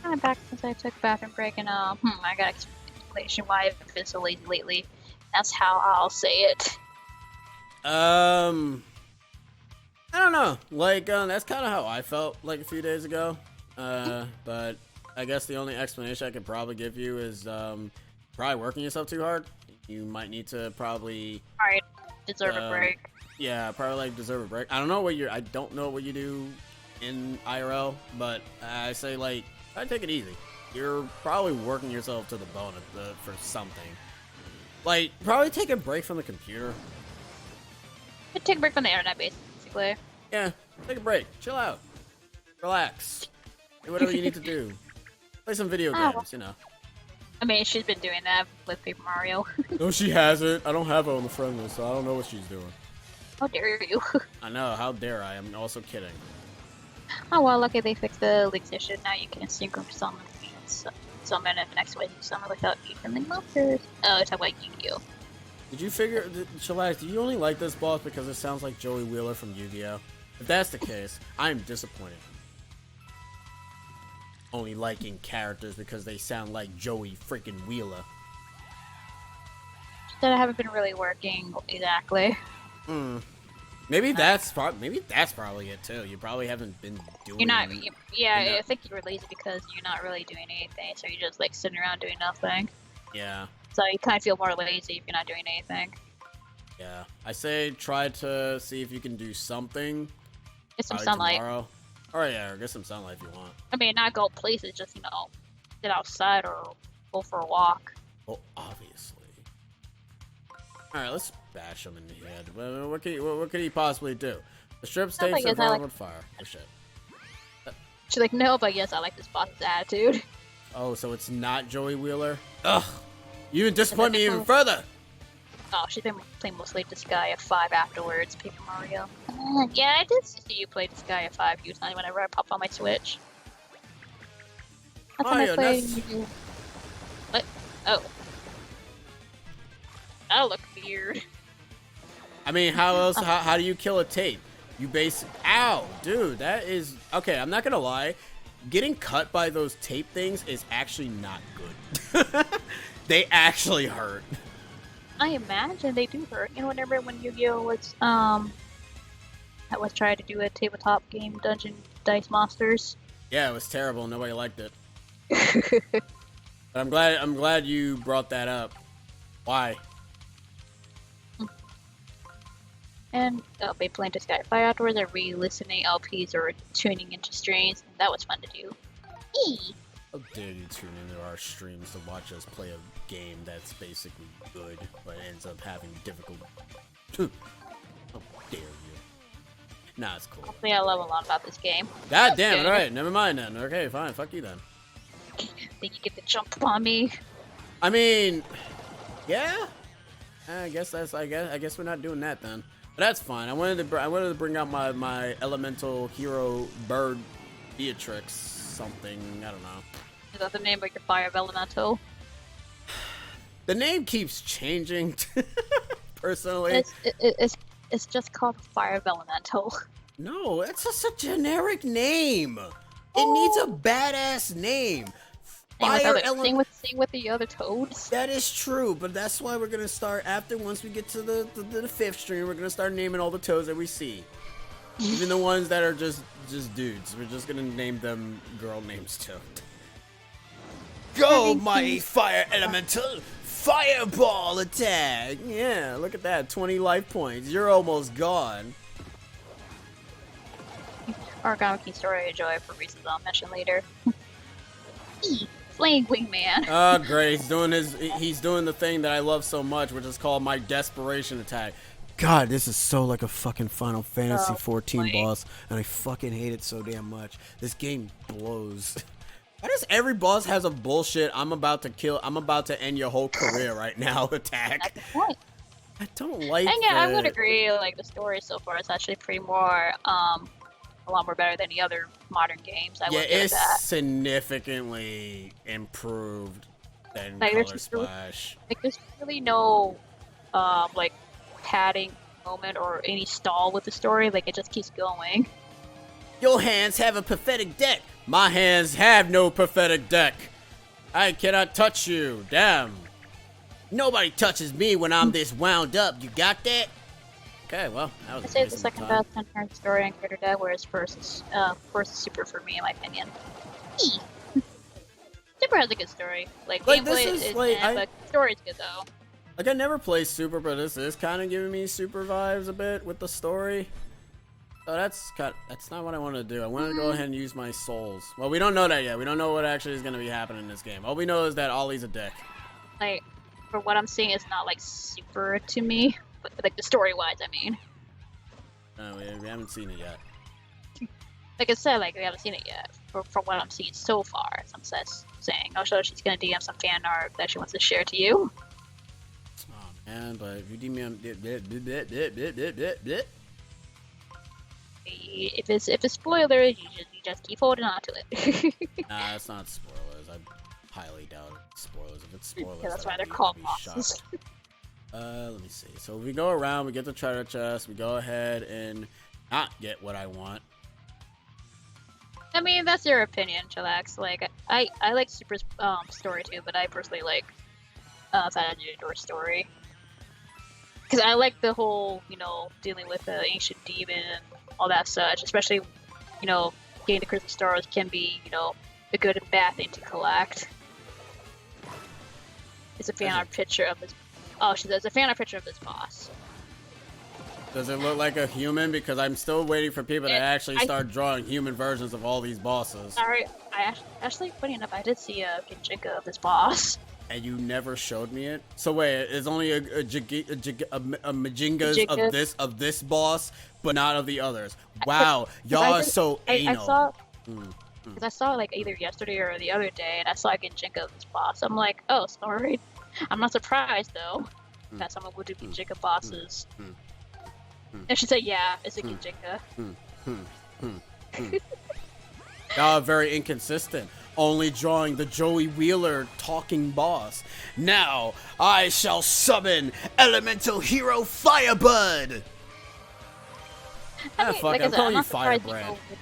Speaker 2: I'm back since I took a bathroom break and I got explanation why I've been so lazy lately. That's how I'll say it.
Speaker 1: I don't know. Like that's kind of how I felt like a few days ago. But I guess the only explanation I could probably give you is probably working yourself too hard. You might need to probably
Speaker 2: deserve a break.
Speaker 1: Yeah, probably like deserve a break. I don't know what you do in IRL, but I say like try to take it easy. You're probably working yourself to the bone for something. Like probably take a break from the computer.
Speaker 2: Take a break from the internet, basically.
Speaker 1: Yeah, take a break. Chill out. Relax. Do whatever you need to do. Play some video games, you know.
Speaker 2: I mean, she's been doing that with Paper Mario.
Speaker 1: No, she hasn't. I don't have her on the friend list, so I don't know what she's doing.
Speaker 2: How dare you?
Speaker 1: I know, how dare I? I'm also kidding.
Speaker 2: Oh well, lucky they fixed the leaks issue. Now you can synchro summon and next way you summon without using monsters. Oh, it's about Yu-Gi-Oh!
Speaker 1: Did you figure, Chillax, do you only like this boss because it sounds like Joey Wheeler from Yu-Gi-Oh? If that's the case, I'm disappointed. Only liking characters because they sound like Joey freaking Wheeler.
Speaker 2: That I haven't been really working exactly.
Speaker 1: Maybe that's probably it too. You probably haven't been doing.
Speaker 2: You're not. I think you were lazy because you're not really doing anything. So you're just like sitting around doing nothing.
Speaker 1: Yeah.
Speaker 2: So you kind of feel more lazy if you're not doing anything.
Speaker 1: Yeah, I say try to see if you can do something.
Speaker 2: Get some sunlight.
Speaker 1: Tomorrow. Or yeah, or get some sunlight if you want.
Speaker 2: I mean, not go places, just, sit outside or go for a walk.
Speaker 1: Well, obviously. All right, let's bash him in the head. What could he possibly do? The strips
Speaker 2: No, but
Speaker 1: tapes are
Speaker 2: yes, I like-
Speaker 1: with fire. Oh shit.
Speaker 2: She's like, no, but yes, I like this boss's attitude.
Speaker 1: Oh, so it's not Joey Wheeler? Ugh. You disappoint me even further.
Speaker 2: Oh, she's been playing mostly Disgaea 5 afterwards, Paper Mario. Yeah, I did see you play Disgaea 5 a few times whenever I pop on my Switch. That's when I
Speaker 1: Mario,
Speaker 2: played.
Speaker 1: that's...
Speaker 2: What? Oh. That'll look weird.
Speaker 1: I mean, how else? How do you kill a tape? You Ow, dude, that is... Okay, I'm not gonna lie. Getting cut by those tape things is actually not good. They actually hurt.
Speaker 2: I imagine they do hurt. You know, whenever when Yu-Gi-Oh was trying to do a tabletop game, Dungeon Dice Monsters.
Speaker 1: Yeah, it was terrible. Nobody liked it. But I'm glad you brought that up. Why?
Speaker 2: And by playing Disgaea 5 afterwards, I re-listening LPs or tuning into streams, and that was fun to do. Eee!
Speaker 1: How dare you tune into our streams to watch us play a game that's basically good, but ends up having difficult... How dare you. Nah, it's cool.
Speaker 2: Honestly, I love a lot about this game.
Speaker 1: God damn it, alright, never mind then. Okay, fine, fuck you then.
Speaker 2: Think you get the jump on me?
Speaker 1: I mean... Yeah? I guess we're not doing that then. But that's fine. I wanted to bring out my elemental hero bird Beatrix something. I don't know.
Speaker 2: Is that the name of your fire elemental?
Speaker 1: The name keeps changing. Personally,
Speaker 2: it's just called Fire Elemental.
Speaker 1: No, it's just a generic name. It needs a badass name.
Speaker 2: Same with the other toads.
Speaker 1: That is true, but that's why we're gonna start once we get to the 5th stream. We're gonna start naming all the toads that we see, even the ones that are just dudes. We're just gonna name them girl names too. Go, my fire elemental! Fireball attack! Yeah, look at that. 20 life points. You're almost gone.
Speaker 2: Origami King story I enjoy for reasons I'll mention later. Flame Wingman.
Speaker 1: Oh, great. He's doing the thing that I love so much, which is called my desperation attack. God, this is so like a fucking Final Fantasy 14 boss, and I fucking hate it so damn much. This game blows. Why does every boss has a bullshit I'm about to end your whole career right now attack?
Speaker 2: That's the point.
Speaker 1: I don't like
Speaker 2: And yeah,
Speaker 1: that.
Speaker 2: I would agree, like, the story so far is actually pretty more, a lot more better than the other modern games. I would give
Speaker 1: it's
Speaker 2: that.
Speaker 1: significantly improved than
Speaker 2: Like,
Speaker 1: Color Splash.
Speaker 2: There's really no, like, padding moment or any stall with the story. Like, it just keeps going.
Speaker 1: Your hands have a pathetic deck. My hands have no pathetic deck. I cannot touch you. Damn. Nobody touches me when I'm this wound up. You got that? Okay, well, that was
Speaker 2: I'd say it's the second best inherent story on Crater Dead, whereas first is Super for me, in my opinion. Super has a good story. Like gameplay is but the story's good though.
Speaker 1: Like, I never played Super, but this is kind of giving me Super vibes a bit with the story. So that's not what I want to do. I want to go ahead and use my souls. Well, we don't know that yet. We don't know what actually is going to be happening in this game. All we know is that Ollie's a dick.
Speaker 2: Like, for what I'm seeing, it's not like super to me, but like the story-wise, I mean.
Speaker 1: No, we haven't seen it yet.
Speaker 2: Like I said, like we haven't seen it yet. From what I'm seeing so far, some says saying, "Oh, so she's gonna DM some fan art that she wants to share to you."
Speaker 1: Oh man, but if you DM me,
Speaker 2: if it's spoilers, you just keep holding on to it.
Speaker 1: nah, it's not spoilers. I highly doubt it's spoilers. If it's spoilers,
Speaker 2: yeah, that's why they're called bosses.
Speaker 1: Let me see. So we go around, we get the treasure chest, we go ahead and not get what I want.
Speaker 2: I mean, that's your opinion, Chillax. Like, I like Super's story too, but I personally like Door story. Because I like the whole, dealing with the ancient demon and all that such, especially, getting the crystal stars can be, a good and bad thing to collect. It's a fan art picture of this. Oh, there's a fan art picture of this boss.
Speaker 1: Does it look like a human? Because I'm still waiting for people to actually start drawing human versions of all these bosses.
Speaker 2: Alright, actually, funny enough, I did see a Ginjinka of this boss.
Speaker 1: And you never showed me it. So wait, it's only a Majingas
Speaker 2: Majingas.
Speaker 1: of this boss, but not of the others. Wow, y'all are so
Speaker 2: I
Speaker 1: anal.
Speaker 2: saw because I saw it like either yesterday or the other day, and I saw a Ginjinga of this boss. I'm like, oh, sorry. I'm not surprised though that someone would do Ginjinga bosses. And she said, yeah, it's a Ginjinga.
Speaker 1: Y'all are very inconsistent. Only drawing the Joey Wheeler talking boss. Now I shall summon Elemental Hero Firebud.
Speaker 2: I mean,
Speaker 1: Fuck
Speaker 2: like
Speaker 1: it,
Speaker 2: I
Speaker 1: I'm
Speaker 2: said,
Speaker 1: calling
Speaker 2: I'm
Speaker 1: you
Speaker 2: not surprised
Speaker 1: Firebrand.
Speaker 2: people.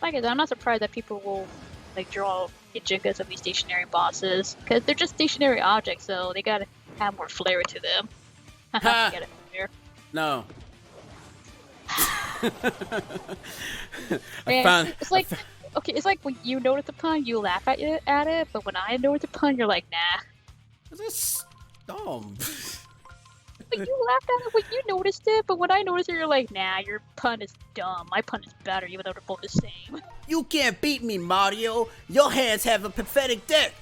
Speaker 2: Like I said, I'm not surprised that people will like draw Ginjingas of these stationary bosses because they're just stationary objects, so they gotta have more flair to them.
Speaker 1: Ha!
Speaker 2: Get it flair.
Speaker 1: No. I
Speaker 2: Man,
Speaker 1: found.
Speaker 2: it's like okay, it's like when you notice a pun, you laugh at it, but when I notice a pun, you're like, nah.
Speaker 1: This is dumb.
Speaker 2: But you laughed at it when you noticed it, but when I noticed it, you're like, nah, your pun is dumb. My pun is better, even though they're both the same.
Speaker 1: You can't beat me, Mario. Your hands have a pathetic deck.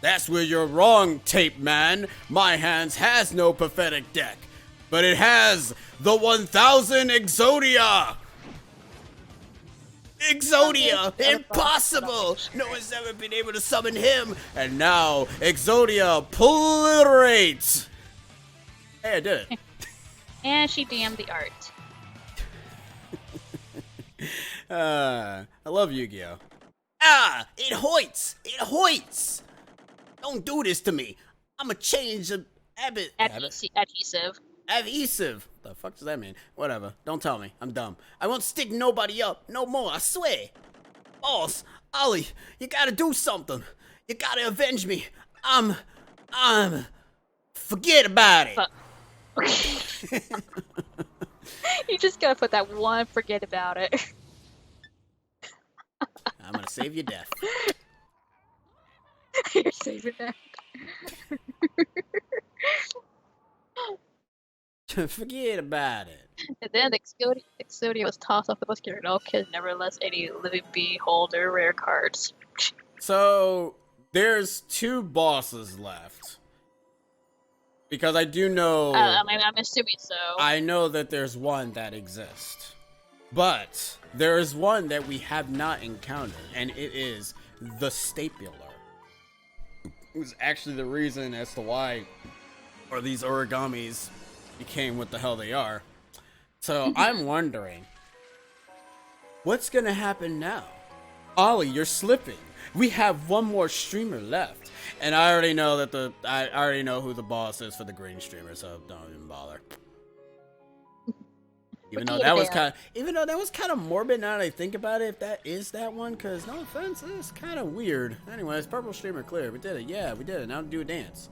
Speaker 1: That's where you're wrong, Tape Man. My hands has no pathetic deck, but it has the 1000 Exodia. Exodia! Impossible! No one's ever been able to summon him, and now Exodia obliterates. Hey, I did it.
Speaker 2: And she damned the art.
Speaker 1: I love Yu-Gi-Oh! Ah! It hoits! It hoits! Don't do this to me. I'ma change the
Speaker 2: Adhesive.
Speaker 1: adhesive. The fuck does that mean? Whatever. Don't tell me. I'm dumb. I won't stick nobody up no more. I swear. Boss, Ollie, you gotta do something. You gotta avenge me. Forget about it.
Speaker 2: You just gotta put that one forget about it.
Speaker 1: I'm gonna save your death.
Speaker 2: You're saving that.
Speaker 1: Forget about it.
Speaker 2: And then Exodia was tossed off the bus carrier. No kid never lets any living bee hold their rare cards.
Speaker 1: So, there's 2 bosses left. Because I do know...
Speaker 2: I'm assuming so.
Speaker 1: I know that there's one that exists. But, there is one that we have not encountered, and it is the Stapler. It was actually the reason as to why or these origamis became what the hell they are. So, I'm wondering, what's gonna happen now? Ollie, you're slipping. We have one more streamer left. And I already know that I already know who the boss is for the green streamer, so don't even bother. Even though that was kind of morbid now that I think about it, if that is that one, because no offense, it's kind of weird. Anyways, purple streamer clear. We did it. Yeah, we did it. Now do a dance.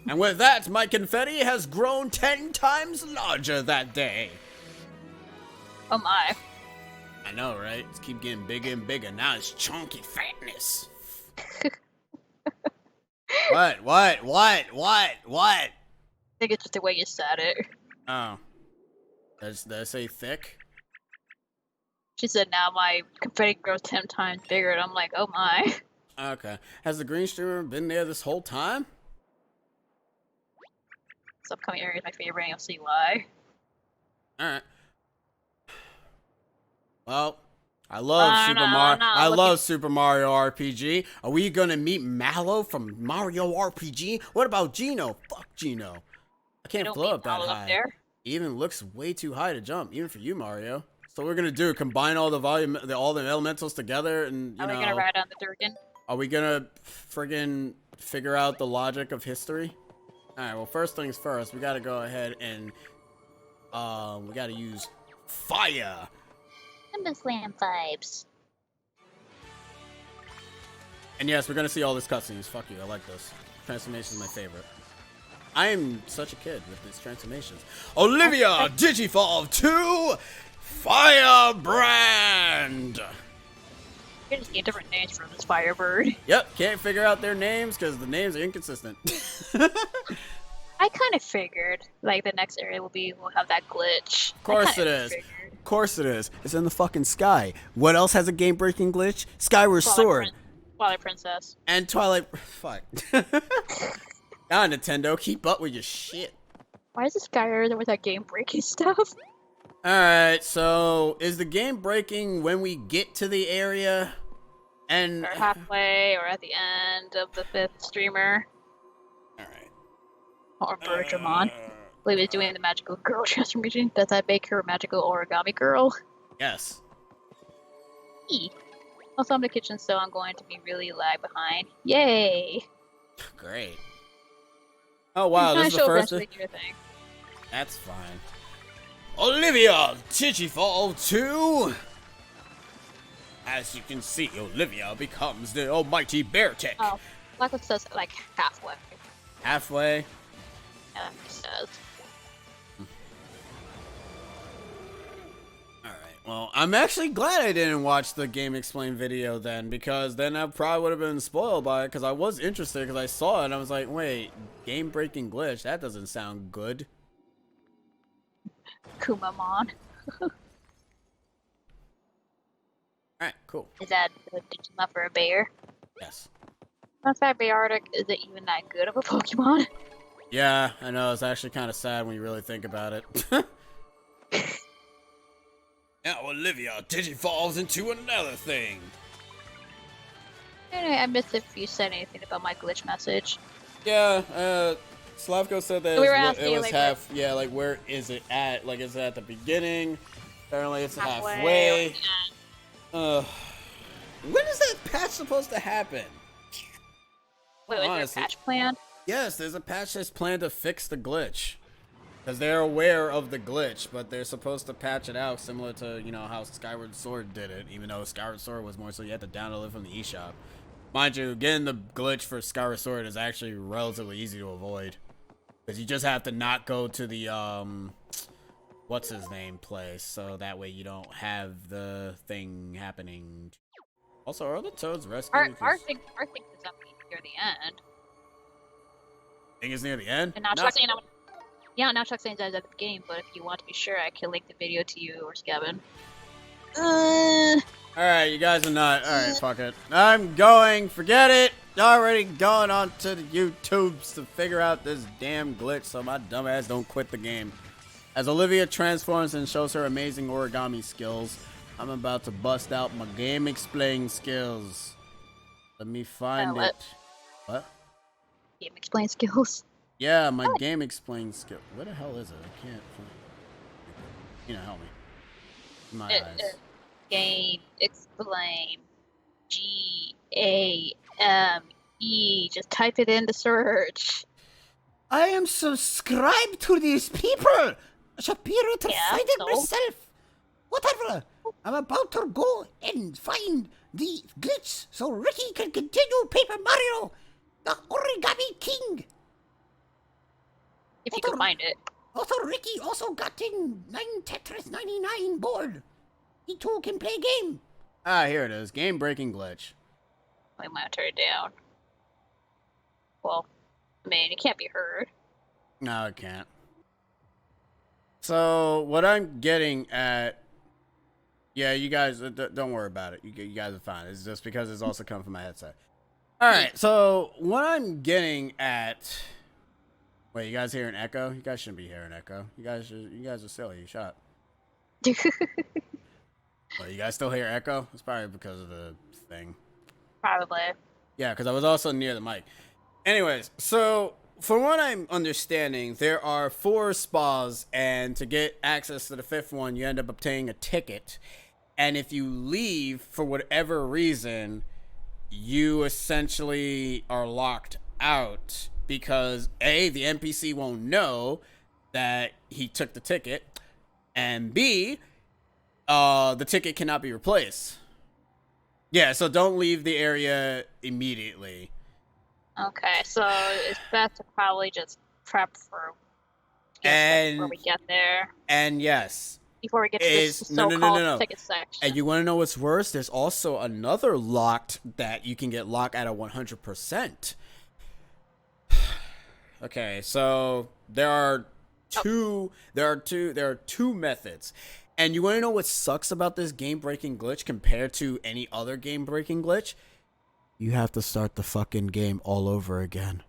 Speaker 1: And with that, my confetti has grown 10 times larger that day.
Speaker 2: Oh my.
Speaker 1: I know, right? It's keep getting bigger and bigger. Now it's chunky fatness. What?
Speaker 2: I think it's just the way you said it.
Speaker 1: Oh. Did I say thick?
Speaker 2: She said, now my confetti grows 10 times bigger, and I'm like, oh my.
Speaker 1: Okay. Has the green streamer been there this whole time?
Speaker 2: This upcoming area is my favorite, and you'll see why.
Speaker 1: Alright. Well, I love Super Mario. I love Super Mario RPG. Are we gonna meet Mallow from Mario RPG? What about Geno? Fuck Geno. I can't float up that high. It even looks way too high to jump, even for you, Mario. So what we're gonna do? Combine all the all the elementals together, and
Speaker 2: are we gonna ride on the Durgan?
Speaker 1: Are we gonna friggin' figure out the logic of history? All right. Well, first things first, we gotta go ahead and we gotta use fire.
Speaker 2: Slam vibes.
Speaker 1: And yes, we're gonna see all this cutscenes. Fuck you, I like this. Transformation is my favorite. I am such a kid with these transformations. Olivia Digivolve to Firebrand!
Speaker 2: You just need different names for this Firebird.
Speaker 1: Yep, can't figure out their names because the names are inconsistent.
Speaker 2: I kind of figured, like, the next area we'll have that glitch.
Speaker 1: Of course it is. Of course it is. It's in the fucking sky. What else has a game-breaking glitch? Skyward Sword.
Speaker 2: Twilight Princess.
Speaker 1: And Twilight. Fuck. Ah, Nintendo, keep up with your shit.
Speaker 2: Why is this guy over there with that game breaking stuff?
Speaker 1: Alright, so is the game breaking when we get to the area? And.
Speaker 2: Or halfway, or at the end of the 5th streamer.
Speaker 1: Alright.
Speaker 2: Or Bergamon. I believe he's doing the magical girl transformation. Does that make her a magical origami girl?
Speaker 1: Yes.
Speaker 2: E. Also, I'm in the kitchen, so I'm going to be really lag behind. Yay!
Speaker 1: Great. Oh wow, this is the first thing. That's fine. Olivia, Digifall 2! As you can see, Olivia becomes the almighty bear tech.
Speaker 2: Oh, Blacklist says like halfway.
Speaker 1: Halfway?
Speaker 2: Yeah, he says.
Speaker 1: Well, I'm actually glad I didn't watch the Game Explain video then, because then I probably would have been spoiled by it, because I was interested, because I saw it, and I was like, wait, game-breaking glitch? That doesn't sound good.
Speaker 2: Kumamon.
Speaker 1: Alright, cool.
Speaker 2: Is that good enough for a bear?
Speaker 1: Yes.
Speaker 2: Fun fact, Beartic isn't even that good of a Pokemon.
Speaker 1: Yeah, I know, it's actually kind of sad when you really think about it. Now Olivia digivolves into another thing.
Speaker 2: Anyway, I missed if you said anything about my glitch message.
Speaker 1: Yeah, Slavko said that
Speaker 2: we
Speaker 1: it was half. Yeah, like where is it at? Like is it at the beginning? Apparently it's halfway. When is that patch supposed to happen?
Speaker 2: Wait, is there a patch planned?
Speaker 1: Yes, there's a patch that's planned to fix the glitch. Because they're aware of the glitch, but they're supposed to patch it out similar to, you know, how Skyward Sword did it, even though Skyward Sword was more so you had to download it from the eShop. Mind you, getting the glitch for Skyward Sword is actually relatively easy to avoid. Because you just have to not go to the, what's his name place, so that way you don't have the thing happening. Also, are the Toads rescued?
Speaker 2: Our thing is up near the end.
Speaker 1: Thing is near the end?
Speaker 2: And now Chuck's saying yeah, now Chuck's saying that at the beginning, but if you want to be sure, I can link the video to you or Skevin.
Speaker 1: Alright, you guys are not. Alright, fuck it. I'm going. Forget it. Already going on to the YouTubes to figure out this damn glitch so my dumbass don't quit the game. As Olivia transforms and shows her amazing origami skills, I'm about to bust out my game explain skills. Let me find it. What?
Speaker 2: Game explain skills.
Speaker 1: Yeah, my game explain skill. Where the hell is it? I can't find it. You know, help me. My eyes.
Speaker 2: Game explain. G-A-M-E. Just type it in the search.
Speaker 1: I am subscribed to these people. Shapiro to find it myself. Whatever. I'm about to go and find the glitch so Ricky can continue Paper Mario, the Origami King.
Speaker 2: If you can find it.
Speaker 1: Also, Ricky also got in 9 Tetris 99 board. He too can play game. Ah, here it is. Game breaking glitch.
Speaker 2: We might turn it down. Well, I mean, it can't be heard.
Speaker 1: No, it can't. So, what I'm getting at... Yeah, you guys, don't worry about it. You guys are fine. It's just because it's also coming from my headset. Alright, so what I'm getting at... Wait, you guys hear an echo? You guys shouldn't be hearing echo. You guys are silly. Shut up. Well, you guys still hear echo? It's probably because of the thing.
Speaker 2: Probably.
Speaker 1: Yeah, because I was also near the mic. Anyways, so from what I'm understanding, there are 4 spas, and to get access to the 5th one, you end up obtaining a ticket. And if you leave for whatever reason, you essentially are locked out. Because A, the NPC won't know that he took the ticket, and B, the ticket cannot be replaced. Yeah, so don't leave the area immediately.
Speaker 2: Okay, so it's best to probably just prep for before we get there.
Speaker 1: And yes.
Speaker 2: Before we get to this so-called ticket section.
Speaker 1: And you want to know what's worse? There's also another locked that you can get locked at a 100%. Okay, so there are two methods. And you want to know what sucks about this game-breaking glitch compared to any other game-breaking glitch? you have to start the fucking game all over again.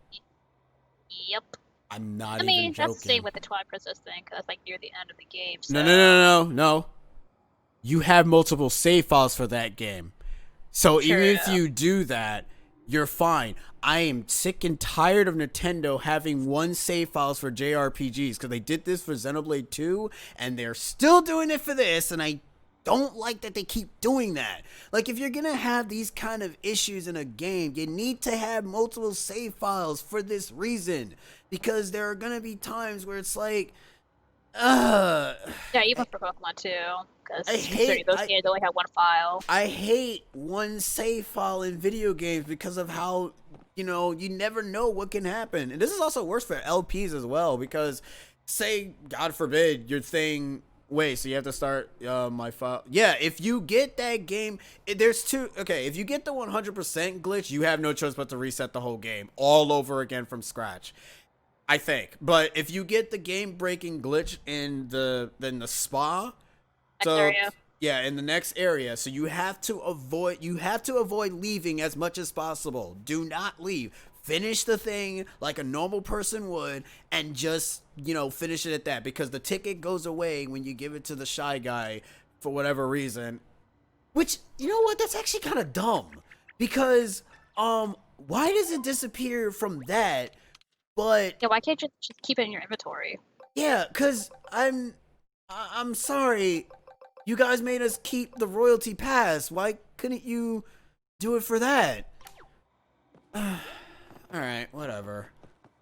Speaker 2: Yep.
Speaker 1: I'm not
Speaker 2: I
Speaker 1: even
Speaker 2: mean, that's the same
Speaker 1: joking.
Speaker 2: with the Twilight Princess thing, because that's like near the end of the game,
Speaker 1: No,
Speaker 2: so.
Speaker 1: no, no, no, no, no. You have multiple save files for that game. So even
Speaker 2: True.
Speaker 1: if you do that, you're fine. I am sick and tired of Nintendo having one save files for JRPGs because they did this for Xenoblade 2 and they're still doing it for this, and I don't like that they keep doing that. Like, if you're gonna have these kind of issues in a game, you need to have multiple save files for this reason. Because there are gonna be times where it's like, uh
Speaker 2: Yeah, even for Pokemon too,
Speaker 1: I
Speaker 2: because considering
Speaker 1: hate
Speaker 2: those
Speaker 1: I
Speaker 2: games only have one file.
Speaker 1: I hate one save file in video games because of how, you never know what can happen. And this is also worse for LPs as well because, say, God forbid, your thing. Wait, so you have to start my file. Yeah, if you get that game, there's two. Okay, if you get the 100% glitch, you have no choice but to reset the whole game all over again from scratch. I think. But if you get the game breaking glitch in the spa,
Speaker 2: Next
Speaker 1: so
Speaker 2: area.
Speaker 1: yeah, in the next area, so you have to avoid leaving as much as possible. Do not leave. Finish the thing like a normal person would and just, finish it at that because the ticket goes away when you give it to the shy guy for whatever reason. Which, you know what? That's actually kind of dumb because why does it disappear from that? But
Speaker 2: Yeah, why can't you just keep it in your inventory?
Speaker 1: yeah, cuz I'm sorry. You guys made us keep the royalty pass. Why couldn't you do it for that? Alright, whatever.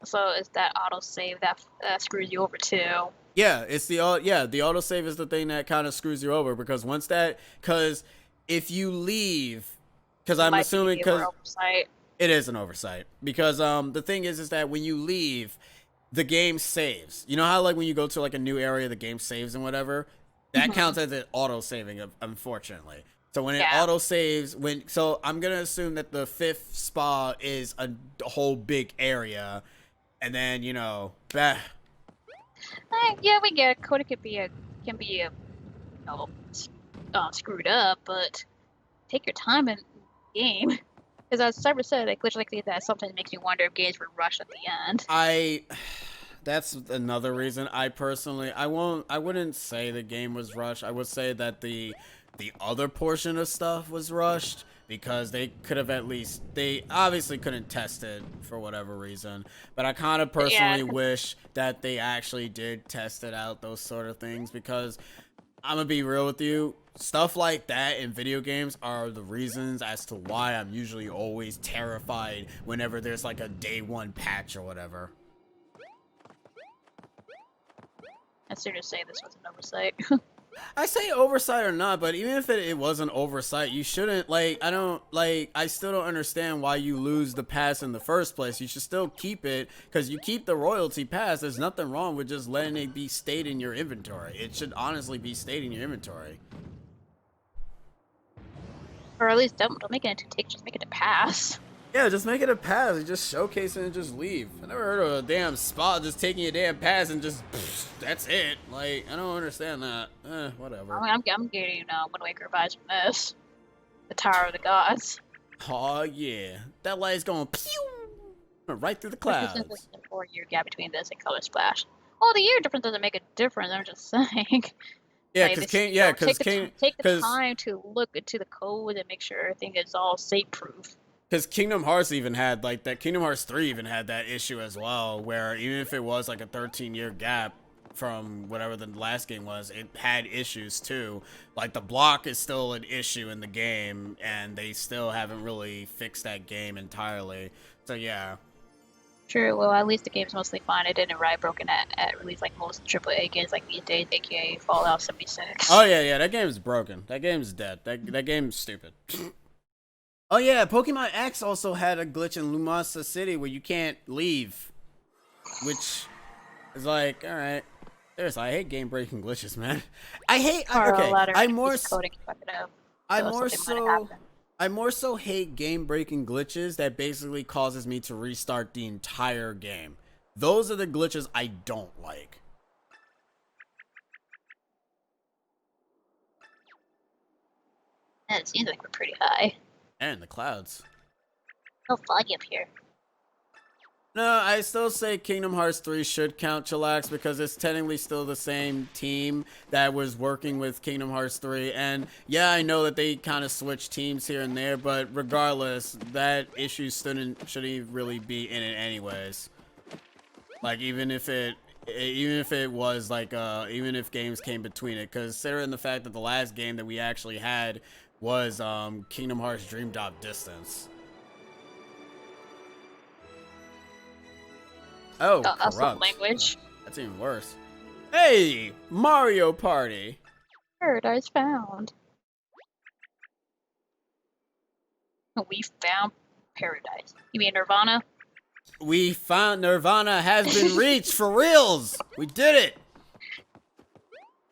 Speaker 2: So is that autosave that screws you over too?
Speaker 1: Yeah, the autosave is the thing that kind of screws you over because cuz if you leave cuz
Speaker 2: It
Speaker 1: I'm
Speaker 2: might be
Speaker 1: assuming
Speaker 2: the
Speaker 1: cuz
Speaker 2: oversight.
Speaker 1: it is an oversight because the thing is that when you leave the game saves. You know how like when you go to like a new area the game saves and whatever? That
Speaker 2: Hmm.
Speaker 1: counts as it auto saving unfortunately. So when it
Speaker 2: Yeah.
Speaker 1: auto saves so I'm going to assume that the fifth spa is a whole big area and then, bah.
Speaker 2: Yeah, we get it. Coda can be a screwed up, but take your time in the game. Because as Cyber said, a glitch like that sometimes makes me wonder if games were rushed at the end.
Speaker 1: I That's another reason I wouldn't say the game was rushed. I would say that the other portion of stuff was rushed because they could have they obviously couldn't test it for whatever reason. But I kind of
Speaker 2: Yeah,
Speaker 1: personally wish that they actually did test it out, those sort of things, because I'm gonna be real with you. Stuff like that in video games are the reasons as to why I'm usually always terrified whenever there's like a day one patch or whatever.
Speaker 2: I should just say this was an oversight.
Speaker 1: I say oversight or not, but even if it was an oversight, you shouldn't I still don't understand why you lose the pass in the first place. You should still keep it because you keep the royalty pass. There's nothing wrong with just letting it be stayed in your inventory. It should honestly be stayed in your inventory.
Speaker 2: Or at least don't make it into take, just make it a pass.
Speaker 1: Yeah, just make it a pass. You just showcase it and just leave. I never heard of a damn spot just taking a damn pass and just that's it. Like, I don't understand that. Whatever.
Speaker 2: I'm getting Wind Waker vibes from this. The Tower of the Gods.
Speaker 1: Oh yeah, that light's going pew right through the
Speaker 2: Especially since
Speaker 1: clouds.
Speaker 2: there's a 4 year gap between this and Color Splash. Well, the year difference doesn't make a difference. I'm just saying.
Speaker 1: Yeah,
Speaker 2: Like
Speaker 1: cause
Speaker 2: this,
Speaker 1: King, yeah, cause
Speaker 2: take the
Speaker 1: King,
Speaker 2: take the
Speaker 1: cause
Speaker 2: time to look into the code and make sure everything is all safe proof.
Speaker 1: Because Kingdom Hearts even had like that. Kingdom Hearts 3 even had that issue as well, where even if it was like a 13-year gap from whatever the last game was, it had issues too. Like the block is still an issue in the game, and they still haven't really fixed that game entirely. So yeah.
Speaker 2: True. Well, at least the game's mostly fine. It didn't arrive broken at release like most AAA games like these days, aka Fallout 76.
Speaker 1: Oh yeah, yeah. That game's broken. That game's dead. That game's stupid. Oh yeah, Pokemon X also had a glitch in Lumasa City where you can't leave, which is like, all right. I hate game breaking glitches, man.
Speaker 2: Or a
Speaker 1: Okay.
Speaker 2: lot of piece of coding can fuck it up.
Speaker 1: I
Speaker 2: So
Speaker 1: more
Speaker 2: something might have
Speaker 1: so,
Speaker 2: happened.
Speaker 1: I more so hate game breaking glitches that basically causes me to restart the entire game. Those are the glitches I don't like.
Speaker 2: And it seems like we're pretty high.
Speaker 1: And the clouds.
Speaker 2: No foggy up here.
Speaker 1: No, I still say Kingdom Hearts 3 should count Chillax because it's technically still the same team that was working with Kingdom Hearts 3. And yeah, I know that they kind of switched teams here and there, but regardless, that issue shouldn't really be in it anyways. Like even if it was like even if games came between it, considering the fact that the last game that we actually had was Kingdom Hearts Dream Drop Distance. Oh,
Speaker 2: That's
Speaker 1: corrupt.
Speaker 2: language.
Speaker 1: That's even worse. Hey, Mario Party.
Speaker 2: Paradise found. We found paradise. You mean Nirvana?
Speaker 1: We found Nirvana has been reached for reals. We did it.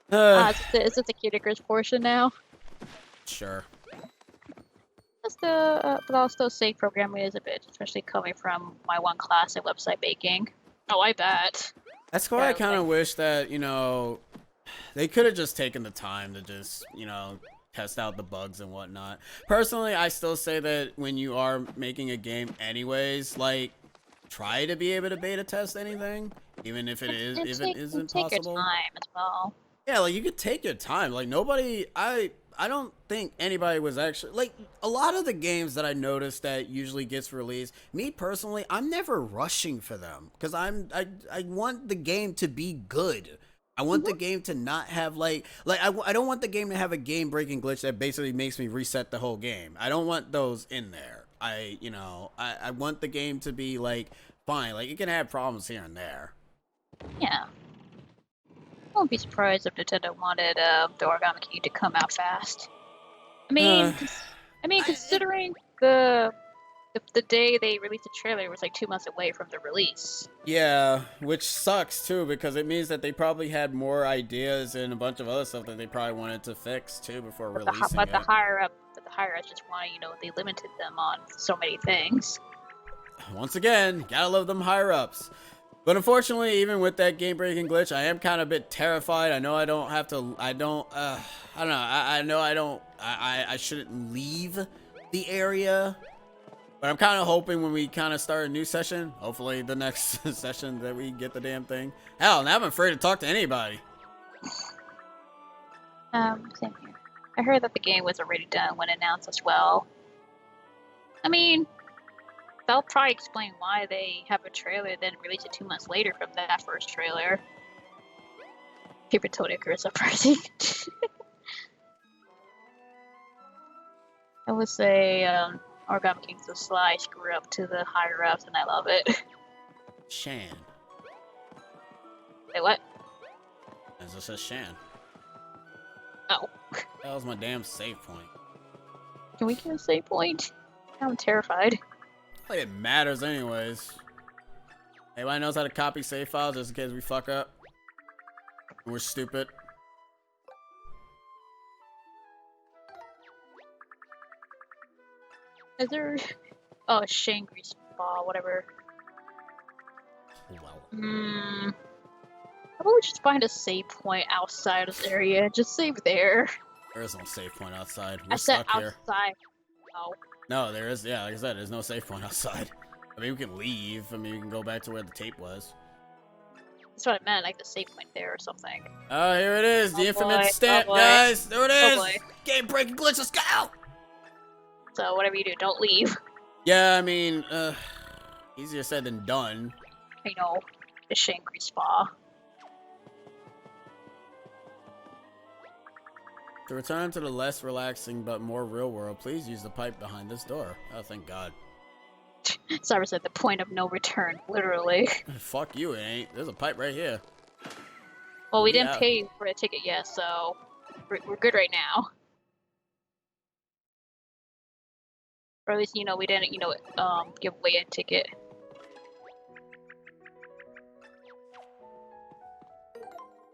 Speaker 2: Is it the Cuticus portion now?
Speaker 1: Sure.
Speaker 2: But also safe programming is a bit, especially coming from my one class at website baking. Oh, I bet.
Speaker 1: That's why I kind of wish that, they could have just taken the time to just, test out the bugs and whatnot. Personally, I still say that when you are making a game anyways, like, try to be able to beta test anything, even if it isn't possible.
Speaker 2: Take your time as well.
Speaker 1: Yeah, like, you could take your time. Like, I don't think anybody was actually, like, a lot of the games that I noticed that usually gets released, me personally, I'm never rushing for them because I want the game to be good. I want the game to not have I don't want the game to have a game breaking glitch that basically makes me reset the whole game. I don't want those in there. I want the game to be like fine. Like, it can have problems here and there.
Speaker 2: Yeah. I won't be surprised if Nintendo wanted the Origami King to come out fast. I mean, considering the day they released the trailer was like 2 months away from the release.
Speaker 1: Yeah, which sucks too because it means that they probably had more ideas and a bunch of other stuff that they probably wanted to fix too before releasing it.
Speaker 2: The higher ups just want they limited them on so many things.
Speaker 1: Once again, gotta love them higher ups. But unfortunately, even with that game-breaking glitch, I am kind of a bit terrified. I know I don't have to. I don't know. I know I don't. I shouldn't leave the area. But I'm kind of hoping when we kind of start a new session, hopefully the next session, that we get the damn thing. Hell, now I'm afraid to talk to anybody.
Speaker 2: Same here. I heard that the game was already done when announced as well. I mean, they'll probably explain why they have a trailer then release it 2 months later from that first trailer. Paper Tonic is surprising. I would say Origami King's a sly screw up to the higher ups, and I love it.
Speaker 1: Shan.
Speaker 2: Wait, what?
Speaker 1: As it says Shan.
Speaker 2: Oh.
Speaker 1: That was my damn save point.
Speaker 2: Can we get a save point? I'm terrified.
Speaker 1: Like it matters anyways. Anybody knows how to copy save files just in case we fuck up? We're stupid.
Speaker 2: Is there... Oh, Shangri Spa, whatever.
Speaker 1: Well.
Speaker 2: How about we just find a save point outside of this area? Just save there.
Speaker 1: There is no save point outside. We're
Speaker 2: I said
Speaker 1: stuck here.
Speaker 2: outside. Oh.
Speaker 1: No, there is. Yeah, like I said, there's no save point outside. I mean, we can leave. I mean, we can go back to where the tape was.
Speaker 2: That's what I meant, like the save point there or something.
Speaker 1: Oh, here it is. The infamous
Speaker 2: boy.
Speaker 1: stamp,
Speaker 2: Oh, boy.
Speaker 1: guys. There it is.
Speaker 2: Oh, boy.
Speaker 1: Game breaking glitch. Let's go.
Speaker 2: So whatever you do, don't leave.
Speaker 1: Yeah, I mean, easier said than done.
Speaker 2: You know, the Shangri Spa.
Speaker 1: To return to the less relaxing but more real world, please use the pipe behind this door. Oh, thank God.
Speaker 2: Cyrus said the point of no return, literally.
Speaker 1: Fuck you, it ain't. There's a pipe right here.
Speaker 2: Well, we didn't pay for a ticket yet, so we're good right now. Or at least, we didn't, give away a ticket.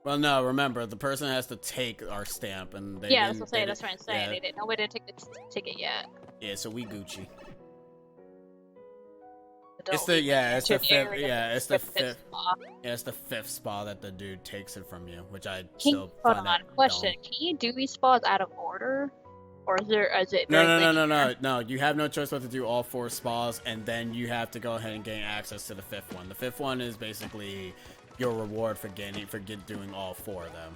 Speaker 1: Well, no, remember, the person has to take our stamp, and they
Speaker 2: that's what I'm saying. That's what I'm saying.
Speaker 1: Yeah.
Speaker 2: Nobody didn't take the ticket yet.
Speaker 1: Yeah, so we Gucci.
Speaker 2: It's
Speaker 1: the fifth spa that the dude takes it from you, which I
Speaker 2: Hold on, question.
Speaker 1: dumb.
Speaker 2: Can you do these spas out of order? Or is it
Speaker 1: No,
Speaker 2: very
Speaker 1: no, no, no,
Speaker 2: linear?
Speaker 1: no. You have no choice but to do all 4 spas, and then you have to go ahead and gain access to the 5th one. The 5th one is basically your reward for doing all 4 of them.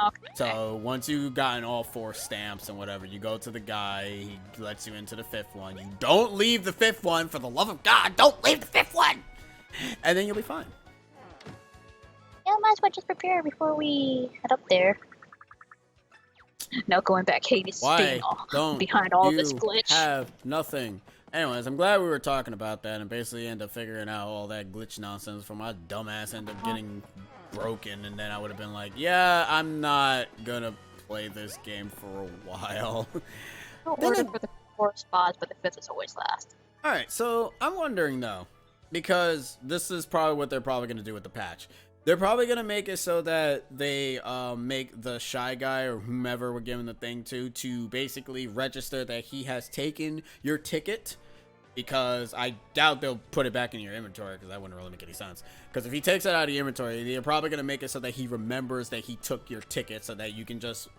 Speaker 2: Okay.
Speaker 1: So once you've gotten all 4 stamps and whatever, you go to the guy. He lets you into the 5th one. You don't leave the 5th one, for the love of God. Don't leave the 5th one, and then you'll be fine.
Speaker 2: Yeah, might as well just prepare before we head up there. No going back. Hades
Speaker 1: Why
Speaker 2: staying behind all this
Speaker 1: you
Speaker 2: glitch.
Speaker 1: have nothing? Anyways, I'm glad we were talking about that and basically end up figuring out all that glitch nonsense for my dumbass end up getting broken, and then I would have been like, yeah, I'm not gonna play this game for a while.
Speaker 2: No order for the 4 spas, but the 5th is always last.
Speaker 1: Alright, so I'm wondering though, because this is probably what they're probably gonna do with the patch. They're probably gonna make it so that they make the shy guy or whomever we're giving the thing to basically register that he has taken your ticket, because I doubt they'll put it back in your inventory, because that wouldn't really make any sense. Because if he takes it out of your inventory, they're probably gonna make it so that he remembers that he took your ticket, so that you can just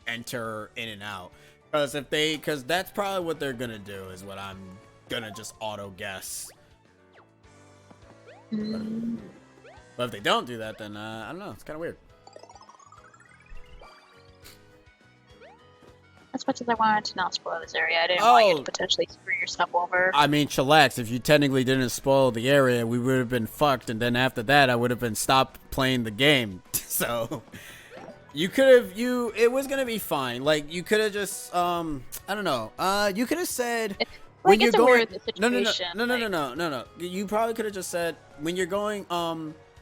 Speaker 1: enter in and out. Because that's probably what they're gonna do, is what I'm gonna just auto guess. But if they don't do that, then I don't know. It's kind of weird.
Speaker 2: As much as I wanted to not spoil this area, I didn't want you to potentially screw yourself over.
Speaker 1: I mean, chillax. If you technically didn't spoil the area, we would have been fucked. And then after that, I would have been stopped playing the game. So you could have, it was going to be fine. Like, you could have just, I don't know. You could have said, when you're going, no. You probably could have just said, when you're going,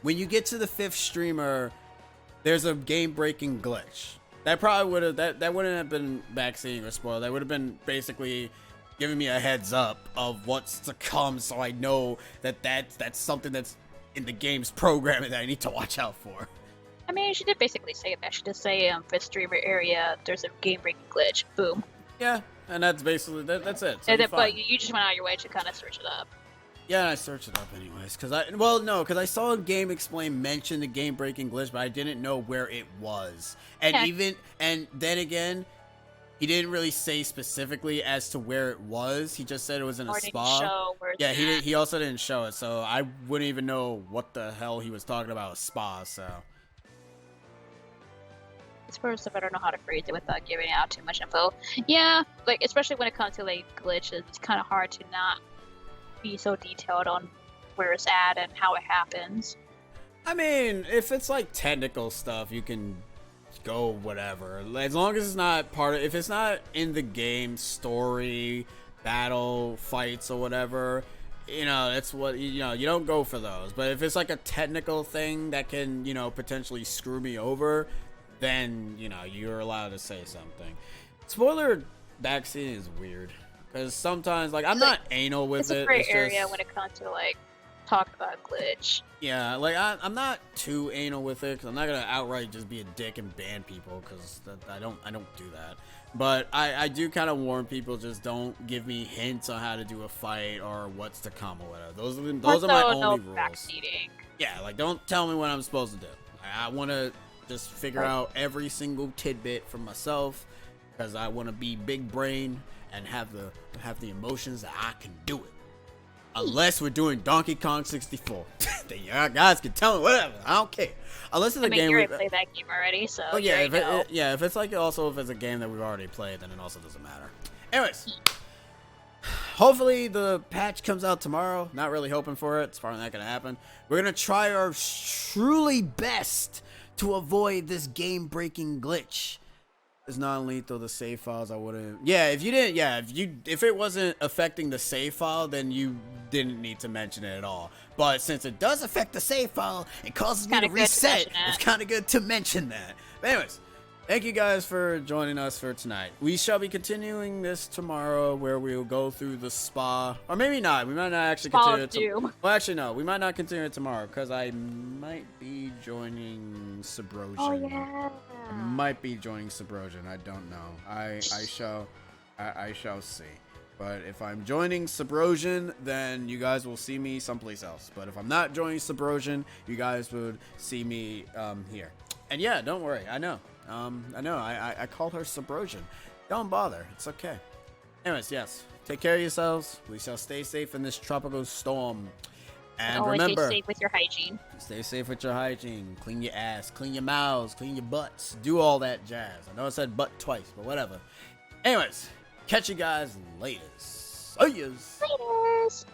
Speaker 1: when you get to the 5th streamer, there's a game-breaking glitch. That probably would have, that wouldn't have been backseating or spoiled. That would have been basically giving me a heads up of what's to come, so I know that that's something that's in the game's programming that I need to watch out for.
Speaker 2: I mean, she did basically say that. She did say, 5th streamer area, there's a game-breaking glitch. Boom.
Speaker 1: Yeah, and that's basically, that's it. So
Speaker 2: and then, but you just went out your way to kind of search it up.
Speaker 1: Yeah, and I searched it up anyways, because I saw a Game Explain mention the game-breaking glitch, but I didn't know where it was. And and then again, he didn't really say specifically as to where it was. He just said it was in a spa.
Speaker 2: Show where
Speaker 1: yeah, he also didn't show it, so I wouldn't even know what the hell he was talking about, a spa, so.
Speaker 2: It's first stuff I don't know how to phrase it without giving out too much info. Yeah, like, especially when it comes to, like, glitches, it's kind of hard to not be so detailed on where it's at and how it happens.
Speaker 1: I mean, if it's like technical stuff, you can go whatever, as long as it's not if it's not in the game story, battle, fights, or whatever, that's what, you don't go for those. But if it's like a technical thing that can, potentially screw me over, then, you're allowed to say something. Spoiler backseating is weird. Because sometimes, like, I'm not anal with it.
Speaker 2: It's a gray area when it comes to, like, talk about glitch.
Speaker 1: Yeah, like, I'm not too anal with it, because I'm not going to outright just be a dick and ban people, because I don't do that. But I do kind of warn people, just don't give me hints on how to do a fight or what's to come or whatever. Those are my only rules.
Speaker 2: Backseating.
Speaker 1: Yeah, like, don't tell me what I'm supposed to do. I want to just figure out every single tidbit for myself, because I want to be big brain and have the emotions that I can do it. Unless we're doing Donkey Kong 64. Then you guys can tell me whatever. I don't care. Unless it's a game.
Speaker 2: You already played that game already, so.
Speaker 1: Oh yeah, if it's like if it's a game that we've already played, then it also doesn't matter. Anyways, hopefully the patch comes out tomorrow. Not really hoping for it. It's probably not gonna happen. We're gonna try our truly best to avoid this game-breaking glitch. It's non-lethal, the save files, I wouldn't. Yeah, if it wasn't affecting the save file, then you didn't need to mention it at all. But since it does affect the save file, it causes me to reset. It's kind of good to mention that. But anyways, thank you guys for joining us for tonight. We shall be continuing this tomorrow, where we'll go through the spa, or maybe not. We might not actually continue it. Well, actually, no, we might not continue it tomorrow, because I might be joining Subrosion.
Speaker 2: Oh yeah.
Speaker 1: I might be joining Subrosion. I don't know. I shall see. But if I'm joining Subrosion, then you guys will see me someplace else. But if I'm not joining Subrosion, you guys would see me here. And yeah, don't worry. I know. I call her Subrosion. Don't bother. It's okay. Anyways, yes. Take care of yourselves. We shall stay safe in this tropical storm. And
Speaker 2: always
Speaker 1: remember,
Speaker 2: stay safe with your hygiene.
Speaker 1: stay safe with your hygiene. Clean your ass, clean your mouths, clean your butts. Do all that jazz. I know I said butt twice, but whatever. Anyways, catch you guys later. See yas.
Speaker 2: Laters!